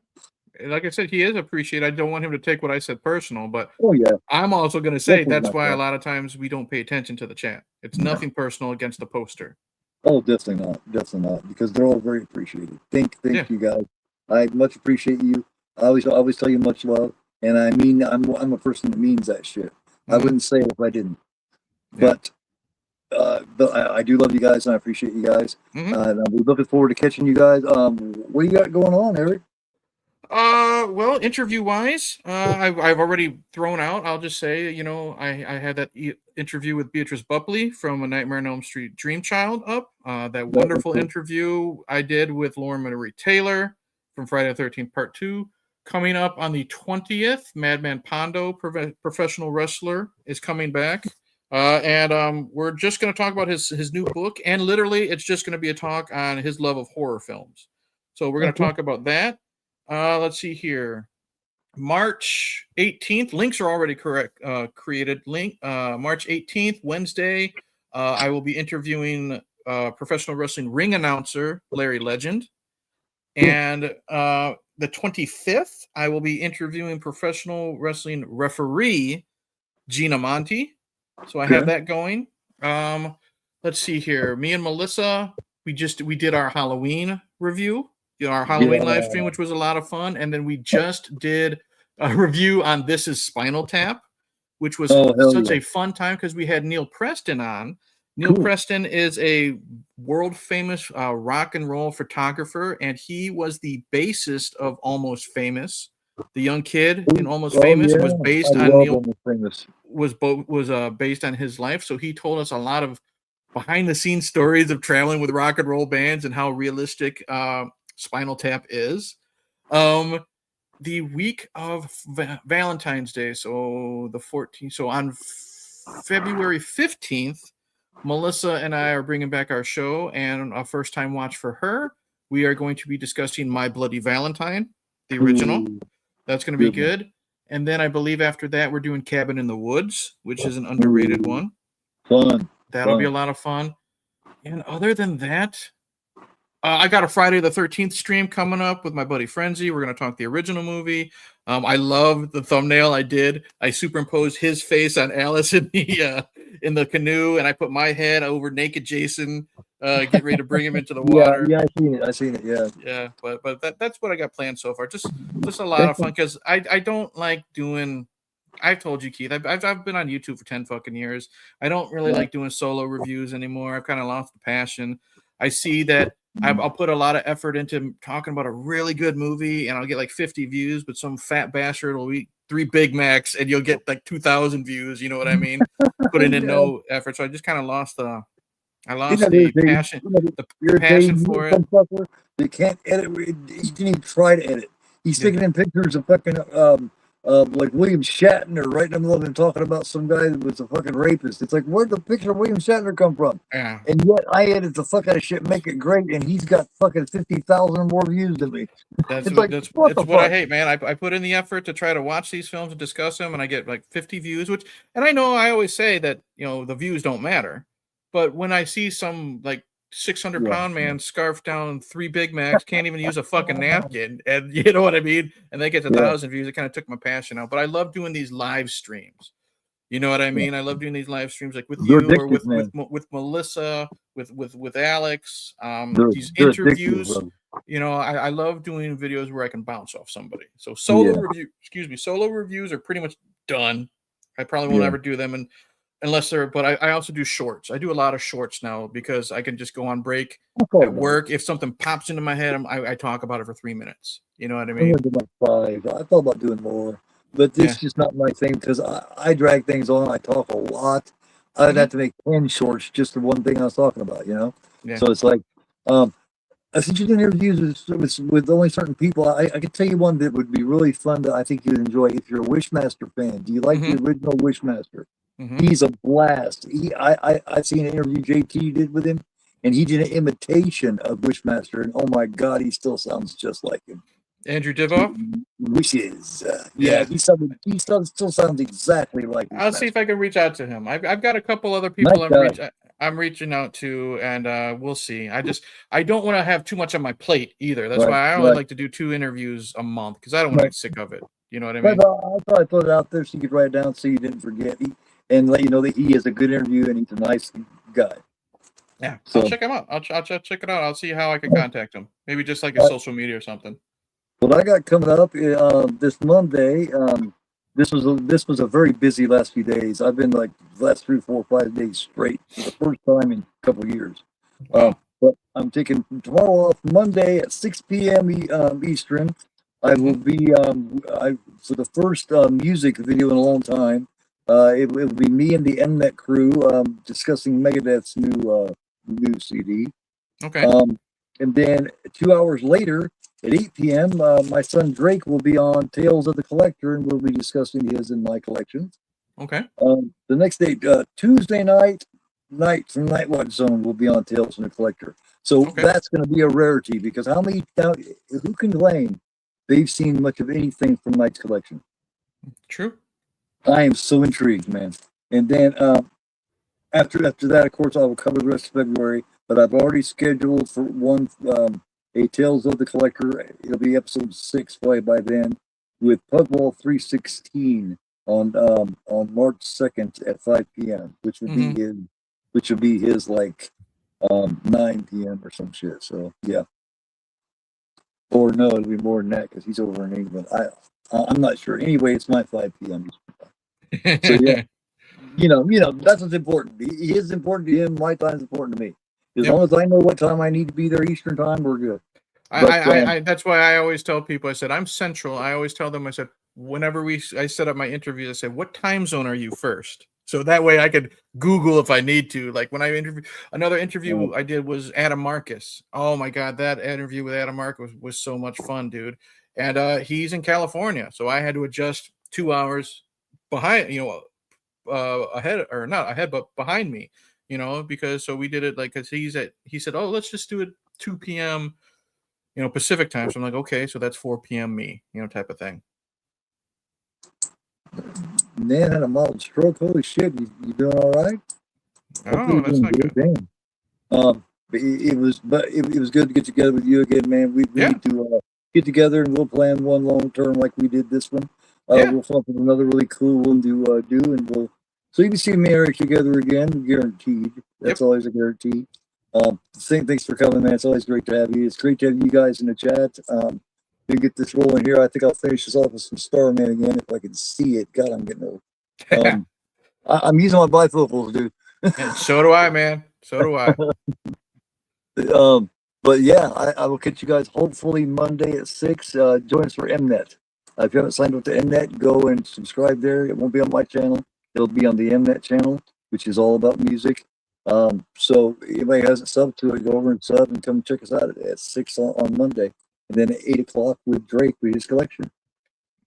Like I said, he is appreciated. I don't want him to take what I said personal, but Oh yeah. I'm also going to say Definitely that's not why a that. lot of times we don't pay attention to the chat. It's nothing personal against the poster. Oh, definitely not. Definitely not. Because they're all very appreciated. Thank you guys. I much appreciate you. I always tell you much love, and I mean I'm a person that means that shit. I wouldn't say it if I didn't. But I do love you guys, and I appreciate you guys. And I'll be looking forward to catching you guys. What do you got going on, Eric? Well, interview-wise, I've already thrown out. I'll just say, you know, I had that interview with Beatrice Bupley from A Nightmare on Elm Street Dream Child up. That wonderful interview I did with Lauren Marie Taylor from Friday the 13th Part 2. Coming up on the 20th, Madman Pondo, professional wrestler, is coming back. And we're just going to talk about his new book. And literally, it's just going to be a talk on his love of horror films. So we're going to talk about that. Let's see here. March 18th. Links are already created. March 18th, Wednesday. I will be interviewing professional wrestling ring announcer Larry Legend. And the 25th, I will be interviewing professional wrestling referee Gina Monti. So I have that going. Let's see here. Me and Melissa, we did our Halloween review. Our Halloween live stream, which was a lot of fun. And then we just did a review on This Is Spinal Tap, which was such a fun time because we had Neil Preston on. Neil Preston is a world famous rock and roll photographer, and he was the bassist of Almost Famous. The young kid in Almost Famous was based on Neil. Was based on his life. So he told us a lot of behind the scenes stories of traveling with rock and roll bands and how realistic Spinal Tap is. The week of Valentine's Day, so the 14th. So on February 15th, Melissa and I are bringing back our show, and a first time watch for her. We are going to be discussing My Bloody Valentine, the original. That's going to be good. And then I believe after that, we're doing Cabin in the Woods, which is an underrated one. Fun. That'll be a lot of fun. And other than that, I got a Friday the 13th stream coming up with my buddy Frenzy. We're going to talk the original movie. I love the thumbnail I did. I superimposed his face on Alice in the canoe, and I put my head over naked Jason, getting ready to bring him into the water. Yeah, I seen it. Yeah. But that's what I got planned so far. Just a lot of fun because I don't like doing. I've told you, Keith. I've been on YouTube for 10 fucking years. I don't really like doing solo reviews anymore. I've kind of lost the passion. I see that I'll put a lot of effort into talking about a really good movie, and I'll get like 50 views, but some fat bastard will eat 3 Big Macs, and you'll get like 2,000 views. You know what I mean? Putting in no effort. So I just kind of lost the passion. The passion for it. You can't edit. You can't even try to edit. He's sticking in pictures of fucking like William Shatner right in the middle of him talking about some guy that was a fucking rapist. It's like, where'd the picture of William Shatner come from? Yeah. And yet I edit the fuck out of shit, make it great, and he's got fucking 50,000 more views than me. That's what I hate, man. I put in the effort to try to watch these films and discuss them, and I get like 50 views, and I know I always say that, you know, the views don't matter. But when I see some like 600-pound man scarf down 3 Big Macs, can't even use a fucking napkin, and you know what I mean? And they get 1,000 views. It kind of took my passion out. But I love doing these live streams. You know what I mean? I love doing these live streams like with you or with Melissa, with Alex. These interviews. You know, I love doing videos where I can bounce off somebody. So solo reviews are pretty much done. I probably won't ever do them unless they're, but I also do shorts. I do a lot of shorts now because I can just go on break at work. If something pops into my head, I talk about it for 3 minutes. You know what I mean? I thought about doing more, but it's just not my thing because I drag things on. I talk a lot. I'd have to make 10 shorts just the one thing I was talking about, you know? Yeah. So it's like, since you do interviews with only certain people, I can tell you one that would be really fun that I think you'd enjoy if you're a Wishmaster fan. Do you like the original Wishmaster? He's a blast. I've seen an interview JT did with him. and he did an imitation of Wishmaster, and oh my God, he still sounds just like him. Andrew Divoff? Wishes. Yeah, he still sounds exactly like Wishmaster. I'll see if I can reach out to him. I've got a couple other people I'm reaching out to, and we'll see. I don't want to have too much on my plate either. That's why I only like to do 2 interviews a month, because I don't want to get sick of it. You know what I mean? I thought I'd put it out there so you could write it down so you didn't forget. And let you know that he is a good interview and he's a nice guy. Yeah, so, I'll check him out. I'll check it out. I'll see how I can contact him. Maybe just like a social media or something. What I got coming up this Monday. This was a very busy last few days. I've been like the last 3, 4, 5 days straight for the first time in a couple of years. But I'm taking tomorrow off. Monday at 6 p.m. Eastern. I will be for the first music video in a long time. It will be me and the Mnet crew discussing Megadeth's new CD. Okay. And then 2 hours later at 8 p.m., my son Drake will be on Tales of the Collector, and we'll be discussing his and my collections. Okay. The next day, Tuesday night from Night Watch Zone will be on Tales of the Collector. So that's going to be a rarity, because who can claim they've seen much of anything from Night's collection? True. I am so intrigued, man. And then after that, of course, I will cover the rest of February. But I've already scheduled for one a Tales of the Collector. It'll be episode 6 by then, with Pugwall 316 on March 2nd at 5 p.m., which would be his like 9 p.m. or some shit. So yeah. Or no, it'll be more than that because he's over in England. I'm not sure. Anyway, it's my 5 p.m. So yeah, you know that's what's important. He is important to him. My time's important to me. As long as I know what time I need to be there Eastern time, we're good. That's why I always tell people. I said I'm Central. I always tell them. I said whenever I set up my interviews, I said, what time zone are you first? So that way I could Google if I need to. Like when I another interview I did was Adam Marcus. Oh my God, that interview with Adam Marcus was so much fun, dude. And he's in California, so I had to adjust 2 hours behind, ahead, or not ahead, but behind me, because so we did it like, because he said, oh, let's just do it 2 p.m. Pacific time. So I'm like, okay, so that's 4 p.m. me, type of thing. Man had a mild stroke. Holy shit, you doing all right? Oh, that's not good. Damn. It was good to get together with you again, man. We need to get together, and we'll plan one long term like we did this one. We'll come up with another really cool one to do, and so you can see me and Eric together again, guaranteed. That's always a guarantee. Thanks for coming, man. It's always great to have you. It's great to have you guys in the chat. To get this rolling here, I think I'll finish this off with some Starman again if I can see it. God, I'm getting old. I'm using my bifocals, dude. So do I, man. So do I. But yeah, I will catch you guys hopefully Monday at 6. Join us for Mnet. If you haven't signed up to Mnet, go and subscribe there. It won't be on my channel. It'll be on the Mnet channel, which is all about music. So if anybody hasn't subbed to it, go over and sub and come check us out at 6 on Monday. And then at 8 o'clock with Drake with his collection.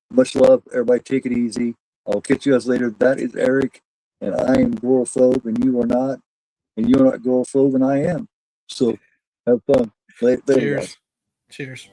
Much love. Everybody take it easy. I'll catch you guys later. That is Eric, and I am agoraphobe, and you are not. And you are not agoraphobe, and I am. So have fun. Later, Cheers. guys. Cheers.